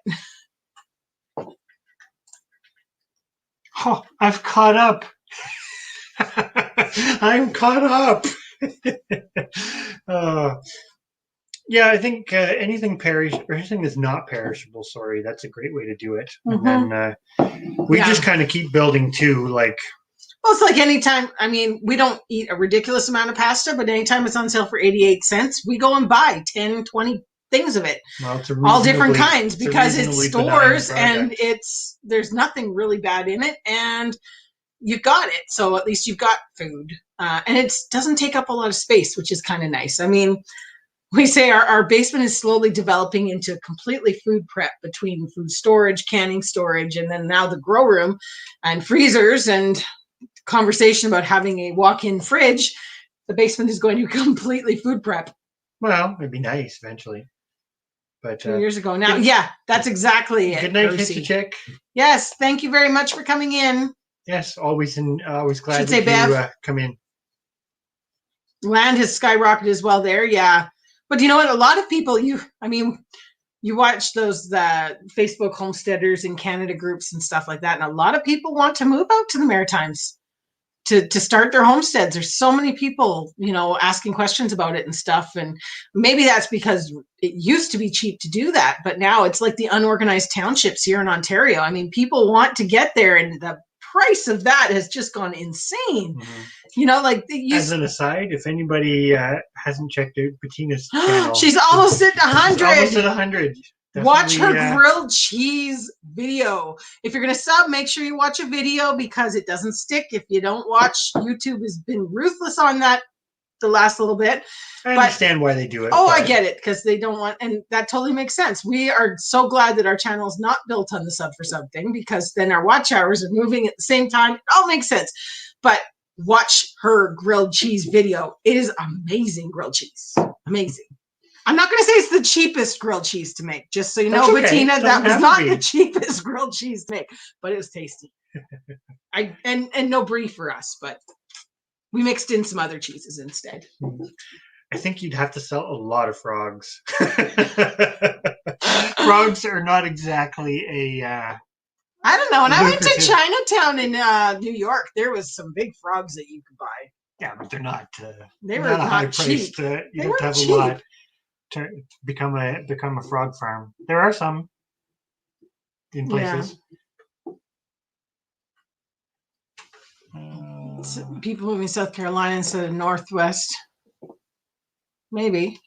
Oh, I've caught up. I'm caught up. Yeah, I think anything or anything that's not perishable. Sorry, that's a great way to do it. Mm-hmm. And then we just kind of keep building too. Like, well, it's like anytime. I mean, we don't eat a ridiculous amount of pasta, but anytime it's on sale for 88 cents, we go and buy 10, 20 things of it. Well, all different kinds, because it's stores and there's nothing really bad in it, and you've got it. So at least you've got food. And it doesn't take up a lot of space, which is kind of nice. I mean, we say our basement is slowly developing into completely food prep between food storage, canning storage, and then now the grow room and freezers and conversation about having a walk-in fridge. The basement is going to completely food prep. Well, it'd be nice eventually. But 2 years ago now. Yeah, that's exactly it. Good night, Mr. Chick. Yes, thank you very much for coming in. Yes, always glad that you come in. Land has skyrocketed as well there, yeah. But you know what? A lot of people, you watch those Facebook homesteaders in Canada groups and stuff like that, and a lot of people want to move out to the Maritimes to start their homesteads. There's so many people, asking questions about it and stuff. And maybe that's because it used to be cheap to do that, but now it's like the unorganized townships here in Ontario. I mean, people want to get there, and the price of that has just gone insane. Mm-hmm. As an aside, if anybody hasn't checked out Bettina's channel, she's almost at 100. She's almost at 100. Watch her grilled cheese video. If you're going to sub, make sure you watch a video, because it doesn't stick if you don't watch. YouTube has been ruthless on that the last little bit. I understand why they do it. Oh, I get it, because they don't want, and that totally makes sense. We are so glad that our channel is not built on the sub for sub thing, because then our watch hours are moving at the same time. It all makes sense. But watch her grilled cheese video. It is amazing grilled cheese. Amazing. I'm not going to say it's the cheapest grilled cheese to make, just so you know, okay. Bettina, that was not the cheapest grilled cheese to make, but it was tasty. And no brie for us, but we mixed in some other cheeses instead. I think you'd have to sell a lot of frogs. Frogs are not exactly a... I don't know. When I went to Chinatown in New York, there was some big frogs that you could buy. Yeah, but they're not... they were not cheap. You have to have cheap. A lot to become a frog farm. There are some in places. Yeah. People moving South Carolina instead of Northwest. Maybe.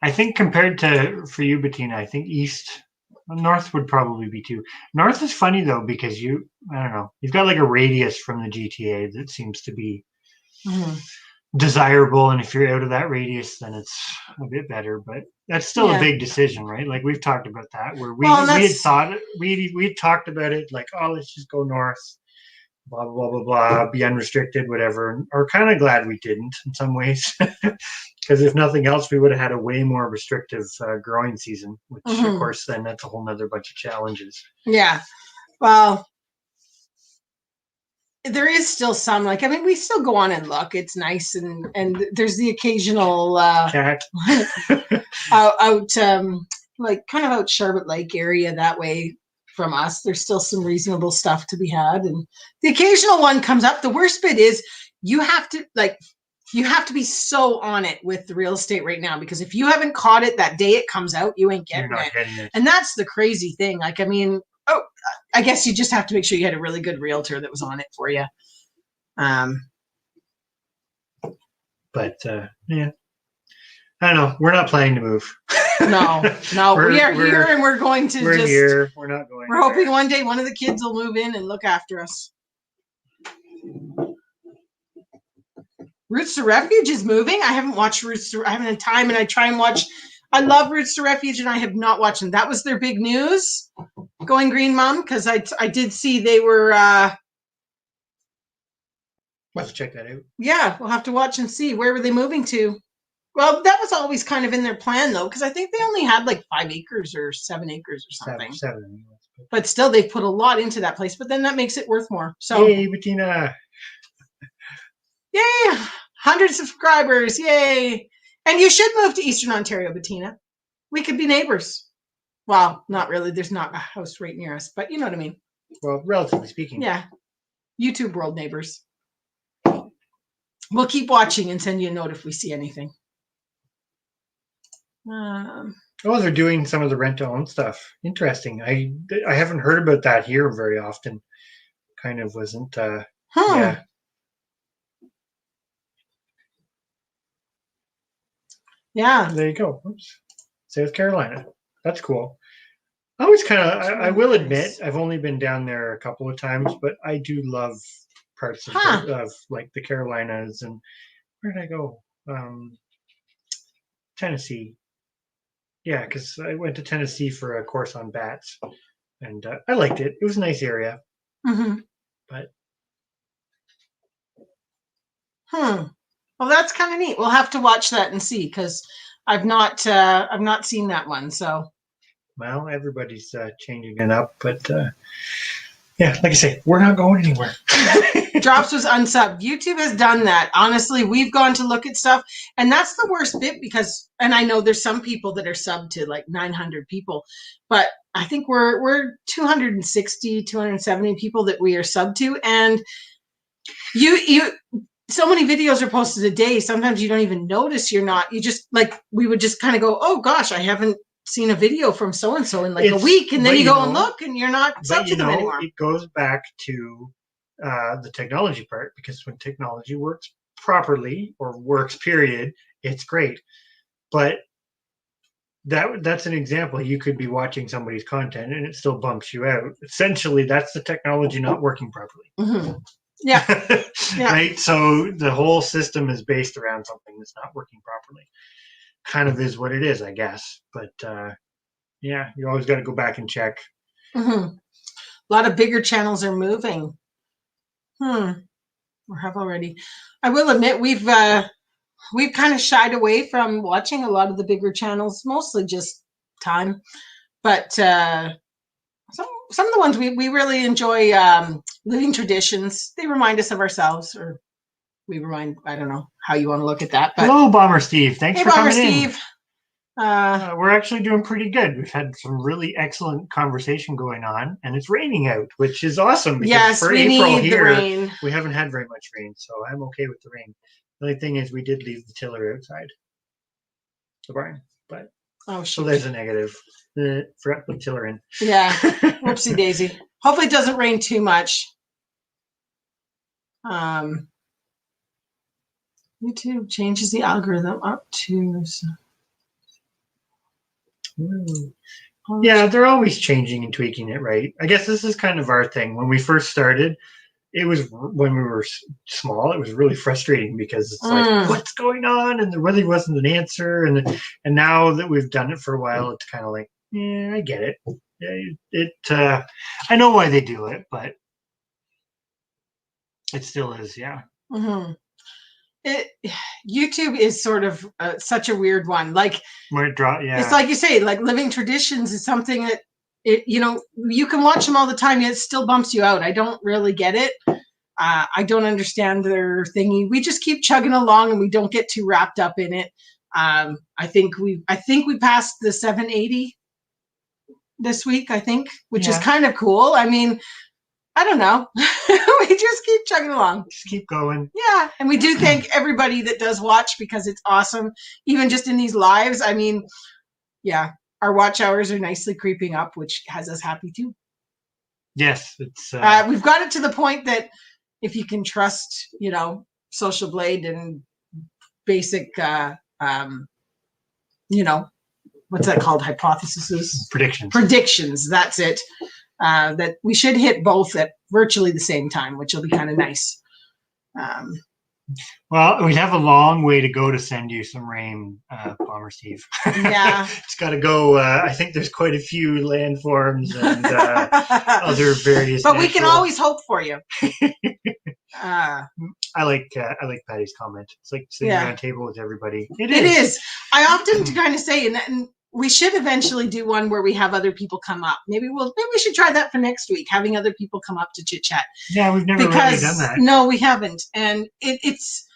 I think compared to, for you, Bettina, I think North would probably be too. North is funny though, because I don't know, you've got like a radius from the GTA that seems to be desirable, and if you're out of that radius, then it's a bit better. But that's still a big decision, right? Like we've talked about that, where we had talked about it, like, oh, let's just go north, blah blah blah blah blah, be unrestricted, whatever. And we're kind of glad we didn't in some ways, because if nothing else, we would have had a way more restrictive growing season, which of course then that's a whole nother bunch of challenges. Yeah, well, there is still some, like, I mean, we still go on and look. It's nice, and there's the occasional cat out like kind of out Charlotte Lake area that way from us. There's still some reasonable stuff to be had, and the occasional one comes up. The worst bit is you have to be so on it with the real estate right now, because if you haven't caught it that day it comes out, you ain't getting it. And that's the crazy thing. Like, I mean, I guess you just have to make sure you had a really good realtor that was on it for you. But yeah, I don't know. We're not planning to move. No, we are here, and we're going to. We're here. We're not going. We're hoping one day one of the kids will move in and look after us. Roots to Refuge is moving. I haven't watched I haven't had time, and I try and watch. I love Roots to Refuge, and I have not watched them. That was their big news, Going Green Mom, because I did see they were We'll have to check that out. Yeah, we'll have to watch and see. Where were they moving to? Well, that was always kind of in their plan, though, because I think they only had like 5 acres or 7 acres or something. Seven. But still, they put a lot into that place. But then that makes it worth more. So, yay, Bettina! Yay! 100 subscribers! Yay! And you should move to Eastern Ontario, Bettina. We could be neighbors. Well, not really. There's not a house right near us, but you know what I mean. Well, relatively speaking. Yeah. YouTube world neighbors. We'll keep watching and send you a note if we see anything. They're doing some of the rent-to-own stuff. Interesting. I haven't heard about that here very often. Kind of wasn't. Yeah. Yeah. There you go. Oops. South Carolina. That's cool. I always kind of. I will admit, I've only been down there a couple of times, but I do love parts of like the Carolinas. And where did I go? Tennessee. Yeah, because I went to Tennessee for a course on bats, and I liked it. It was a nice area. Mm-hmm. But. Well, that's kind of neat. We'll have to watch that and see, because I've not seen that one. So. Well, everybody's changing it up, but yeah, like I say, we're not going anywhere. Drops was unsubbed. YouTube has done that. Honestly, we've gone to look at stuff, and that's the worst bit because, and I know there's some people that are subbed to like 900 people, but I think we're 260, 270 people that we are subbed to, and you so many videos are posted a day. Sometimes you don't even notice you're not. You just like we would just kind of go, oh gosh, I haven't seen a video from so and so in like a week, and then you go and look, and you're not subbed to them anymore. It goes back to the technology part, because when technology works properly or works, period, it's great. But that's an example. You could be watching somebody's content and it still bumps you out. Essentially, that's the technology not working properly. Mm-hmm. Yeah. Yeah. Right. So the whole system is based around something that's not working properly. Kind of is what it is, I guess. But yeah, you always got to go back and check. Mm-hmm. A lot of bigger channels are moving. Or have already. I will admit we've kind of shied away from watching a lot of the bigger channels, mostly just time. But some of the ones we really enjoy, Living Traditions. They remind us of ourselves, or we remind, I don't know how you want to look at that. But hello, Bomber Steve. Thanks for coming Steve. We're actually doing pretty good. We've had some really excellent conversation going on, and it's raining out, which is awesome. Because yes, for we April need here, the rain. We haven't had very much rain, so I'm okay with the rain. The only thing is we did leave the tiller outside the barn, but so there's a negative. Forgot to put the tiller in. Yeah, whoopsie daisy. Hopefully it doesn't rain too much. YouTube changes the algorithm up to. Yeah, they're always changing and tweaking it, right? I guess this is kind of our thing. When we first started, it was when we were small, it was really frustrating because it's like, what's going on? And there really wasn't an answer. And now that we've done it for a while, it's kind of like, yeah, I get it. I know why they do it, but it still is, yeah. Mm-hmm. YouTube is sort of such a weird one. Like it's like you say, like Living Traditions is something that you can watch them all the time, yet it still bumps you out. I don't really get it. I don't understand their thingy. We just keep chugging along and we don't get too wrapped up in it. I think we passed the 780 this week, which is kind of cool. I mean, I don't know. We just keep chugging along. Just keep going. Yeah. And we do thank everybody that does watch, because it's awesome. Even just in these lives. I mean, yeah, our watch hours are nicely creeping up, which has us happy too. Yes. It's we've got it to the point that if you can trust, Social Blade and basic, what's that called? Hypotheses? Predictions. That's it. That we should hit both at virtually the same time, which will be kind of nice. Well, we'd have a long way to go to send you some rain, Bomber Steve. Yeah. It's got to go. I think there's quite a few landforms and other various. But we can always hope for you. I like Patty's comment. It's like sitting around a table with everybody. It is. I often kind of say, and we should eventually do one where we have other people come up. Maybe we should try that for next week, having other people come up to chit chat. Yeah, we've never really done that. No, we haven't. And it's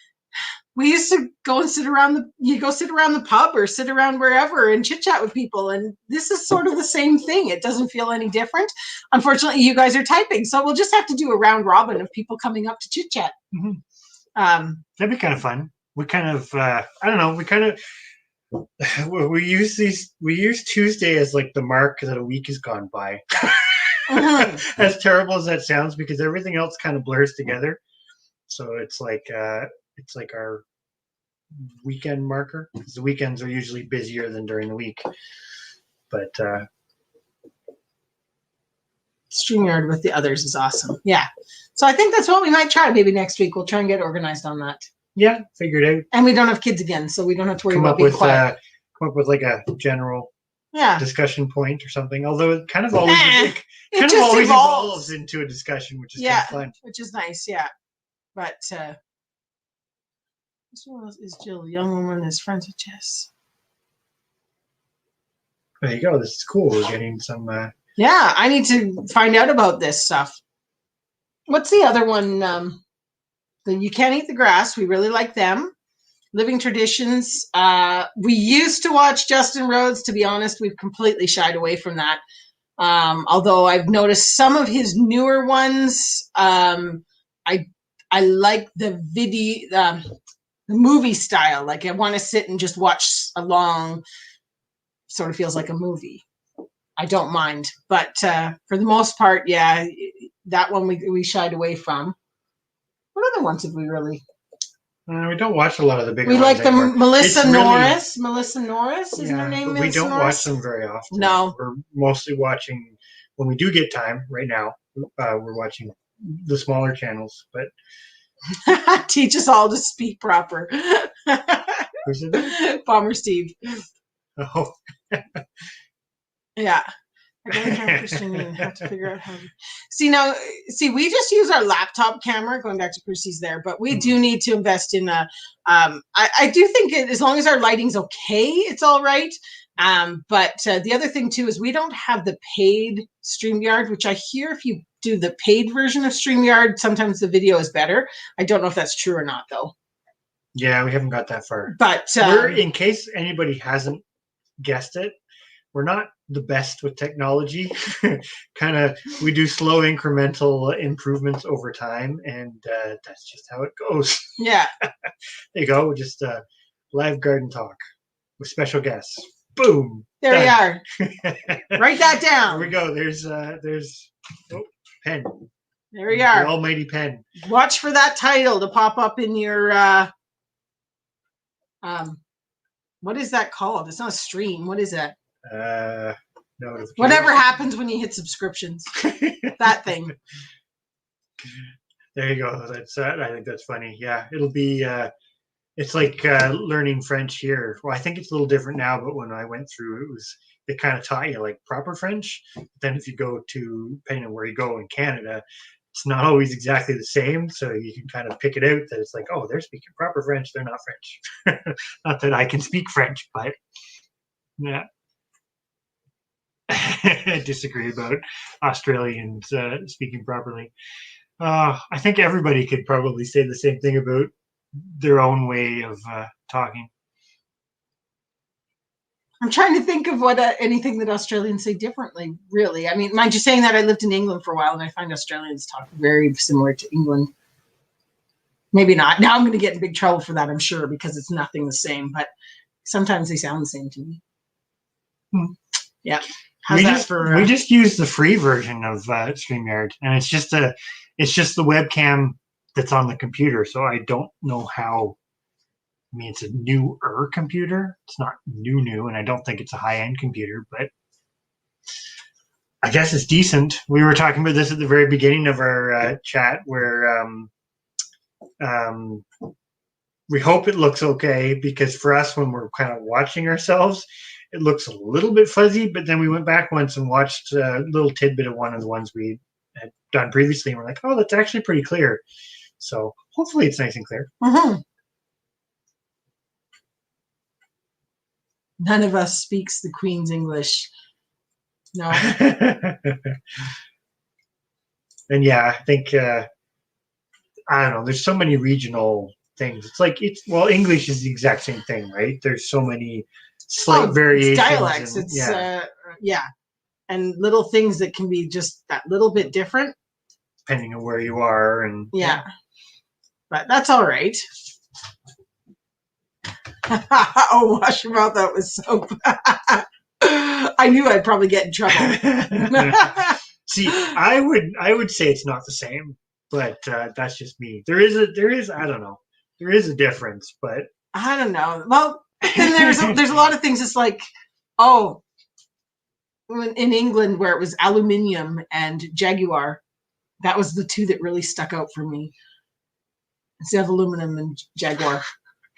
we used to go and sit around the pub or sit around wherever and chit chat with people. And this is sort of the same thing. It doesn't feel any different. Unfortunately, you guys are typing, so we'll just have to do a round robin of people coming up to chit chat. Mm-hmm. That'd be kind of fun. We kind of, I don't know. We use Tuesday as like the mark that a week has gone by. Mm-hmm. As terrible as that sounds, because everything else kind of blurs together. So it's like our weekend marker, because the weekends are usually busier than during the week. But StreamYard with the others is awesome. Yeah. So I think that's what we might try maybe next week. We'll try and get organized on that. Yeah, figure it out. And we don't have kids again, so we don't have to worry about being quiet. Come up with like a general discussion point or something. Although it kind of always evolves into a discussion, which is kind of fun. Which is nice, yeah. But this one is Jill, young woman is friends with Jess. There you go. This is cool. We're getting some. Yeah, I need to find out about this stuff. What's the other one? The You Can't Eat the Grass. We really like them. Living Traditions. We used to watch Justin Rhodes. To be honest, we've completely shied away from that. Although I've noticed some of his newer ones. I like the movie style. Like I want to sit and just watch a long. Sort of feels like a movie. I don't mind, but for the most part, yeah, that one we shied away from. What other ones did we really? We don't watch a lot of the big ones. We like the Melissa Norris. Really, Melissa Norris is her name. But we don't watch them very often. No, we're mostly watching when we do get time. Right now, we're watching the smaller channels. But teach us all to speak proper. Who's it? Bomber Steve. Oh. Yeah. I really can't Christian and have to figure out how to see, we just use our laptop camera, going back to Chrissy's there, but we do need to invest in I do think as long as our lighting's okay, it's all right. But the other thing too is we don't have the paid StreamYard, which I hear if you do the paid version of StreamYard, sometimes the video is better. I don't know if that's true or not though. Yeah, we haven't got that far. But we're, in case anybody hasn't guessed it, we're not the best with technology. We do slow incremental improvements over time, and that's just how it goes. Yeah. There you go. Just live garden talk with special guests. Boom. There we are. Write that down. There we go. There's pen. There we are. The almighty pen. Watch for that title to pop up in your what is that called? It's not a stream. What is that? Whatever happens when you hit subscriptions. That thing. There you go. That's I think that's funny. Yeah, it'll be it's like learning French here. Well, I think it's a little different now, but when I went through it kind of taught you like proper French. But then if you go to, depending on where you go in Canada, it's not always exactly the same. So you can kind of pick it out that it's like, oh, they're speaking proper French, they're not French. Not that I can speak French, but yeah. I disagree about Australians speaking properly. I think everybody could probably say the same thing about their own way of talking. I'm trying to think of what anything that Australians say differently, really. I mean, mind you saying that I lived in England for a while, and I find Australians talk very similar to England. Maybe not. Now I'm going to get in big trouble for that, I'm sure, because it's nothing the same. But sometimes they sound the same to me. Yeah. We just use the free version of StreamYard, and it's just the webcam that's on the computer. So I don't know how. I mean, it's a newer computer. It's not new, and I don't think it's a high-end computer, but I guess it's decent. We were talking about this at the very beginning of our chat, where we hope it looks okay, because for us, when we're kind of watching ourselves, it looks a little bit fuzzy. But then we went back once and watched a little tidbit of one of the ones we had done previously, and we're like, oh, that's actually pretty clear. So hopefully it's nice and clear. Mm-hmm. None of us speaks the Queen's English. No. And yeah, I think I don't know. There's so many regional things. It's like English is the exact same thing, right? There's so many slight variations. It's dialects. It's and little things that can be just that little bit different, depending on where you are, and but that's all right. Oh, wash your mouth out with soap. I knew I'd probably get in trouble. See, I would say it's not the same, but that's just me. There is I don't know. There is a difference, but I don't know. Well, then there's a lot of things. It's like, in England where it was aluminium and Jaguar, that was the two that really stuck out for me. Instead of aluminum and Jaguar.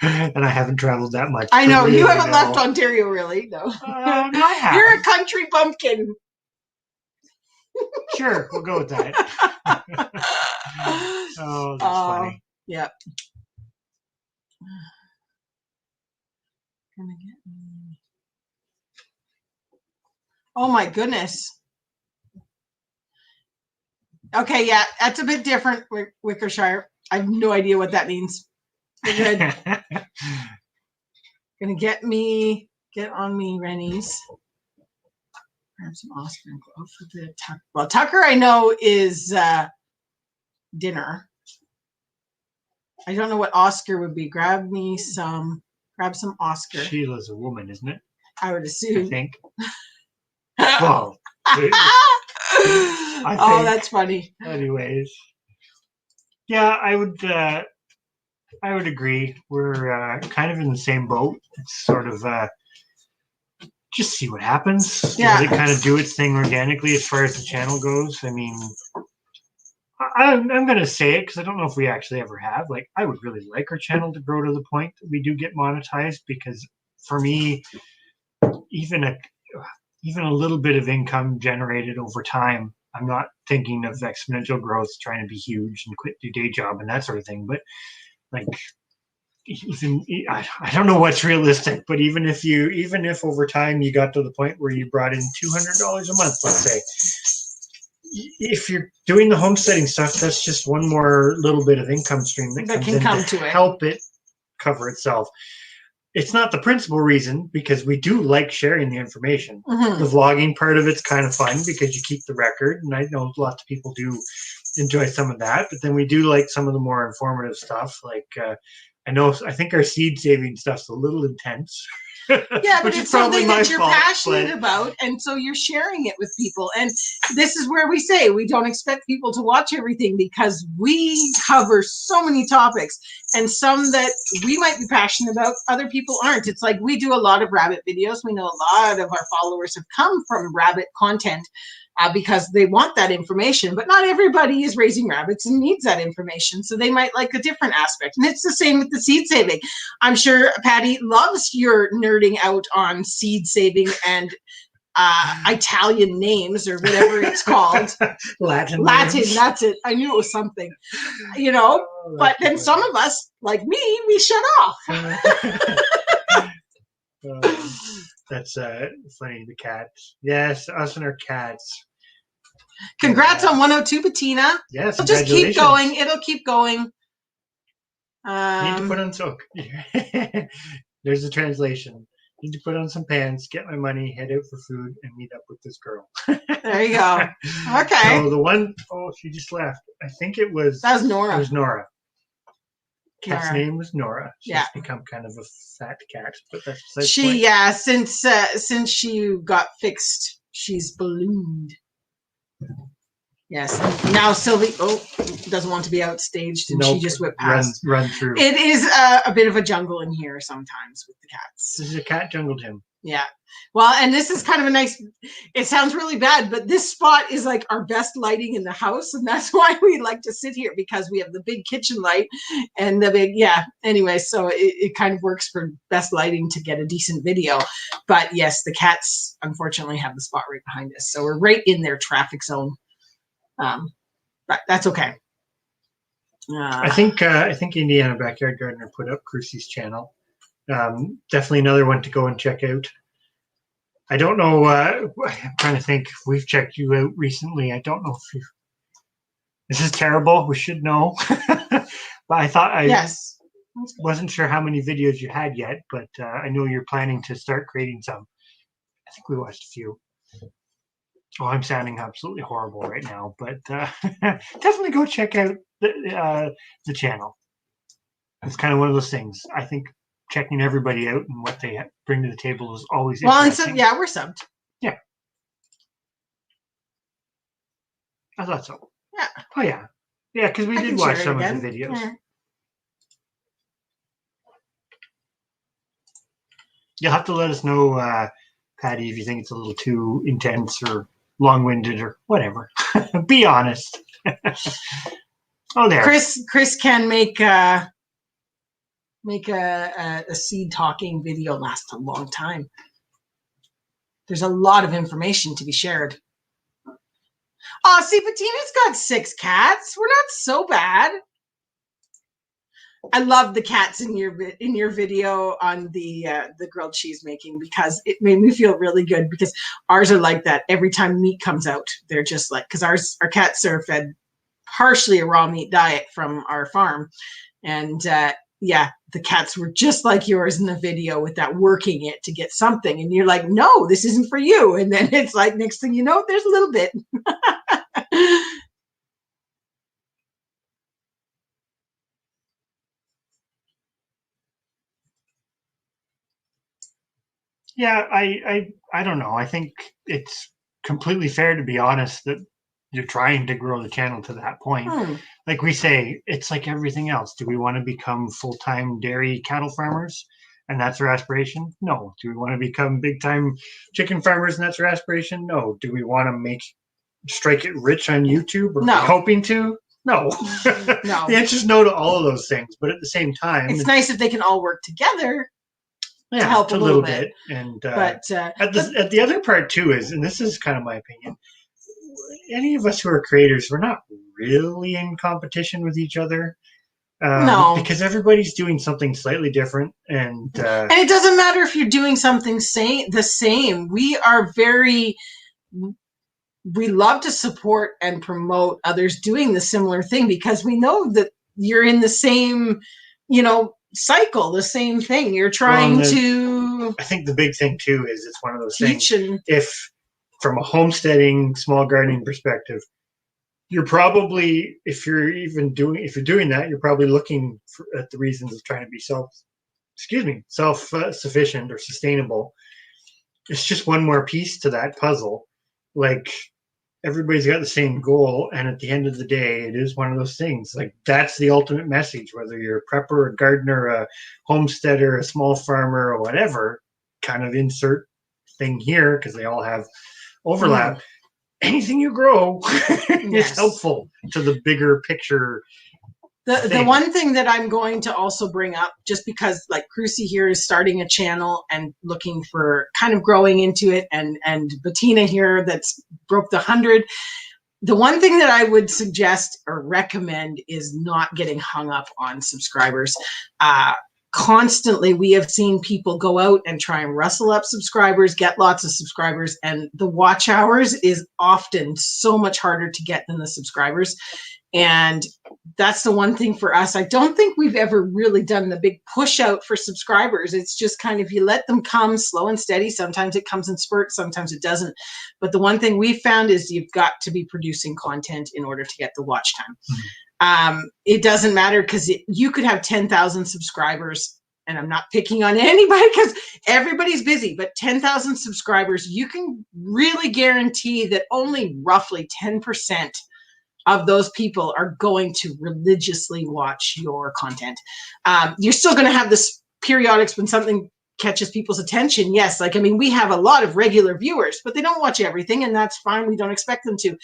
And I haven't traveled that much. I know. You haven't left Ontario, really? No. I have. You're a country bumpkin. Sure, we'll go with that. Oh, that's funny. Yeah. Gonna get me. Oh my goodness. Okay, yeah, that's a bit different, Wickershire. I have no idea what that means. We're good. Gonna get on me, Rennies. Grab some Oscar and go for the Tucker. Well, Tucker I know is dinner. I don't know what Oscar would be. Grab some Oscar. Sheila's a woman, isn't it? I would assume. I think. Well, oh, that's funny. Anyways, yeah, I would agree. We're kind of in the same boat. It's sort of just see what happens. Yeah. Does it kind of do its thing organically as far as the channel goes? I mean, I'm going to say it because I don't know if we actually ever have. Like, I would really like our channel to grow to the point that we do get monetized, because for me, even a little bit of income generated over time, I'm not thinking of exponential growth, trying to be huge and quit your day job and that sort of thing. But like, even I don't know what's realistic, but even if over time you got to the point where you brought in $200 a month, let's say, if you're doing the homesteading stuff, that's just one more little bit of income stream that comes in to help it cover itself. It's not the principal reason, because we do like sharing the information. Mm-hmm. The vlogging part of it's kind of fun because you keep the record, and I know lots of people do enjoy some of that, but then we do like some of the more informative stuff. Like I think our seed saving stuff's a little intense. Yeah, but it's something that you're passionate about, and so you're sharing it with people. And this is where we say we don't expect people to watch everything, because we cover so many topics, and some that we might be passionate about, other people aren't. It's like we do a lot of rabbit videos. We know a lot of our followers have come from rabbit content because they want that information, but not everybody is raising rabbits and needs that information. So they might like a different aspect. And it's the same with the seed saving. I'm sure Patty loves your nerding out on seed saving and Italian names, or whatever it's called. Latin, that's it. I knew it was something, but then some of us, like me, we shut off. That's funny. The cats. Yes, us and our cats. Congrats on 102, Bettina. Yes, it'll just keep going. It'll keep going. Need to put on soak. There's the translation. Need to put on some pants, get my money, head out for food, and meet up with this girl. There you go. Okay. So the one, she just left. I think it was. That was Nora. It was Nora. Cat's name was Nora. She's become kind of a fat cat, but that's besides the point. Yeah. Since she got fixed, she's ballooned. Yes. Now Sylvie doesn't want to be outstaged, and she just whipped past. Run through. It is a bit of a jungle in here sometimes with the cats. This is a cat jungle gym. Yeah. Well, and this is kind of a nice, it sounds really bad, but this spot is like our best lighting in the house. And that's why we like to sit here, because we have the big kitchen light and the big, anyway, so it kind of works for best lighting to get a decent video. But yes, the cats unfortunately have the spot right behind us. So we're right in their traffic zone. But that's okay. I think Indiana Backyard Gardener put up Crucie's channel. Definitely another one to go and check out. I don't know. I'm trying to think. We've checked you out recently. I don't know if you. This is terrible. We should know. But I thought wasn't sure how many videos you had yet, but I know you're planning to start creating some. I think we watched a few. Oh, I'm sounding absolutely horrible right now, but definitely go check out the channel. It's kind of one of those things. I think checking everybody out and what they bring to the table is always interesting. And we're subbed. Yeah. I thought so. Yeah. Oh, yeah. Yeah, because we did watch some of the videos. Yeah. You'll have to let us know, Patty, if you think it's a little too intense or long-winded or whatever. Be honest. Oh, there. Chris can make a seed talking video last a long time. There's a lot of information to be shared. Oh, see, Bettina's got 6 cats. We're not so bad. I love the cats in your video on the grilled cheese making, because it made me feel really good, because ours are like that. Every time meat comes out, they're just like, because our cats are fed partially a raw meat diet from our farm, and the cats were just like yours in the video with that working it to get something, and you're like, no, this isn't for you, and then it's like next thing you know, there's a little bit. Yeah, I don't know. I think it's completely fair to be honest that you're trying to grow the channel to that point. Like we say, it's like everything else. Do we want to become full-time dairy cattle farmers? And that's our aspiration? No. Do we want to become big-time chicken farmers and that's our aspiration? No. Do we want to strike it rich on YouTube? Or no. Hoping to? No. No. The answer is no to all of those things. But at the same time, it's nice if they can all work together. Yeah, to help a little bit. And at the other part too is, and this is kind of my opinion, any of us who are creators, we're not really in competition with each other. No, because everybody's doing something slightly different, and it doesn't matter if you're doing something the same. We love to support and promote others doing the similar thing, because we know that you're in the same, cycle, the same thing. You're trying to. I think the big thing too is it's one of those things. If from a homesteading, small gardening perspective, you're probably, if you're doing that, you're probably looking at the reasons of trying to be self-sufficient or sustainable. It's just one more piece to that puzzle. Like, everybody's got the same goal, and at the end of the day, it is one of those things. Like, that's the ultimate message, whether you're a prepper, a gardener, a homesteader, a small farmer, or whatever, kind of insert thing here, because they all have overlap. Anything you grow is helpful to the bigger picture. The one thing that I'm going to also bring up, just because like Crucie here is starting a channel and looking for kind of growing into it, and Bettina here that's broke the 100. The one thing that I would suggest or recommend is not getting hung up on subscribers. Constantly, we have seen people go out and try and rustle up subscribers, get lots of subscribers, and the watch hours is often so much harder to get than the subscribers. And that's the one thing for us. I don't think we've ever really done the big push out for subscribers. It's just kind of, you let them come slow and steady. Sometimes it comes in spurts, sometimes it doesn't. But the one thing we found is you've got to be producing content in order to get the watch time. It doesn't matter, because you could have 10,000 subscribers, and I'm not picking on anybody because everybody's busy, but 10,000 subscribers, you can really guarantee that only roughly 10% of those people are going to religiously watch your content. You're still going to have this periodics when something catches people's attention. Yes, like, I mean, we have a lot of regular viewers, but they don't watch everything, and that's fine. We don't expect them to.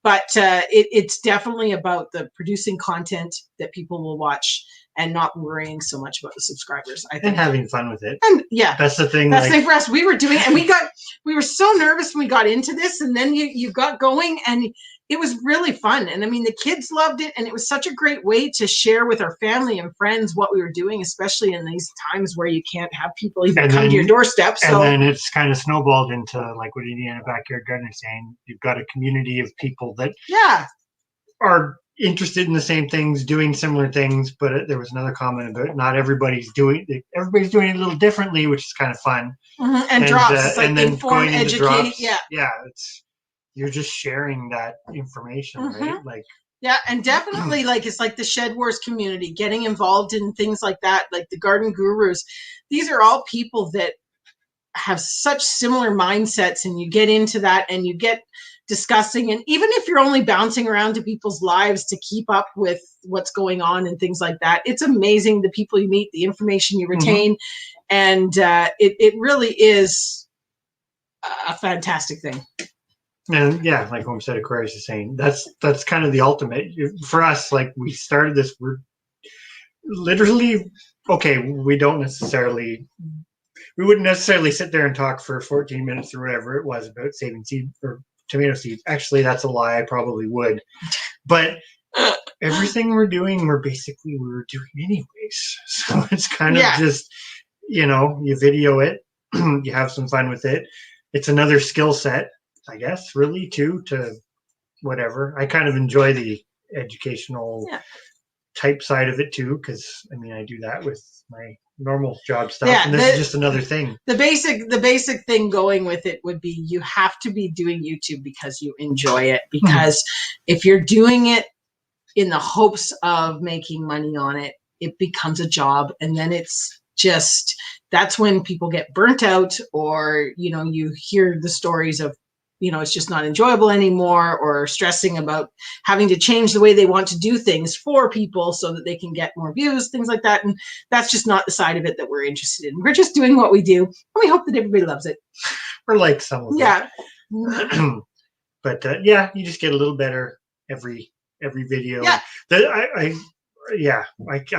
But it's definitely about the producing content that people will watch and not worrying so much about the subscribers, I think. And having fun with it. And yeah, that's the thing. That's the thing for us. We were doing, and we were so nervous when we got into this, and then you got going, and it was really fun. And I mean, the kids loved it, and it was such a great way to share with our family and friends what we were doing, especially in these times where you can't have people even come to your doorstep. So, and then it's kind of snowballed into like what Indiana Backyard Gardener saying. You've got a community of people that are interested in the same things, doing similar things. But there was another comment about not everybody's doing it a little differently, which is kind of fun. And drops, it's like and then inform, educate. Drops, you're just sharing that information, right? Like, yeah, and definitely, like, it's like the Shed Wars community, getting involved in things like that, like the Garden Gurus. These are all people that have such similar mindsets, and you get into that and you get discussing. And even if you're only bouncing around to people's lives to keep up with what's going on and things like that, it's amazing the people you meet, the information you retain. And it really is a fantastic thing. And yeah, like Homestead Aquarius is saying, that's kind of the ultimate for us. Like, we started this, we're literally, okay, we wouldn't necessarily sit there and talk for 14 minutes or whatever it was about saving seed or tomato seeds. Actually, that's a lie. I probably would. But everything we're doing, we were doing anyways. So it's kind of just, you video it, you have some fun with it. It's another skill set, I guess, really, too, to whatever. I kind of enjoy the educational type side of it, too, because, I mean, I do that with my normal job stuff, and this is just another thing. The basic thing going with it would be you have to be doing YouTube because you enjoy it. Because if you're doing it in the hopes of making money on it, it becomes a job, and then it's just, that's when people get burnt out, or you hear the stories of it's just not enjoyable anymore, or stressing about having to change the way they want to do things for people so that they can get more views, things like that. And that's just not the side of it that we're interested in. We're just doing what we do, and we hope that everybody loves it. Or like some of it. But you just get a little better every video. I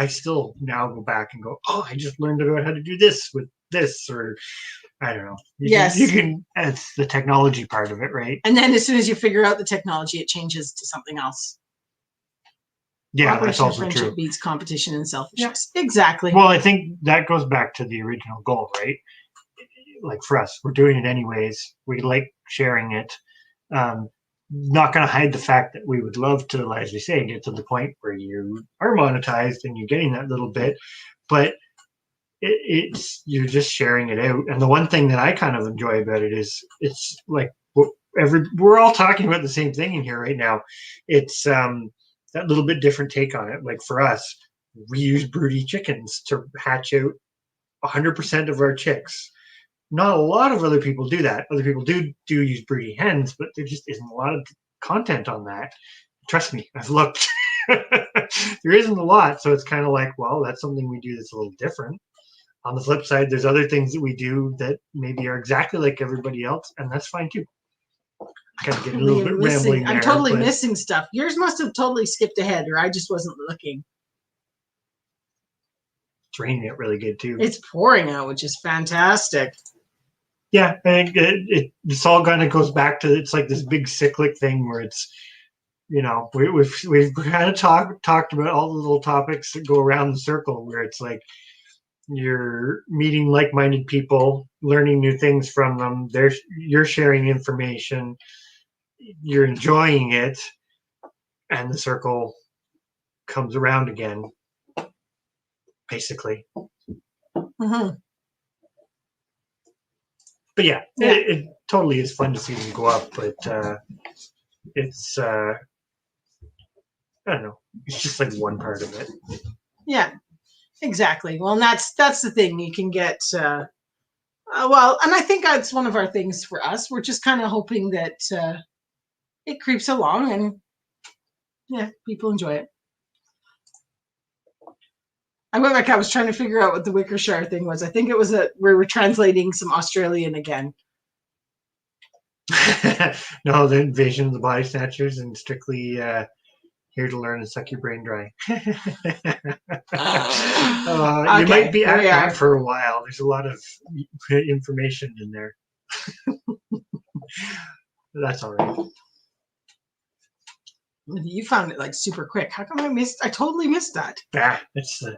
still now go back and go, oh, I just learned about how to do this with this, or I don't know. You can. It's the technology part of it, right? And then as soon as you figure out the technology, it changes to something else. Yeah, that's also friendship true. Beats competition and selfishness. Yeah. Exactly. Well, I think that goes back to the original goal, right? Like, for us, we're doing it anyways. We like sharing it. Not going to hide the fact that we would love to, as we say, get to the point where you are monetized and you're getting that little bit, but it's you're just sharing it out. And the one thing that I kind of enjoy about it is it's like we're all talking about the same thing in here right now. It's that little bit different take on it. Like, for us, we use broody chickens to hatch out 100% of our chicks. Not a lot of other people do that. Other people do use broody hens, but there just isn't a lot of content on that. Trust me, I've looked. There isn't a lot, so it's kind of like, well, that's something we do that's a little different. On the flip side, there's other things that we do that maybe are exactly like everybody else, and that's fine too. Kind of getting a little bit rambling there. I'm totally missing stuff. Yours must have totally skipped ahead, or I just wasn't looking. It's raining out really good too. It's pouring out, which is fantastic. Yeah, I think it's all kind of goes back to, it's like this big cyclic thing where it's, we've kind of talked about all the little topics that go around the circle, where it's like you're meeting like-minded people, learning new things from them. You're sharing information, you're enjoying it, and the circle comes around again, basically. But it totally is fun to see them go up. But it's I don't know. It's just like one part of it. Yeah, exactly. Well, and that's the thing. You can get well, and I think that's one of our things for us. We're just kind of hoping that it creeps along, and people enjoy it. I went back. I was trying to figure out what the Wickershire thing was. I think it was we were translating some Australian again. No, the invasion of the body snatchers and strictly here to learn and suck your brain dry. Okay, you might be at that for a while. There's a lot of information in there. That's all right. You found it like super quick. How come I totally missed that. It's the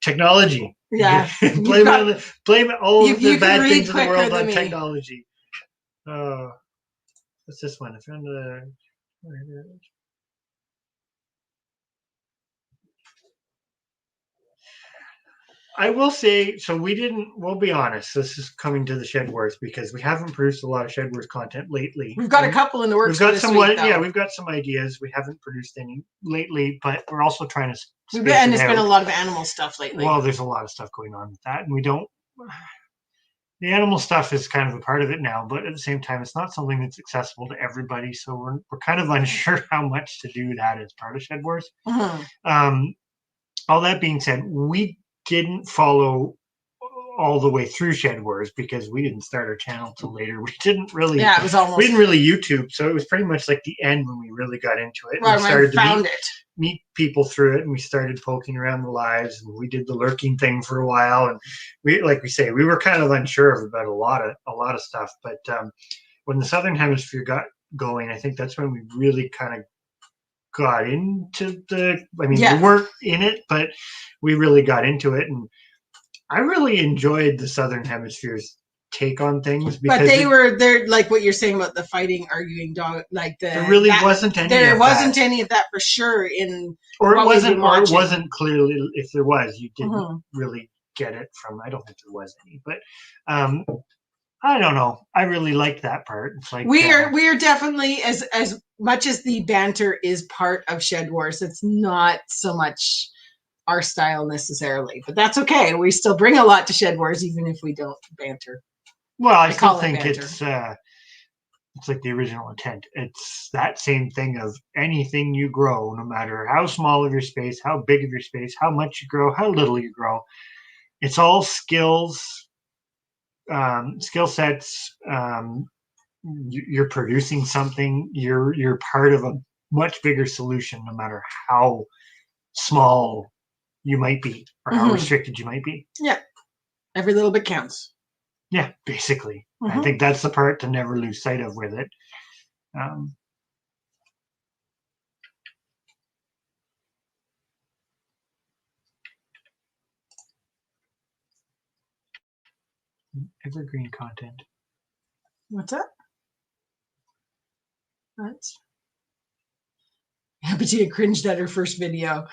technology. Yeah. blame all of the bad things in the world on technology. What's this one? I found I will say, so we'll be honest, this is coming to the Shed Wars because we haven't produced a lot of Shed Wars content lately. We've got a couple in the works. We've got we've got some ideas. We haven't produced any lately, but we're also trying to and there's been a lot of animal stuff lately. Well, there's a lot of stuff going on with that, and the animal stuff is kind of a part of it now, but at the same time, it's not something that's accessible to everybody, so we're kind of unsure how much to do that as part of Shed Wars. Mm-hmm. All that being said, we didn't follow all the way through Shed Wars because we didn't start our channel till later. We didn't really. Yeah, it was almost. We didn't really YouTube, so it was pretty much like the end when we really got into it. Right, we started to meet people through it, and we stared poking around the lives, and we did the lurking thing for a while, and we were kind of unsure about a lot of stuff. But when the Southern Hemisphere got going, I think that's when we really kind of got into we weren't in it, but we really got into it, and I really enjoyed the Southern Hemisphere's take on things because they're like what you're saying about the fighting, arguing dog, like there really wasn't any of that for sure or it wasn't clearly, if there was, you didn't really get it from. I don't think there was any, but I don't know. I really liked that part. It's like we are definitely as much as the banter is part of Shed Wars. It's not so much our style necessarily, but that's okay. We still bring a lot to Shed Wars, even if we don't banter. Well, I still think it's like the original intent. It's that same thing of anything you grow, no matter how small of your space, how big of your space, how much you grow, how little you grow. It's all skills. Skill sets. You're producing something. You're part of a much bigger solution, no matter how small you might be or how restricted you might be. Yeah, every little bit counts. Yeah, basically. I think that's the part to never lose sight of with it. Evergreen content. What's that? What? Bettina cringed at her first video.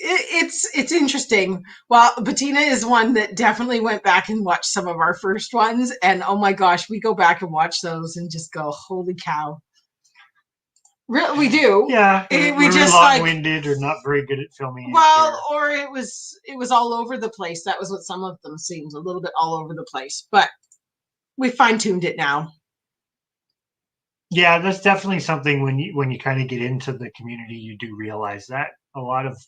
It's interesting. Well, Bettina is one that definitely went back and watched some of our first ones, and oh my gosh, we go back and watch those and just go, holy cow. Really, we do. Yeah, we just long-winded or not very good at filming. Well, or it was all over the place. That was what some of them seemed, a little bit all over the place. But we fine-tuned it now. Yeah, that's definitely something when you kind of get into the community, you do realize that a lot of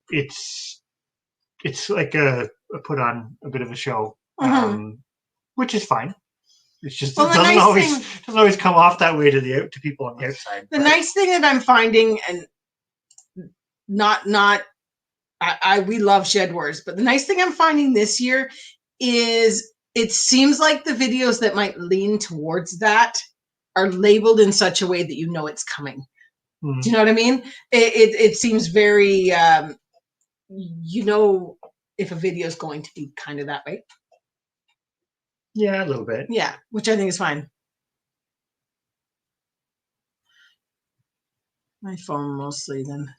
it's like a put on a bit of a show, which is fine. It's just it doesn't always come off that way to people on the outside. The nice thing that I'm finding, and we love Shed Wars, but the nice thing I'm finding this year is it seems like the videos that might lean towards that are labeled in such a way that you know it's coming. Do you know what I mean? It seems very, if a video is going to be kind of that way. Yeah, a little bit. Yeah, which I think is fine. My phone mostly then.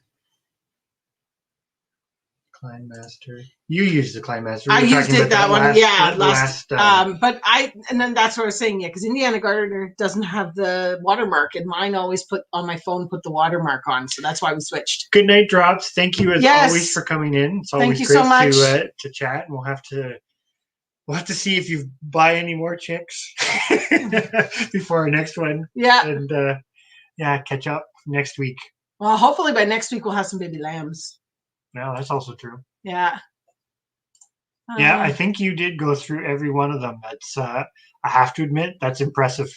Climb Master. You use the Climb Master. I used it that one. And then that's what I was saying. Yeah, because Indiana Gardener doesn't have the watermark, and mine always put the watermark on. So that's why we switched. Good night, Drops. Thank you as always for coming in. It's always great so much. To chat, and we'll have to see if you buy any more chicks before our next one. Yeah. And catch up. next week. Well, hopefully by next week we'll have some baby lambs. No, that's also true. Yeah. Yeah, I think you did go through every one of them. That's I have to admit, that's impressive.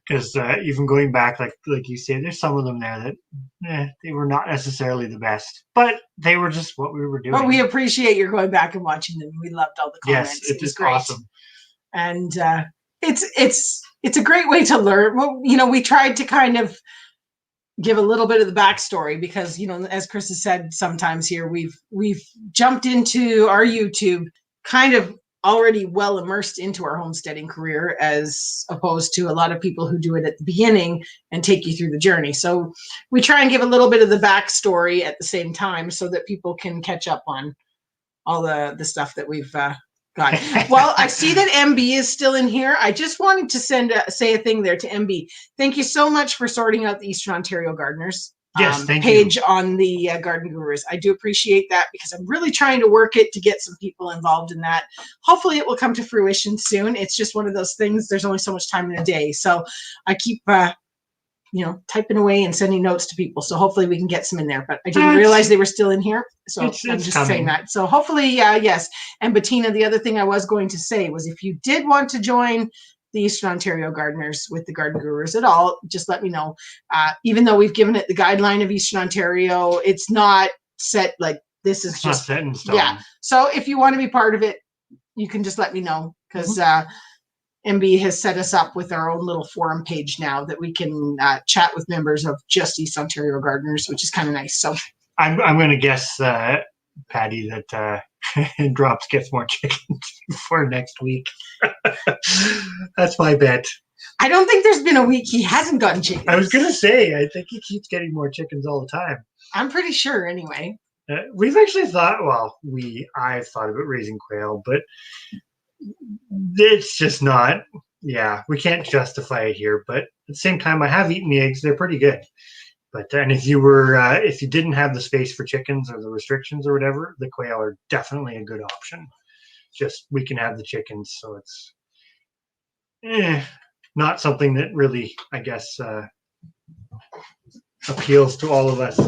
Because even going back, like you say, there's some of them there that they were not necessarily the best, but they were just what we were doing. But we appreciate your going back and watching them. We loved all the comments. Yes, it was great. Awesome. And it's a great way to learn. Well, we tried to kind of give a little bit of the backstory because, as Chris has said, sometimes here we've jumped into our YouTube kind of already well immersed into our homesteading career, as opposed to a lot of people who do it at the beginning and take you through the journey. So we try and give a little bit of the backstory at the same time so that people can catch up on all the stuff that we've got. Well, I see that MB is still in here. I just wanted to say a thing there to MB. Thank you so much for sorting out the Eastern Ontario Gardeners page on the Garden Gurus. I do appreciate that because I'm really trying to work it to get some people involved in that. Hopefully it will come to fruition soon. It's just one of those things. There's only so much time in a day. So I keep typing away and sending notes to people. So hopefully we can get some in there, but I didn't realize they were still in here. So I'm just saying that. So hopefully, yes. And Bettina, the other thing I was going to say was if you did want to join the Eastern Ontario Gardeners with the Garden Gurus at all, just let me know. Even though we've given it the guideline of Eastern Ontario, it's not set like this is just not set in stone. Yeah. So if you want to be part of it, you can just let me know because MB has set us up with our own little forum page now that we can chat with members of just East Ontario Gardeners, which is kind of nice. So I'm going to guess, Patty, that Drops gets more chickens before next week. That's my bet. I don't think there's been a week he hasn't gotten chickens. I was going to say, I think he keeps getting more chickens all the time. I'm pretty sure anyway. We've actually thought, I've thought about raising quail, but it's just not, we can't justify it here. But at the same time, I have eaten the eggs. They're pretty good. But and if you didn't have the space for chickens or the restrictions or whatever, the quail are definitely a good option. Just we can have the chickens, so it's not something that really, I guess, appeals to all of us.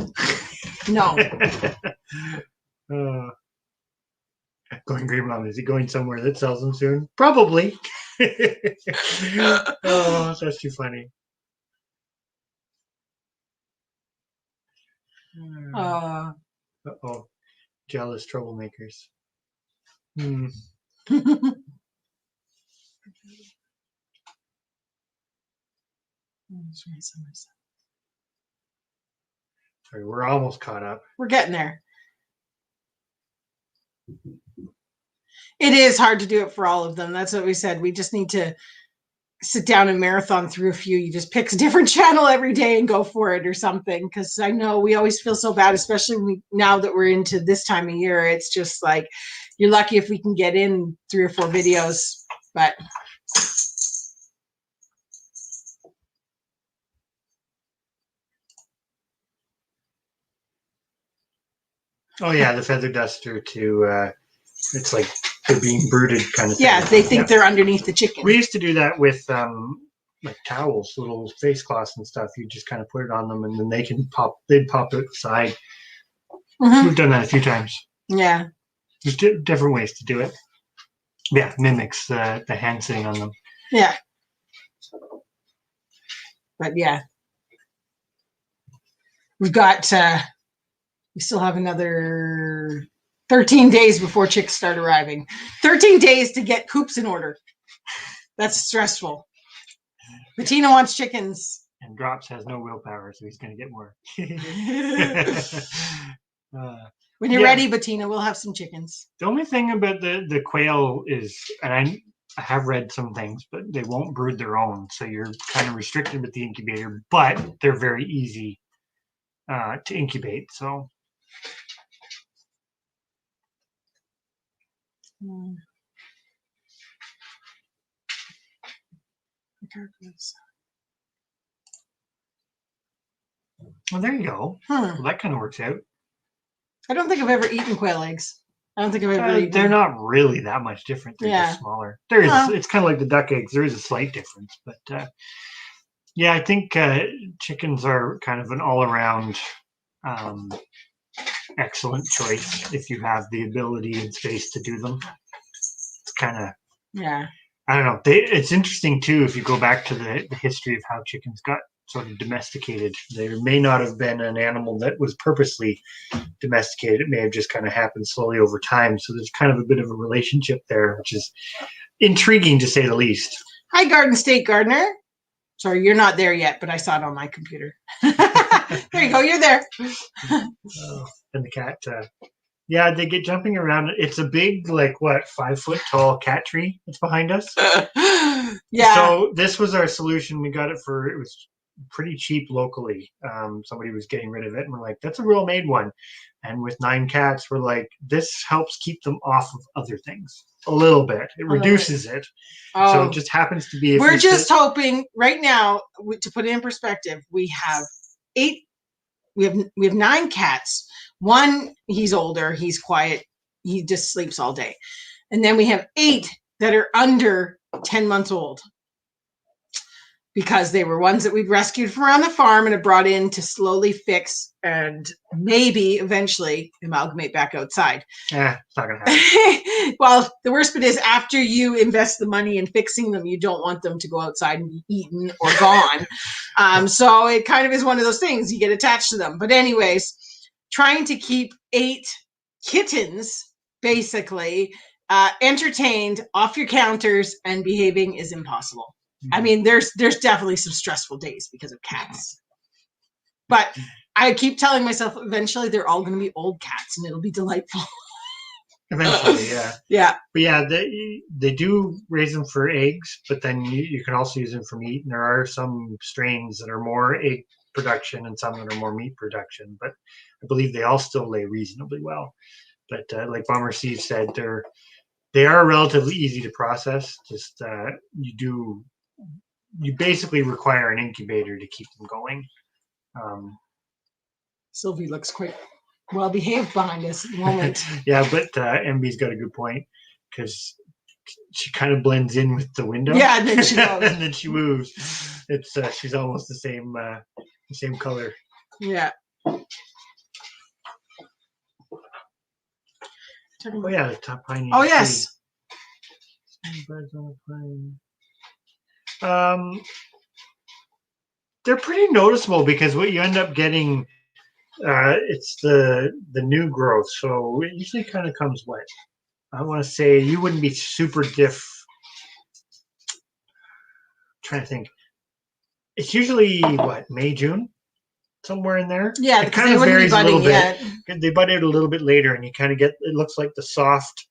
No. Going green mom, is he going somewhere that sells them soon? Probably. Oh, that's too funny. Uh-oh. Jealous troublemakers. Sorry, we're almost caught up. We're getting there. It is hard to do it for all of them. That's what we said. We just need to sit down and marathon through a few. You just pick a different channel every day and go for it or something. Because I know we always feel so bad, especially now that we're into this time of year. It's just like you're lucky if we can get in 3 or 4 videos. But oh yeah, the feather duster too. It's like they're being brooded kind of thing. Yeah, they think they're underneath the chicken. We used to do that with like towels, little face cloths and stuff. You just kind of put it on them and then they'd pop out the side. We've done that a few times. Yeah. There's different ways to do it. Yeah, mimics the hand sitting on them. Yeah. But yeah. We've got we still have another 13 days before chicks start arriving. 13 days to get coops in order. That's stressful. Bettina wants chickens. And Drops has no willpower, so he's going to get more. When you're ready, Bettina, we'll have some chickens. The only thing about the quail is, and I have read some things, but they won't brood their own, so you're kind of restricted with the incubator, but they're very easy to incubate, so... Well, there you go. Well, that kind of works out. I don't think I've ever eaten quail eggs. I don't think I've ever eaten. They're not really that much different. They're just smaller. It's kind of like the duck eggs. There is a slight difference, but Yeah, I think chickens are kind of an all-around excellent choice if you have the ability and space to do them. It's kind of, yeah. I don't know. It's interesting too if you go back to the history of how chickens got sort of domesticated. There may not have been an animal that was purposely domesticated. It may have just kind of happened slowly over time. So there's kind of a bit of a relationship there, which is intriguing to say the least. Hi, Garden State Gardener. Sorry, you're not there yet, but I saw it on my computer. There you go. You're there. And the cat, yeah, they get jumping around. It's a big, like, what, 5 foot tall cat tree that's behind us. Yeah. So this was our solution. We got it was pretty cheap locally. Somebody was getting rid of it, and we're like, that's a real made one. And with 9 cats, we're like, this helps keep them off of other things a little bit. It reduces it. Oh. So it just happens to be. We're just hoping right now, to put it in perspective, we have 8. We have 9 cats. One, he's older, he's quiet, he just sleeps all day. And then we have 8 that are under 10 months old, because they were ones that we'd rescued from around the farm and have brought in to slowly fix and maybe eventually amalgamate back outside. Yeah, it's not gonna happen. Well, the worst bit is after you invest the money in fixing them, you don't want them to go outside and be eaten or gone. So it kind of is one of those things, you get attached to them. But anyways, trying to keep 8 kittens basically entertained off your counters and behaving is impossible. I mean, there's definitely some stressful days because of cats. But I keep telling myself eventually they're all going to be old cats and it'll be delightful. Eventually, yeah. Yeah. But yeah, they do raise them for eggs, but then you can also use them for meat. And there are some strains that are more egg production and some that are more meat production. But I believe they all still lay reasonably well. But like Bomber Steve said, they are relatively easy to process. Just you basically require an incubator to keep them going. Sylvie looks quite well behaved behind us at the moment. Yeah, but MB's got a good point, because she kind of blends in with the window. Yeah, and then she goes. And then she moves. It's she's almost the same color. Yeah. Oh yeah, the top pine. Oh yes. Birds on the pine. They're pretty noticeable because what you end up getting, it's the new growth. So it usually kind of comes what? I want to say you wouldn't be super trying to think. It's usually what, May, June? Somewhere in there. Yeah, it kind of varies a little bit. They bud out a little bit later, and you kind of get, it looks like the soft,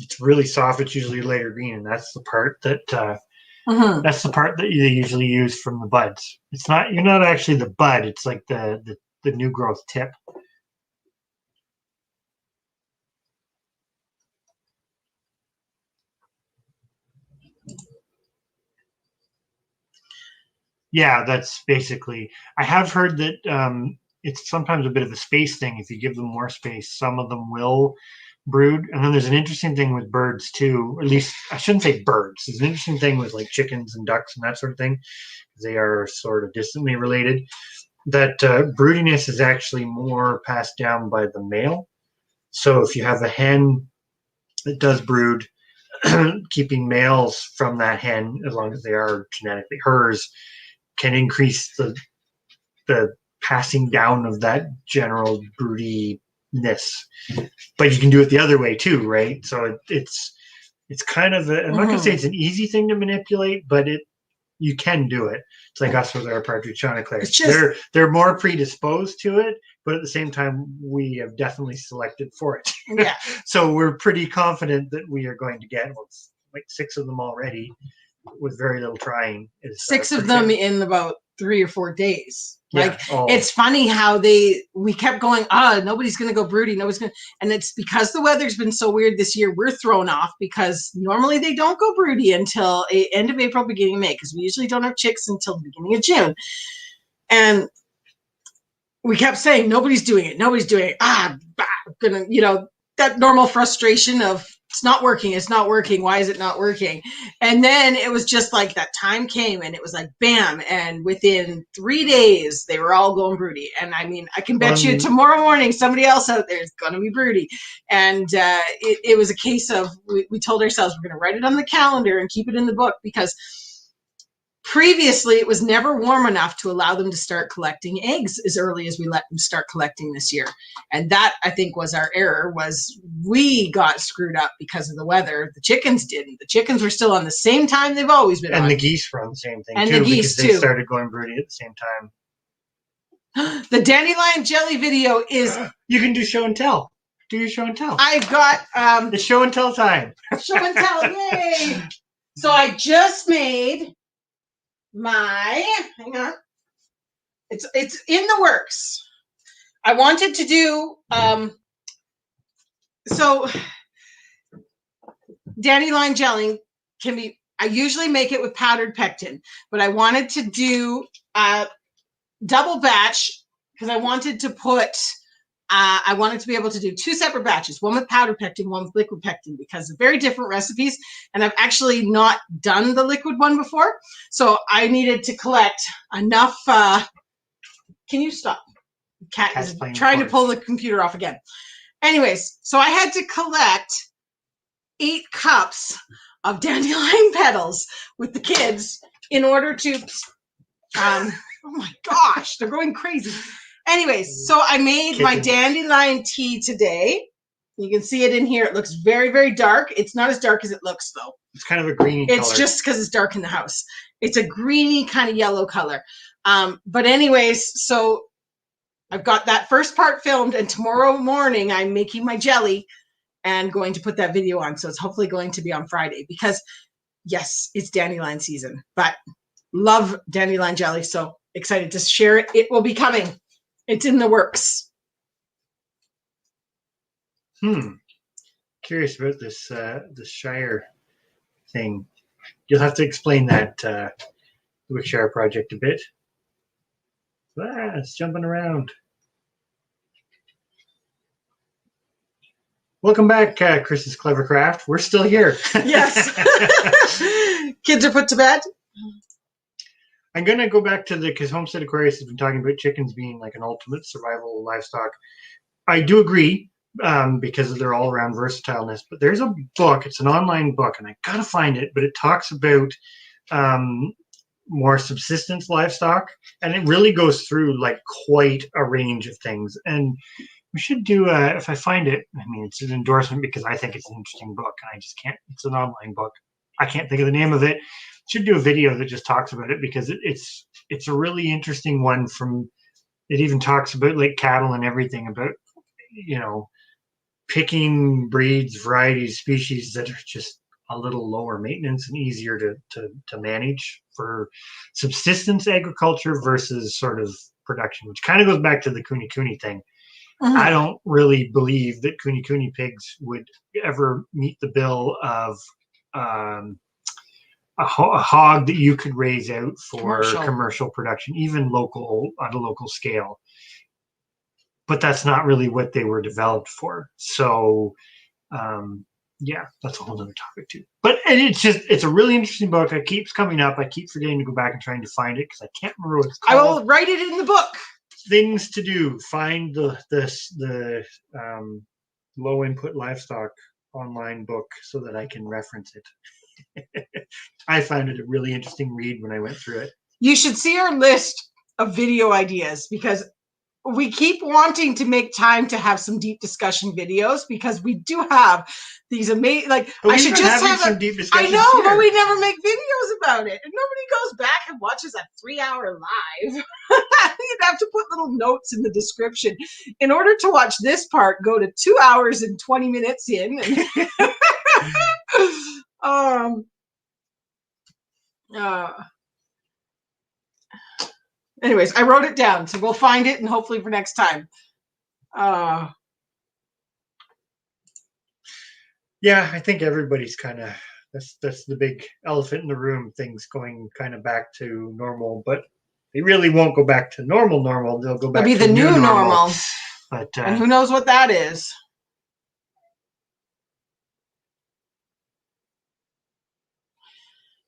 it's really soft. It's usually later green, and that's the part that that's the part that they usually use from the buds. You're not actually the bud. It's like the new growth tip. Yeah, that's basically. I have heard that it's sometimes a bit of a space thing. If you give them more space, some of them will brood. And then there's an interesting thing with birds too. Or at least I shouldn't say birds. There's an interesting thing with like chickens and ducks and that sort of thing. They are sort of distantly related. That broodiness is actually more passed down by the male. So if you have a hen that does brood, keeping males from that hen, as long as they are genetically hers, can increase the passing down of that general broodiness. But you can do it the other way too, right? So it's kind of I'm not gonna say it's an easy thing to manipulate, but you can do it. It's like us with our partridge chanticleers. They're more predisposed to it, but at the same time, we have definitely selected for it. Yeah. So we're pretty confident that we are going to get like 6 of them already with very little trying. 6 of them in about 3 or 4 days. Like, it's funny how we kept going, nobody's going to go broody. And it's because the weather's been so weird this year, we're thrown off, because normally they don't go broody until end of April, beginning of May, because we usually don't have chicks until the beginning of June. And we kept saying, nobody's doing it. Nobody's doing it. That normal frustration of it's not working. It's not working. Why is it not working? And then it was just like that time came and it was like, bam. And within 3 days, they were all going broody. And I mean, I can bet you tomorrow morning, somebody else out there is going to be broody. And it was a case of, we told ourselves we're going to write it on the calendar and keep it in the book, because previously it was never warm enough to allow them to start collecting eggs as early as we let them start collecting this year. And that, I think, was our error, was we got screwed up because of the weather. The chickens didn't. The chickens were still on the same time they've always been on. And the geese were on the same thing, and too, the geese because they started going broody at the same time. The dandelion jelly video is... You can do show and tell. Do your show and tell. I've got... the show and tell time. Show and tell, yay! So I just made... hang on, it's in the works. I wanted to do so dandelion gelling can be, I usually make it with powdered pectin, but I wanted to do a double batch because I wanted to put I wanted to be able to do 2 separate batches, one with powdered pectin, one with liquid pectin, because they're very different recipes. And I've actually not done the liquid one before. So I needed to collect enough. Can you stop? Cat is trying to pull the computer off again. Anyways, so I had to collect 8 cups of dandelion petals with the kids in order to, oh my gosh, they're going crazy. Anyways, so I made my dandelion tea today. You can see it in here. It looks very, very dark. It's not as dark as it looks, though. It's kind of a greeny color. It's just because it's dark in the house. It's a greeny kind of yellow color. But anyways, so I've got that first part filmed, and tomorrow morning I'm making my jelly and going to put that video on. So it's hopefully going to be on Friday because, yes, it's dandelion season. But love dandelion jelly, so excited to share it. It will be coming. It's in the works. Curious about this Shire thing. You'll have to explain that Wickshire project a bit. It's jumping around. Welcome back, Chris's Clever Craft. We're still here. Yes. Kids are put to bed. I'm going to go back to because Homestead Aquarius has been talking about chickens being like an ultimate survival livestock. I do agree because of their all-around versatileness. But there's a book. It's an online book, and I got to find it. But it talks about more subsistence livestock, and it really goes through like quite a range of things. And we should do, if I find it, I mean, it's an endorsement because I think it's an interesting book, and I just can't, it's an online book. I can't think of the name of it. Should do a video that just talks about it because it's a really interesting one. From it even talks about like cattle and everything, about, you know, picking breeds, varieties, species that are just a little lower maintenance and easier to manage for subsistence agriculture versus sort of production, which kind of goes back to the kuni thing. Mm-hmm. I don't really believe that kuni pigs would ever meet the bill of a hog that you could raise out for commercial production, even local, on a local scale. But that's not really what they were developed for. So, yeah, that's a whole other topic too. But it's a really interesting book. It keeps coming up. I keep forgetting to go back and trying to find it because I can't remember what it's called. I will write it in the book. Things to do. Find the low input livestock online book so that I can reference it. I found it a really interesting read when I went through it. You should see our list of video ideas because we keep wanting to make time to have some deep discussion videos because we do have these amazing, like, I should just have some deep discussion. I know, but we never make videos about it. And nobody goes back and watches a 3-hour live. You'd have to put little notes in the description. In order to watch this part, go to 2 hours and 20 minutes in. Anyways, I wrote it down, so we'll find it and hopefully for next time. Yeah, I think everybody's kind of, that's the big elephant in the room, things going kind of back to normal, but they really won't go back to normal. They'll go back to the new normal. But and who knows what that is?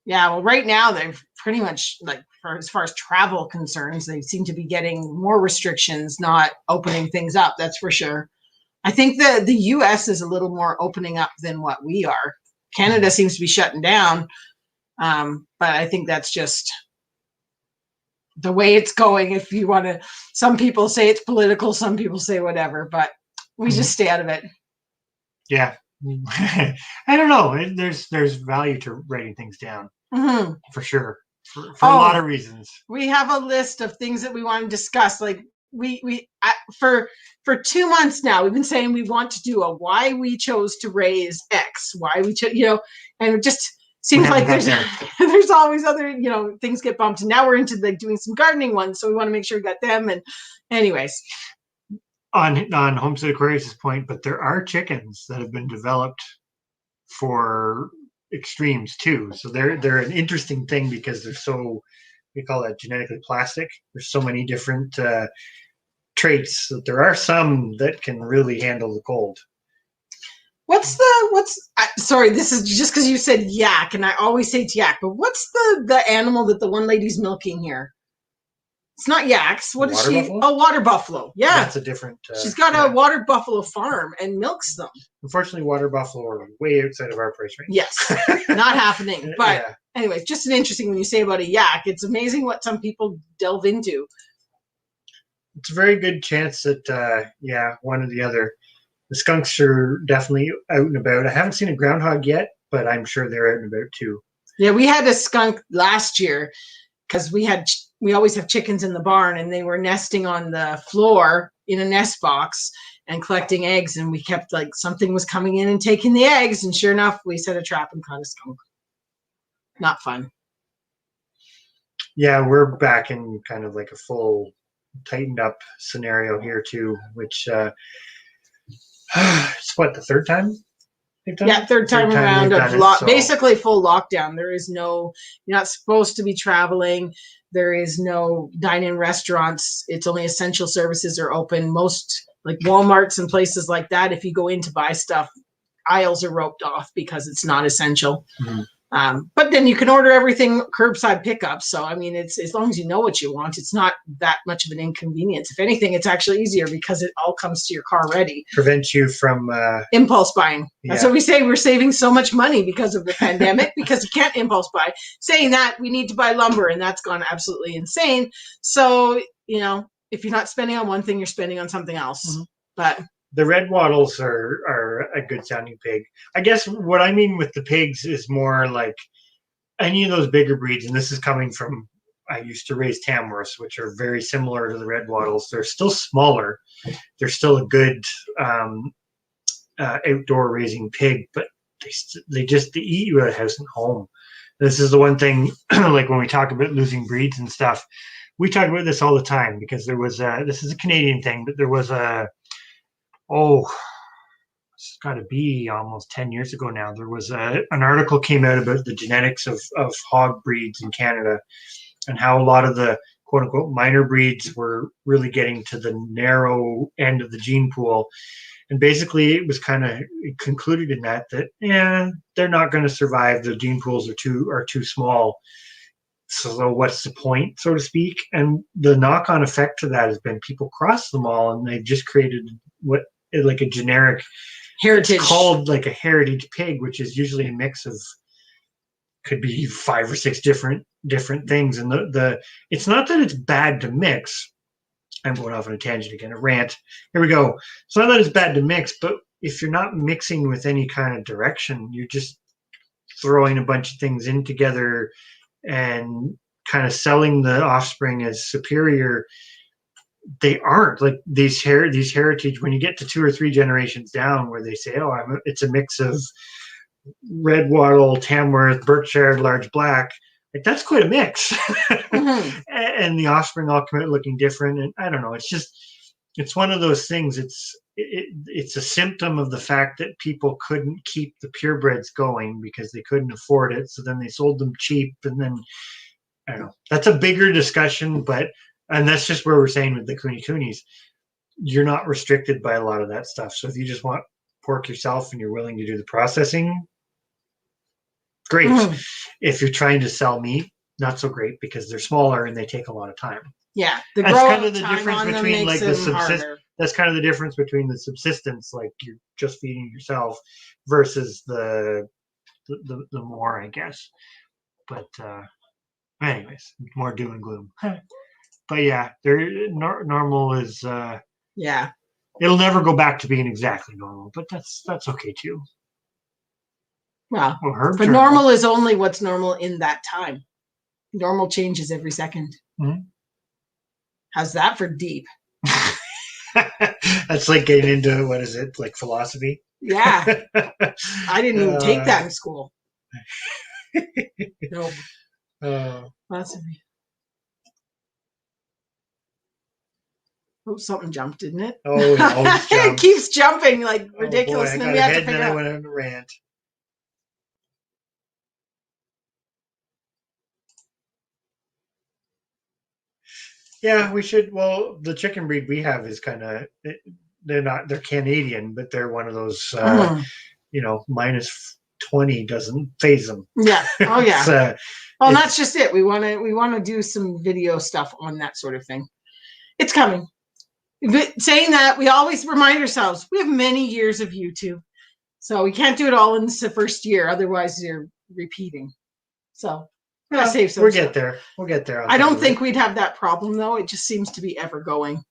Yeah, well, right now they've pretty much, like, as far as travel concerns, they seem to be getting more restrictions, not opening things up. That's for sure. I think the U.S. is a little more opening up than what we are. Canada seems to be shutting down, but I think that's just the way it's going. If you want to, some people say it's political, some people say whatever, but we just stay out of it. Yeah. I don't know. There's value to writing things down for sure, for a lot of reasons. We have a list of things that we want to discuss. Like for 2 months now, we've been saying we want to do a why we chose to raise X, why we chose, and it just seems like there's always other, things get bumped. And now we're into like doing some gardening ones, so we want to make sure we got them. And anyways. On Homestead Aquarius' point, but there are chickens that have been developed for extremes too. So they're an interesting thing because they're so, we call that genetically plastic. There's so many different traits that there are some that can really handle the cold. Sorry, this is just because you said yak, and I always say it's yak, but what's the animal that the one lady's milking here? It's not yaks. What is she? Buffalo? Oh, water buffalo. Yeah. That's a different. She's got a water buffalo farm and milks them. Unfortunately, water buffalo are way outside of our price range. Yes. Not happening. But anyways, just an interesting when you say about a yak. It's amazing what some people delve into. It's a very good chance that, one or the other. The skunks are definitely out and about. I haven't seen a groundhog yet, but I'm sure they're out and about too. Yeah, we had a skunk last year because we always have chickens in the barn, and they were nesting on the floor in a nest box and collecting eggs. And we kept something was coming in and taking the eggs. And sure enough, we set a trap and caught a skunk. Not fun. Yeah, we're back in kind of like a full tightened up scenario here too, which it's what, the third time? Yeah, third time around of basically full lockdown. There is you're not supposed to be traveling. There is no dine-in restaurants. It's only essential services are open. Most like Walmarts and places like that, if you go in to buy stuff, aisles are roped off because it's not essential. Mm-hmm. But then you can order everything curbside pickup. So, I mean, it's as long as you know what you want, it's not that much of an inconvenience. If anything, it's actually easier because it all comes to your car ready. Prevents you from impulse buying. Yeah. That's what we say. We're saving so much money because of the pandemic, because you can't impulse buy. Saying that, we need to buy lumber, and that's gone absolutely insane. So, if you're not spending on one thing, you're spending on something else. Mm-hmm. But the red wattles are a good sounding pig. I guess what I mean with the pigs is more like any of those bigger breeds, and this is coming from, I used to raise Tamworths, which are very similar to the red wattles. They're still smaller. They're still a good outdoor raising pig, but they eat you out of house and home. This is the one thing, like when we talk about losing breeds and stuff, we talk about this all the time because there was this is a Canadian thing, but there was it's got to be almost 10 years ago now. There was an article came out about the genetics of hog breeds in Canada and how a lot of the quote unquote minor breeds were really getting to the narrow end of the gene pool. And basically it was kind of concluded in that they're not going to survive. The gene pools are too small. So what's the point, so to speak? And the knock-on effect to that has been people cross them all, and they've just created like a generic heritage. It's called like a heritage pig, which is usually a mix of, could be 5 or 6 different things. And it's not that it's bad to mix. I'm going off on a tangent again, a rant. Here we go. It's not that it's bad to mix, but if you're not mixing with any kind of direction, you're just throwing a bunch of things in together and kind of selling the offspring as superior. They aren't. Like these heritage, when you get to 2 or 3 generations down where they say, it's a mix of red wattle, Tamworth, Berkshire, large black, like that's quite a mix. Mm-hmm. And the offspring all come out looking different. And I don't know, it's one of those things. It's a symptom of the fact that people couldn't keep the purebreds going because they couldn't afford it. So then they sold them cheap. And then, I don't know, that's a bigger discussion, and that's just where we're saying with the Coonies, you're not restricted by a lot of that stuff. So if you just want pork yourself and you're willing to do the processing, great. Mm-hmm. If you're trying to sell meat, not so great because they're smaller and they take a lot of time. Yeah, that's kind of the difference between like the subsistence. That's kind of the difference between the subsistence, like you're just feeding yourself, versus the more, I guess. But anyways, more doom and gloom. But yeah, normal is yeah. It'll never go back to being exactly normal, but that's okay too. Well, but normal is only what's normal in that time. Normal changes every second. Mm-hmm. How's that for deep? That's like getting into, what is it, like philosophy? Yeah. I didn't even take that in school. Nope. Philosophy. Oh, something jumped, didn't it? Oh, it keeps jumping like ridiculous. Boy, and then we have to figure out. I went on a rant. Yeah, we should. Well, the chicken breed we have is kind of, they're Canadian, but they're one of those, minus 20 doesn't phase them. Yeah. Oh, yeah. Well, that's just it. We want to do some video stuff on that sort of thing. It's coming. But saying that, we always remind ourselves we have many years of YouTube, so we can't do it all in the first year. Otherwise, you're repeating. So save some. We'll get there. We'll get there. I don't think we'd have that problem though. It just seems to be ever going.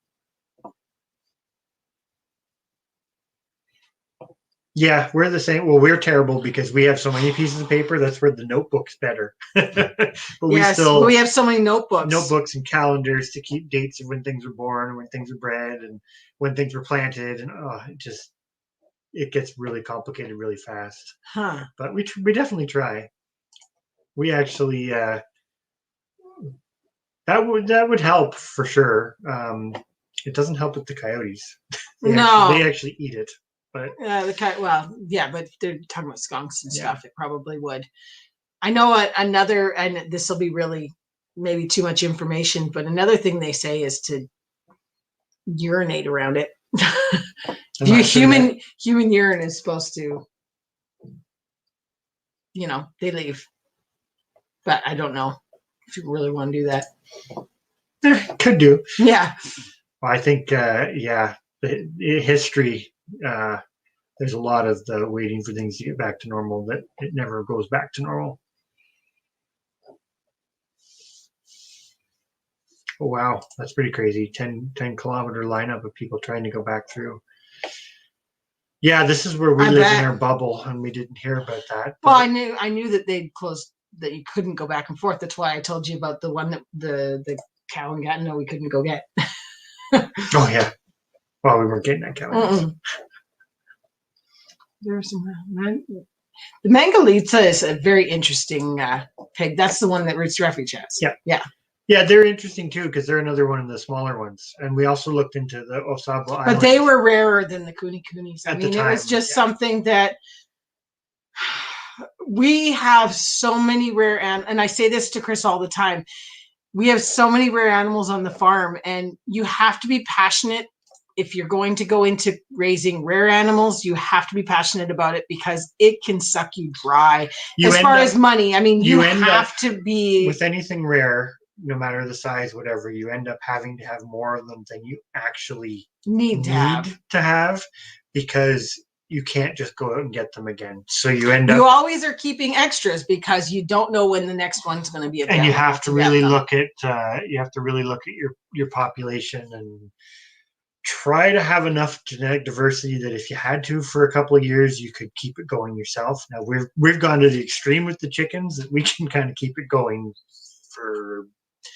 Yeah, we're the same. Well, we're terrible because we have so many pieces of paper. That's where the notebook's better. But we have so many notebooks and calendars to keep dates of when things were born, when things were bred, and when things were planted, and it gets really complicated really fast. Huh? But we definitely try. We actually that would help for sure. It doesn't help with the coyotes. They actually eat it. But but they're talking about skunks and stuff. It probably would. I know another, and this will be really maybe too much information, but another thing they say is to urinate around it. Human urine is supposed to, they leave. But I don't know if you really want to do that. Could do. Yeah. Well, I think, the history. There's a lot of the waiting for things to get back to normal that it never goes back to normal. Oh, wow. That's pretty crazy. 10 kilometer lineup of people trying to go back through. Yeah, this is where we live in our bubble, and we didn't hear about that. Well, I knew that they'd closed, that you couldn't go back and forth. That's why I told you about the one that the cow and Gatineau we couldn't go get. Oh, yeah. Well, we weren't getting that cow. There's the Mangalitsa is a very interesting pig. That's the one that Roots Refuge has. Yeah, they're interesting too because they're another one of the smaller ones. And we also looked into the Osable Islands. But they were rarer than the Kunis. I mean, it was just something that we have so many rare and I say this to Chris all the time. We have so many rare animals on the farm, and you have to be passionate. If you're going to go into raising rare animals, you have to be passionate about it because it can suck you dry. As far as money, I mean, you have to be... With anything rare, no matter the size, whatever, you end up having to have more of them than you actually need to have because you can't just go out and get them again. So you always are keeping extras because you don't know when the next one's going to be available. And you have to really look at your population and try to have enough genetic diversity that if you had to for a couple of years, you could keep it going yourself. Now we've gone to the extreme with the chickens that we can kind of keep it going for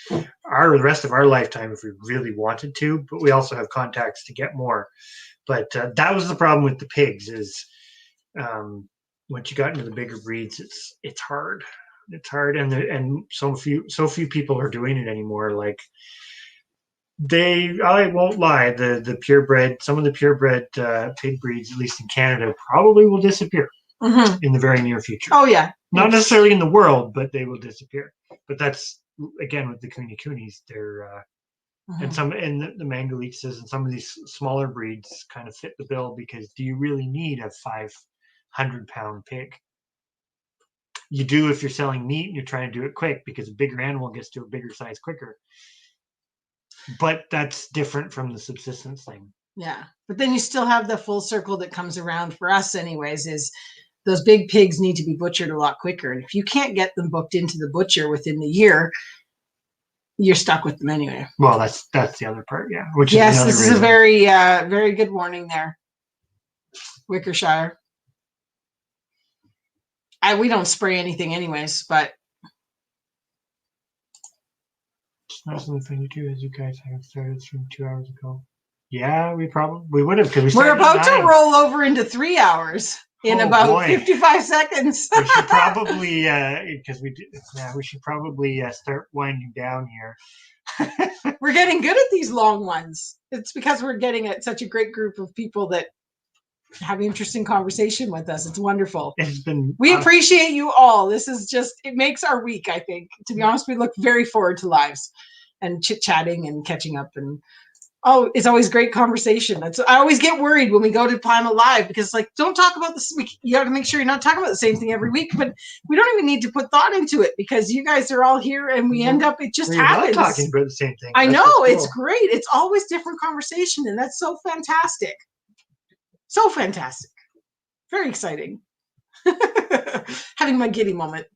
the rest of our lifetime if we really wanted to, but we also have contacts to get more. But that was the problem with the pigs is once you got into the bigger breeds, it's hard. It's hard, and so few people are doing it anymore. Like I won't lie, some of the purebred pig breeds, at least in Canada, probably will disappear in the very near future. Oh yeah, not necessarily in the world, but they will disappear. But that's again with the Kunis, they're and the Mangalitses and some of these smaller breeds kind of fit the bill because do you really need a 500-pound pig? you do if you're selling meat and you're trying to do it quick, because a bigger animal gets to a bigger size quicker. But that's different from the subsistence thing. Yeah. But then you still have the full circle that comes around for us anyways, is those big pigs need to be butchered a lot quicker. And if you can't get them booked into the butcher within the year, you're stuck with them anyway. Well, that's the other part, yeah. Which is yes, this is a very very good warning there, Wickershire. We don't spray anything anyways, but it's nice of the thing to do is you guys haven't started from 2 hours ago. Yeah, we would have, because we're about to roll over into 3 hours in about 55 seconds. We should probably we should probably start winding down here. We're getting good at these long ones. It's because we're getting at such a great group of people that have interesting conversation with us. It's wonderful. We appreciate you all. This is just, it makes our week, I think. To be honest, we look very forward to lives and chit-chatting and catching up, and it's always great conversation. I always get worried when we go to plan a live, because like, don't talk about this week. You got to make sure you're not talking about the same thing every week, but we don't even need to put thought into it, because you guys are all here and we end up, it just happens. Not talking about the same thing. I know, cool. It's great. It's always different conversation, and that's so fantastic. So fantastic. Very exciting. Having my giddy moment.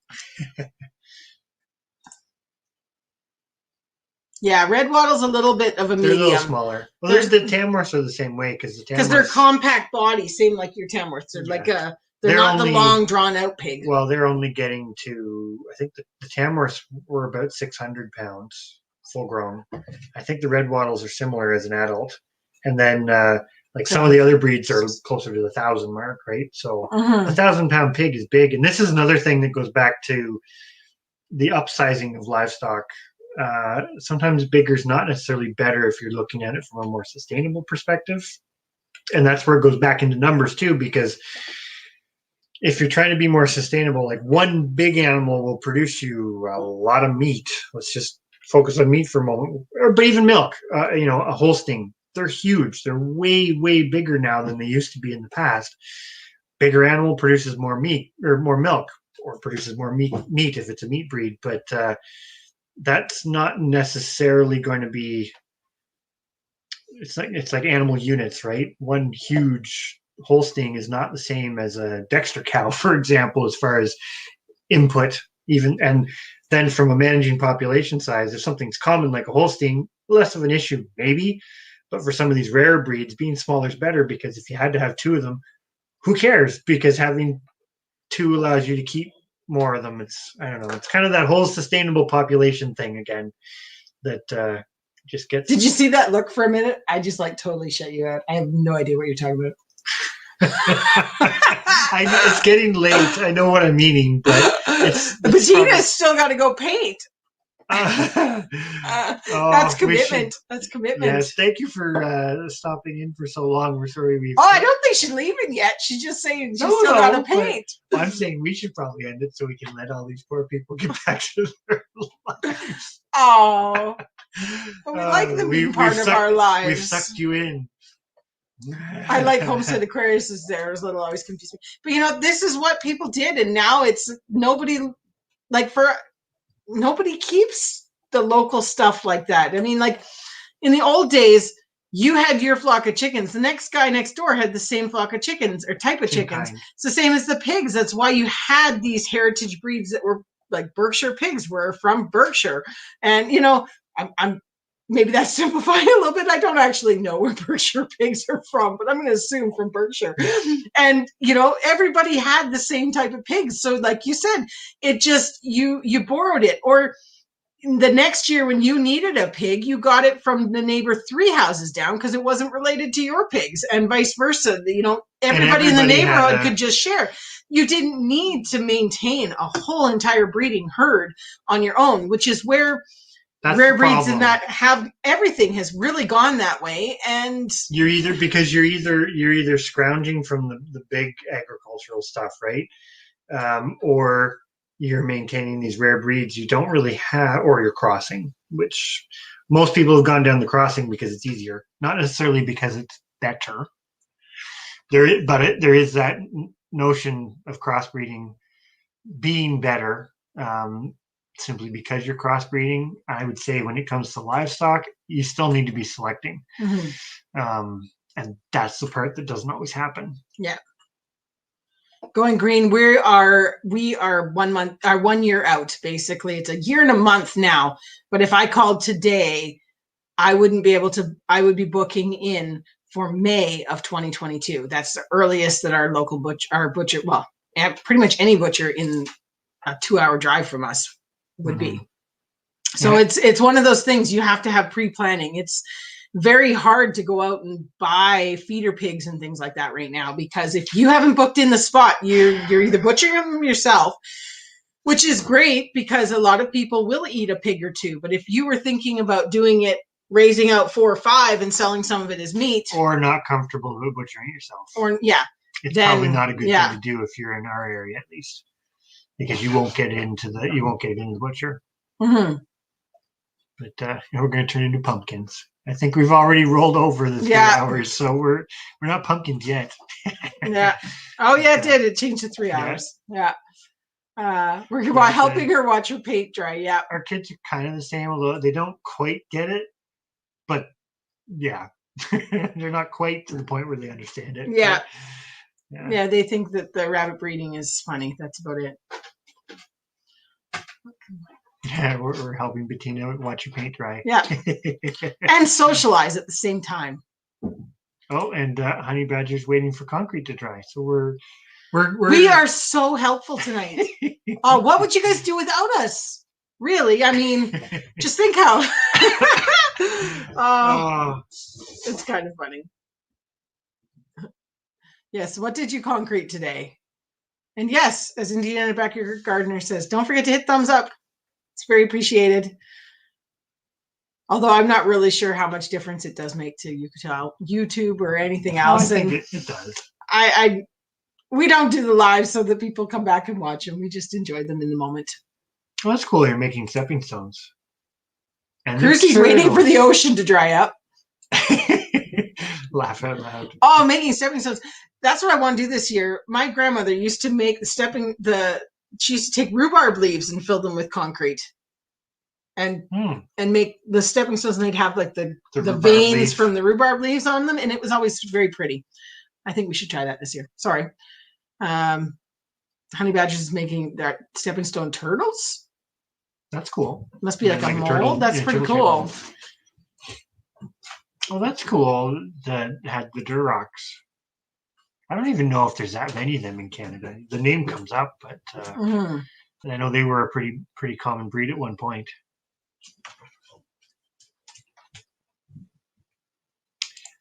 Yeah, red wattle's a little bit of a medium. They're a little smaller. Well, there's the Tamworths are the same way, because they're compact body, same like your Tamworths. They're they're not only, the long drawn out pig. Well, they're only getting to, I think the Tamworths were about 600 pounds full grown. I think the red wattles are similar as an adult, and then like some of the other breeds are closer to the 1,000 mark, right? So a 1,000-pound pig is big, and this is another thing that goes back to the upsizing of livestock. Sometimes bigger is not necessarily better if you're looking at it from a more sustainable perspective. And that's where it goes back into numbers too, because if you're trying to be more sustainable, like one big animal will produce you a lot of meat. Let's just focus on meat for a moment. But even milk, a Holstein, they're huge. They're way, way bigger now than they used to be in the past. Bigger animal produces more meat or more milk, or produces more meat if it's a meat breed. But that's not necessarily going to be. It's like animal units, right? One huge Holstein is not the same as a Dexter cow, for example, as far as input. And then from a managing population size, if something's common like a Holstein, less of an issue, maybe. But for some of these rare breeds, being smaller is better, because if you had to have two of them, who cares? Because having two allows you to keep more of them. It's kind of that whole sustainable population thing again that just gets. Did you see that look for a minute? I just totally shut you out. I have no idea what you're talking about. I know it's getting late. I know what I'm meaning, but Betina's still got to go paint. That's commitment. That's commitment. Yes, thank you for stopping in for so long. We're sorry I don't think she's leaving yet. She's just saying she's still got to paint. I'm saying we should probably end it so we can let all these poor people get back to their lives. Oh, we like them being part of our lives. We've sucked you in. I like Homestead Aquarius is there. It was a little always confused me. But this is what people did, and now it's nobody keeps the local stuff like that. I mean, like in the old days, you had your flock of chickens. The next guy next door had the same flock of chickens or type of chickens. It's the same as the pigs. That's why you had these heritage breeds that were like Berkshire pigs were from Berkshire. And, I'm maybe that's simplifying a little bit. I don't actually know where Berkshire pigs are from, but I'm going to assume from Berkshire. And, everybody had the same type of pigs. So like you said, it just, you borrowed it. Or the next year when you needed a pig, you got it from the neighbor 3 houses down because it wasn't related to your pigs, and vice versa. Everybody in the neighborhood could just share. You didn't need to maintain a whole entire breeding herd on your own, which is where rare breeds and that have everything has really gone that way. And you're either scrounging from the big agricultural stuff, right? Or you're maintaining these rare breeds you don't really have, or you're crossing, which most people have gone down the crossing because it's easier, not necessarily because it's better. There is that notion of crossbreeding being better, simply because you're crossbreeding. I would say when it comes to livestock, you still need to be selecting. And that's the part that doesn't always happen. Yeah. Going green, we are 1 year out, basically. It's a year and a month now. But if I called today, I would be booking in for May of 2022. That's the earliest that our local butcher, well, pretty much any butcher in a 2-hour drive from us would be. So it's one of those things you have to have pre-planning. It's very hard to go out and buy feeder pigs and things like that right now, because if you haven't booked in the spot, you're either butchering them yourself, which is great because a lot of people will eat a pig or two. But if you were thinking about doing it, raising out 4 or 5 and selling some of it as meat, or not comfortable with butchering yourself, it's then, probably not a good thing to do if you're in our area, at least, because you won't get into the butcher. But we're going to turn into pumpkins. I think we've already rolled over the 3 hours, so we're not pumpkins yet. Oh yeah, it did. It changed to 3 hours. We're helping her watch her paint dry. Yeah, our kids are kind of the same, although they don't quite get it. But they're not quite to the point where they understand it. Yeah, they think that the rabbit breeding is funny. That's about it. Yeah, we're helping Bettina watch her paint dry. Yeah, and socialize at the same time. Oh, and Honey Badger's waiting for concrete to dry, so we are so helpful tonight. Oh, what would you guys do without us? Really? I mean, just think how. It's kind of funny. Yes. What did you concrete today? And yes, as Indiana Backyard Gardener says, don't forget to hit thumbs up. It's very appreciated. Although I'm not really sure how much difference it does make to YouTube or anything else. I think it does. We don't do the live so that people come back and watch them. We just enjoy them in the moment. Well, that's cool. You're making stepping stones. And Cruzy's waiting for the ocean to dry up. Laugh out loud. Oh, making stepping stones. That's what I want to do this year. My grandmother used to make she used to take rhubarb leaves and fill them with concrete. And make the stepping stones, and they'd have like the veins from the rhubarb leaves on them, and it was always very pretty. I think we should try that this year. Sorry. Honey Badgers is making their stepping stone turtles. That's cool. Must be like a mold. That's pretty cool. Well, that's cool. That had the Durocs. I don't even know if there's that many of them in Canada. The name comes up, but I know they were a pretty common breed at one point.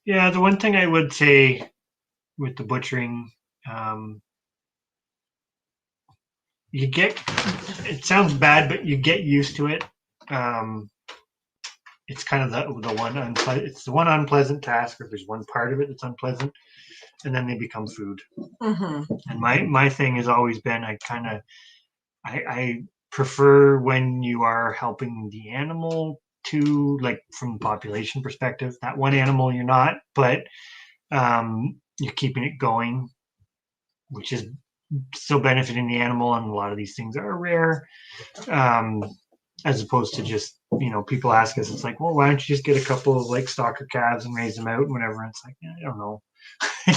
Yeah, the one thing I would say with the butchering, it sounds bad, but you get used to it. It's kind of the one unpleasant task, or there's one part of it that's unpleasant, and then they become food. And my thing has always been, I prefer when you are helping the animal to, like, from a population perspective, that one animal you're not, but you're keeping it going, which is still benefiting the animal, and a lot of these things are rare, as opposed to just, people ask us, it's like, well, why don't you just get a couple of like stocker calves and raise them out and whatever, and it's like, I don't know. I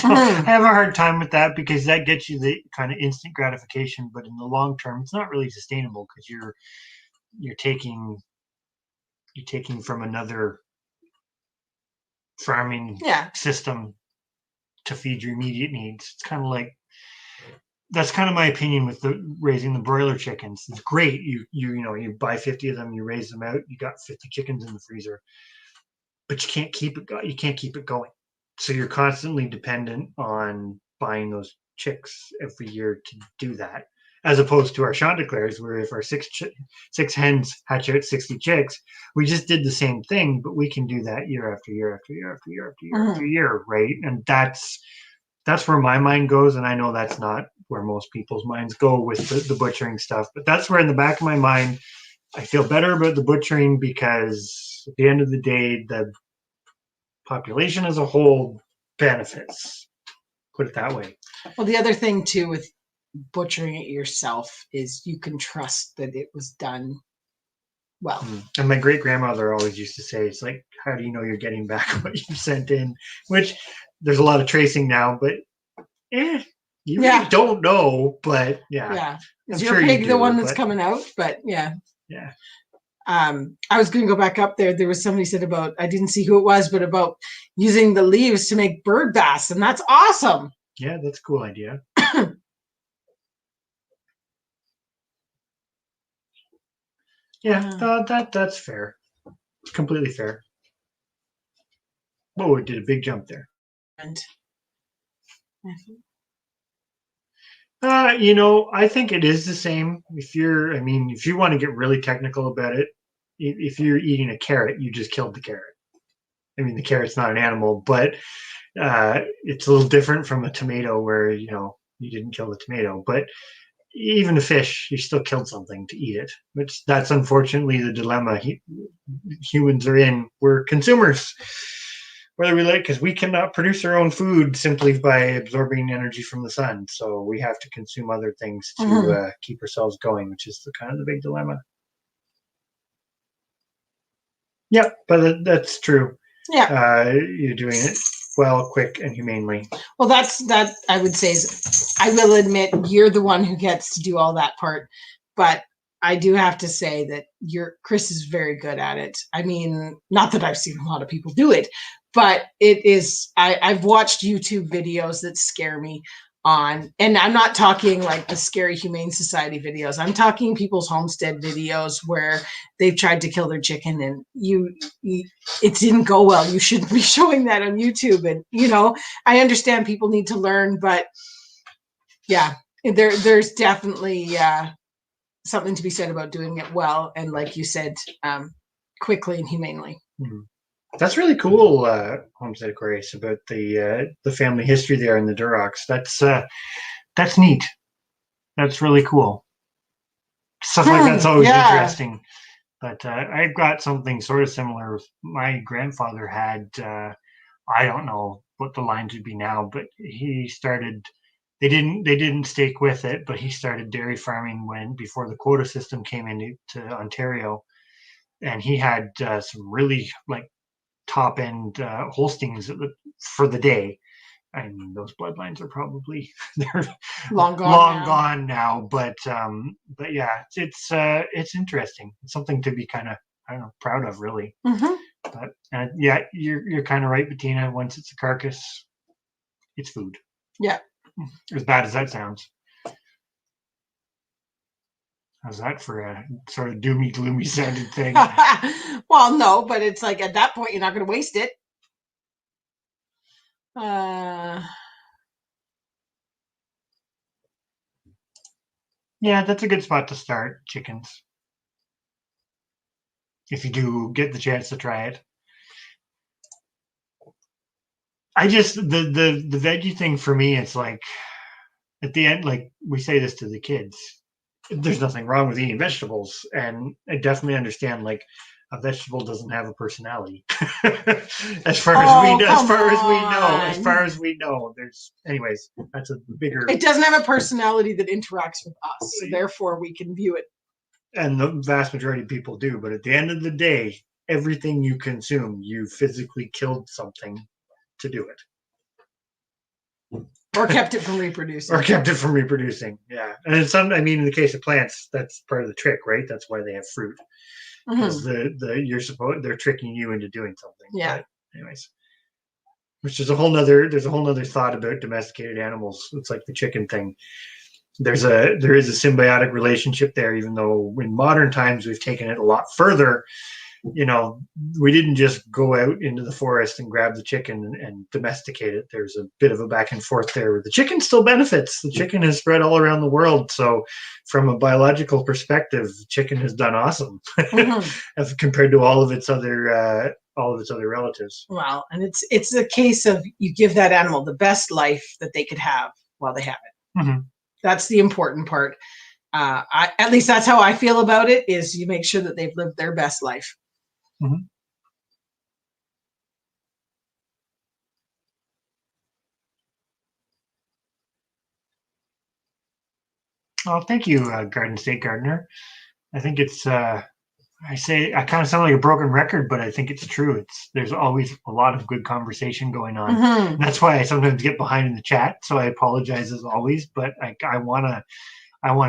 have a hard time with that, because that gets you the kind of instant gratification, but in the long term it's not really sustainable, because you're taking from another farming system to feed your immediate needs. It's kind of like, that's kind of my opinion with raising the broiler chickens. It's great. You buy 50 of them, you raise them out, you got 50 chickens in the freezer, but you can't keep it going. So you're constantly dependent on buying those chicks every year to do that, as opposed to our Chanticleers, where if our six hens hatch out 60 chicks, we just did the same thing, but we can do that year after year after year after year after year after year, right? And that's where my mind goes, and I know that's not where most people's minds go with the butchering stuff, but that's where in the back of my mind I feel better about the butchering, because at the end of the day, the population as a whole benefits. Put it that way. Well, the other thing too with butchering it yourself is you can trust that it was done well. And my great grandmother always used to say, it's like, how do you know you're getting back what you sent in? Which there's a lot of tracing now, but you really don't know. But yeah. Is your pig the one that's coming out? But yeah. I was going to go back up there. There was somebody said about, I didn't see who it was, but about using the leaves to make bird baths, and that's awesome. Yeah, that's a cool idea. Yeah, that's fair. It's completely fair. Whoa, it did a big jump there. I think it is the same. If you want to get really technical about it, if you're eating a carrot, you just killed the carrot. I mean, the carrot's not an animal, but it's a little different from a tomato where, you didn't kill the tomato. But even a fish, you still killed something to eat it, which that's unfortunately the dilemma humans are in. We're consumers, whether we like, because we cannot produce our own food simply by absorbing energy from the sun. So we have to consume other things to keep ourselves going, which is the kind of the big dilemma. Yeah, but that's true. Yeah, you're doing it well, quick, and humanely. Well, that I would say is, I will admit you're the one who gets to do all that part, but I do have to say that Chris is very good at it. I mean, not that I've seen a lot of people do it, but it is. I've watched YouTube videos that scare me and I'm not talking like the Scary Humane Society videos. I'm talking people's homestead videos where they've tried to kill their chicken and it didn't go well. You shouldn't be showing that on YouTube. And I understand people need to learn, but yeah, there's definitely something to be said about doing it well and, like you said, quickly and humanely. Mm-hmm. That's really cool, Homestead Grace, about the family history there in the Durocs. That's neat. That's really cool. Stuff like that's always interesting. But I've got something sort of similar. My grandfather had, I don't know what the lines would be now, but he started. They didn't stick with it, but he started dairy farming before the quota system came into Ontario, and he had some really top end Holsteins for the day. I mean, those bloodlines are probably they're long gone now. But yeah, it's interesting. It's something to be kind of, I don't know, proud of, really. Mm-hmm. But yeah, you're kind of right, Bettina. Once it's a carcass, it's food. Yeah. As bad as that sounds. How's that for a sort of doomy, gloomy sounding thing? Well, no, but it's like at that point you're not going to waste it. Yeah, that's a good spot to start, chickens. If you do get the chance to try it. I just the veggie thing for me, it's like at the end, like we say this to the kids, there's nothing wrong with eating vegetables, and I definitely understand like a vegetable doesn't have a personality. as far as we know, there's anyways, that's a bigger. It doesn't have a personality that interacts with us, so therefore we can view it. And the vast majority of people do, but at the end of the day, everything you consume, you physically killed something to do it. Or kept it from reproducing. Yeah. And in the case of plants, that's part of the trick, right? That's why they have fruit. Because they're tricking you into doing something. Yeah. But anyways. Which is there's a whole nother thought about domesticated animals. It's like the chicken thing. There is a symbiotic relationship there, even though in modern times we've taken it a lot further. We didn't just go out into the forest and grab the chicken and domesticate it. There's a bit of a back and forth there where the chicken still benefits. The chicken has spread all around the world. So from a biological perspective, the chicken has done awesome as compared to all of its other relatives. Well, and it's a case of you give that animal the best life that they could have while they have it. Mm-hmm. That's the important part. At least that's how I feel about it, is you make sure that they've lived their best life. Mm-hmm. Oh, thank you, Garden State Gardener. I think it's. I kind of sound like a broken record, but I think it's true. There's always a lot of good conversation going on. Mm-hmm. And that's why I sometimes get behind in the chat. So I apologize as always, but I wanna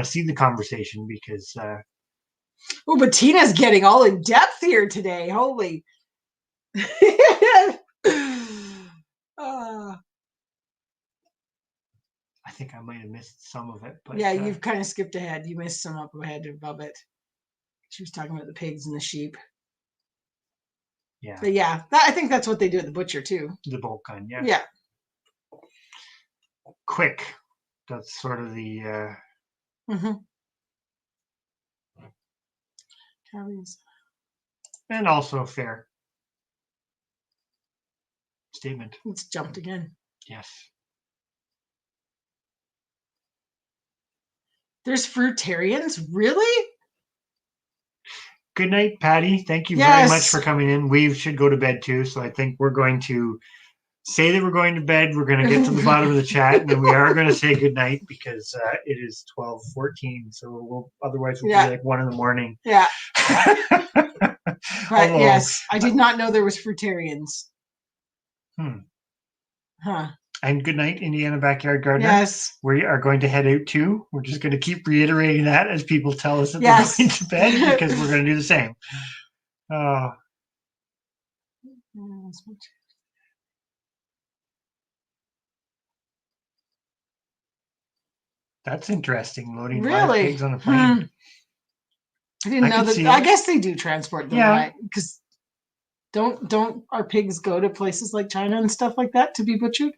see the conversation because. Oh, but Tina's getting all in depth here today. Holy. I think I might have missed some of it, but yeah, you've kind of skipped ahead. You missed some up ahead above it. She was talking about the pigs and the sheep. Yeah. But yeah, I think that's what they do at the butcher too. The bulk kind, yeah. Yeah. Quick. That's sort of the. And also fair statement. It's jumped again. Yes. There's fruitarians? Really? Good night, Patty. Thank you very much for coming in. We should go to bed too, so I think we're going to say that we're going to bed. We're going to get to the bottom of the chat, and then we are going to say good night because it is 12:14. So otherwise we'll be like 1 a.m. Yeah. But yes, I did not know there was fruitarians. Huh. And good night, Indiana Backyard Gardener. Yes. We are going to head out too. We're just going to keep reiterating that as people tell us that they're going to bed because we're going to do the same. That's interesting. Loading live pigs on a plane. I didn't know that. I guess they do transport them, right? Because don't our pigs go to places like China and stuff like that to be butchered?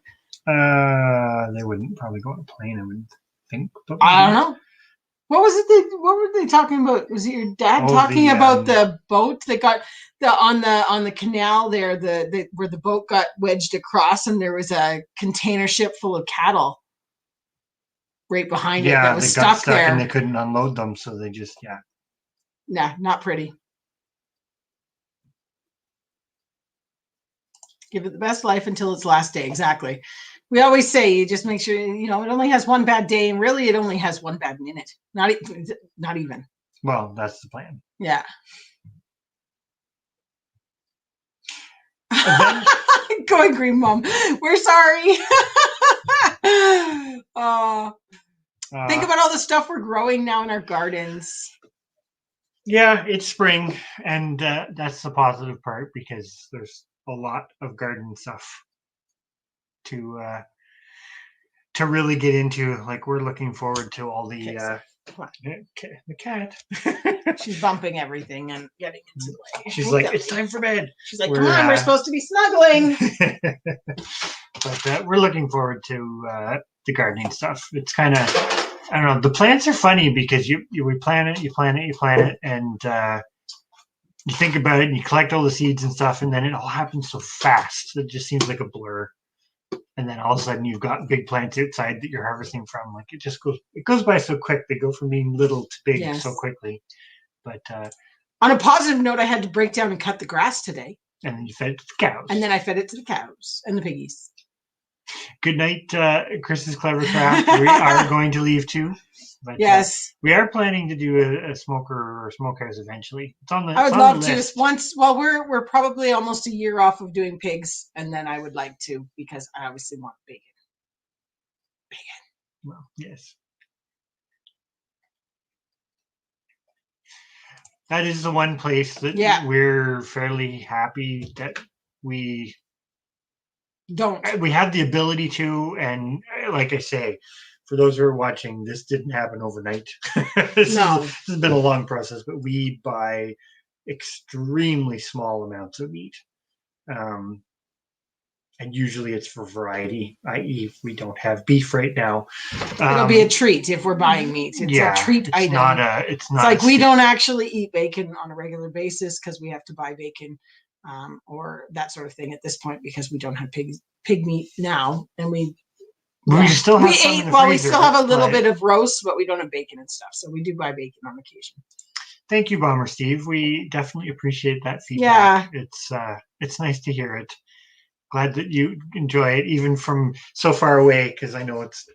They wouldn't probably go on a plane, I wouldn't think. But I don't know. What was it? What were they talking about? Was it your dad talking about the boat that got on the canal there? Where the boat got wedged across, and there was a container ship full of cattle right behind it that was stuck there, and they couldn't unload them, so they just Nah, not pretty. Give it the best life until its last day. Exactly. We always say you just make sure it only has one bad day, and really it only has one bad minute. Not even. Well, that's the plan. Yeah. Going green, Mom. We're sorry. Think about all the stuff we're growing now in our gardens. Yeah, it's spring, and that's the positive part because there's a lot of garden stuff to really get into. Like we're looking forward to all the cat. She's bumping everything and getting into the way. She's like, it's time for bed. She's like, come on, we're supposed to be snuggling. But we're looking forward to the gardening stuff. It's kind of, I don't know. The plants are funny because we plant it, and you think about it, and you collect all the seeds and stuff, and then it all happens so fast. It just seems like a blur. And then all of a sudden, you've got big plants outside that you're harvesting from. Like it goes by so quick. They go from being little to big so quickly. But on a positive note, I had to break down and cut the grass today. And then you fed it to the cows. And then I fed it to the cows and the piggies. Good night, Chris's Clever Craft. We are going to leave too. But, yes. We are planning to do a smoker or smokehouse eventually. It's on the I would love to. Once, well, we're probably almost a year off of doing pigs, and then I would like to because I obviously want bacon. Well, yes. That is the one place that we're fairly happy that we have the ability to, and like I say, for those who are watching, this didn't happen overnight. This has been a long process, but we buy extremely small amounts of meat. And usually it's for variety, i.e. if we don't have beef right now. It'll be a treat if we're buying meat. It's a treat item. It's like we don't actually eat bacon on a regular basis because we have to buy bacon or that sort of thing at this point because we don't have pig meat now. And we still have we still have a little bit of roast, but we don't have bacon and stuff. So we do buy bacon on occasion. Thank you, Bomber Steve. We definitely appreciate that feedback. Yeah. It's nice to hear it. glad that you enjoy it, even from so far away, because I know it's,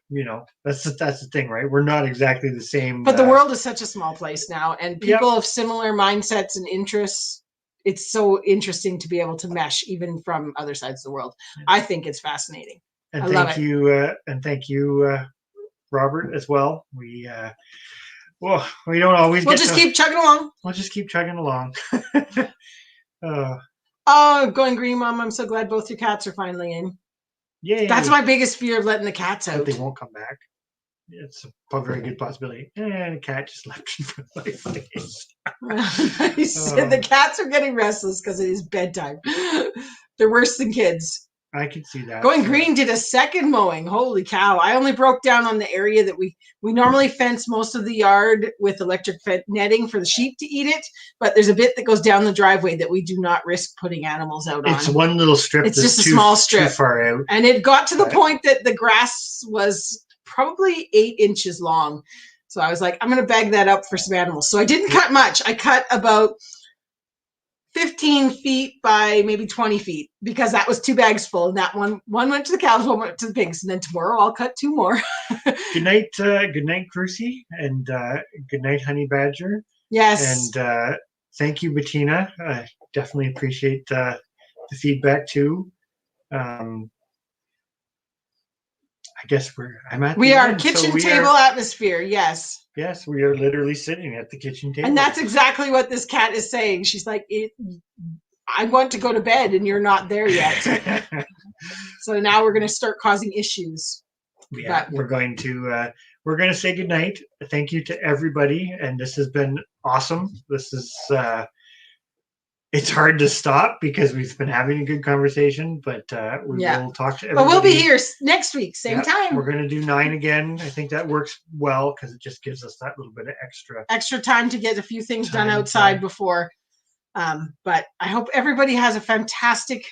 that's the thing, right? We're not exactly the same. But the world is such a small place now, and people of similar mindsets and interests. It's so interesting to be able to mesh even from other sides of the world. I think it's fascinating. And I love it. Thank you, Robert, as well. We don't always. We'll just keep chugging along. We'll just keep chugging along. Oh, going green, Mom. I'm so glad both your cats are finally in. Yay. That's my biggest fear of letting the cats out. But they won't come back. It's a very good possibility. And the cat just left in front of my face. Nice. The cats are getting restless because it is bedtime. They're worse than kids. I can see that. Going green did a second mowing. Holy cow. I only broke down on the area that we normally fence most of the yard with electric netting for the sheep to eat it, but there's a bit that goes down the driveway that we do not risk putting animals out on. It's one little strip. It's just a small strip. Too far out. And it got to the point that the grass was probably 8 inches long. So I was like, I'm going to bag that up for some animals. So I didn't cut much. I cut about 15 feet by maybe 20 feet because that was 2 bags full. And that one went to the cows, one went to the pigs. And then tomorrow I'll cut 2 more. Good night, Crucy, and good night, Honey Badger. Yes. And thank you, Bettina. I definitely appreciate the feedback too. I guess we are kitchen table atmosphere. Yes. Yes, we are literally sitting at the kitchen table. And that's exactly what this cat is saying. She's like, I want to go to bed and you're not there yet. So now we're going to start causing issues. Yeah, we're going to say goodnight. Thank you to everybody. And this has been awesome. This is, it's hard to stop because we've been having a good conversation, but we will talk to everybody. But we'll be here next week, same time. We're going to do 9 again. I think that works well because it just gives us that little bit of extra time to get a few things done outside before. But I hope everybody has a fantastic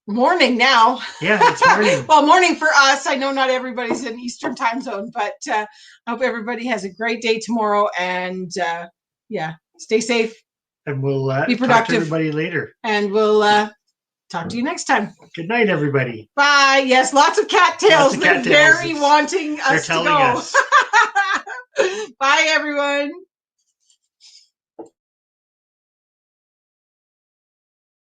morning now. Yeah, it's morning. Well, morning for us. I know not everybody's in Eastern time zone, but I hope everybody has a great day tomorrow. And stay safe. And we'll be productive. Talk to everybody later. And we'll talk to you next time. Good night, everybody. Bye. Yes, lots of cattails. They're very wanting us to go. They're telling us. Bye, everyone.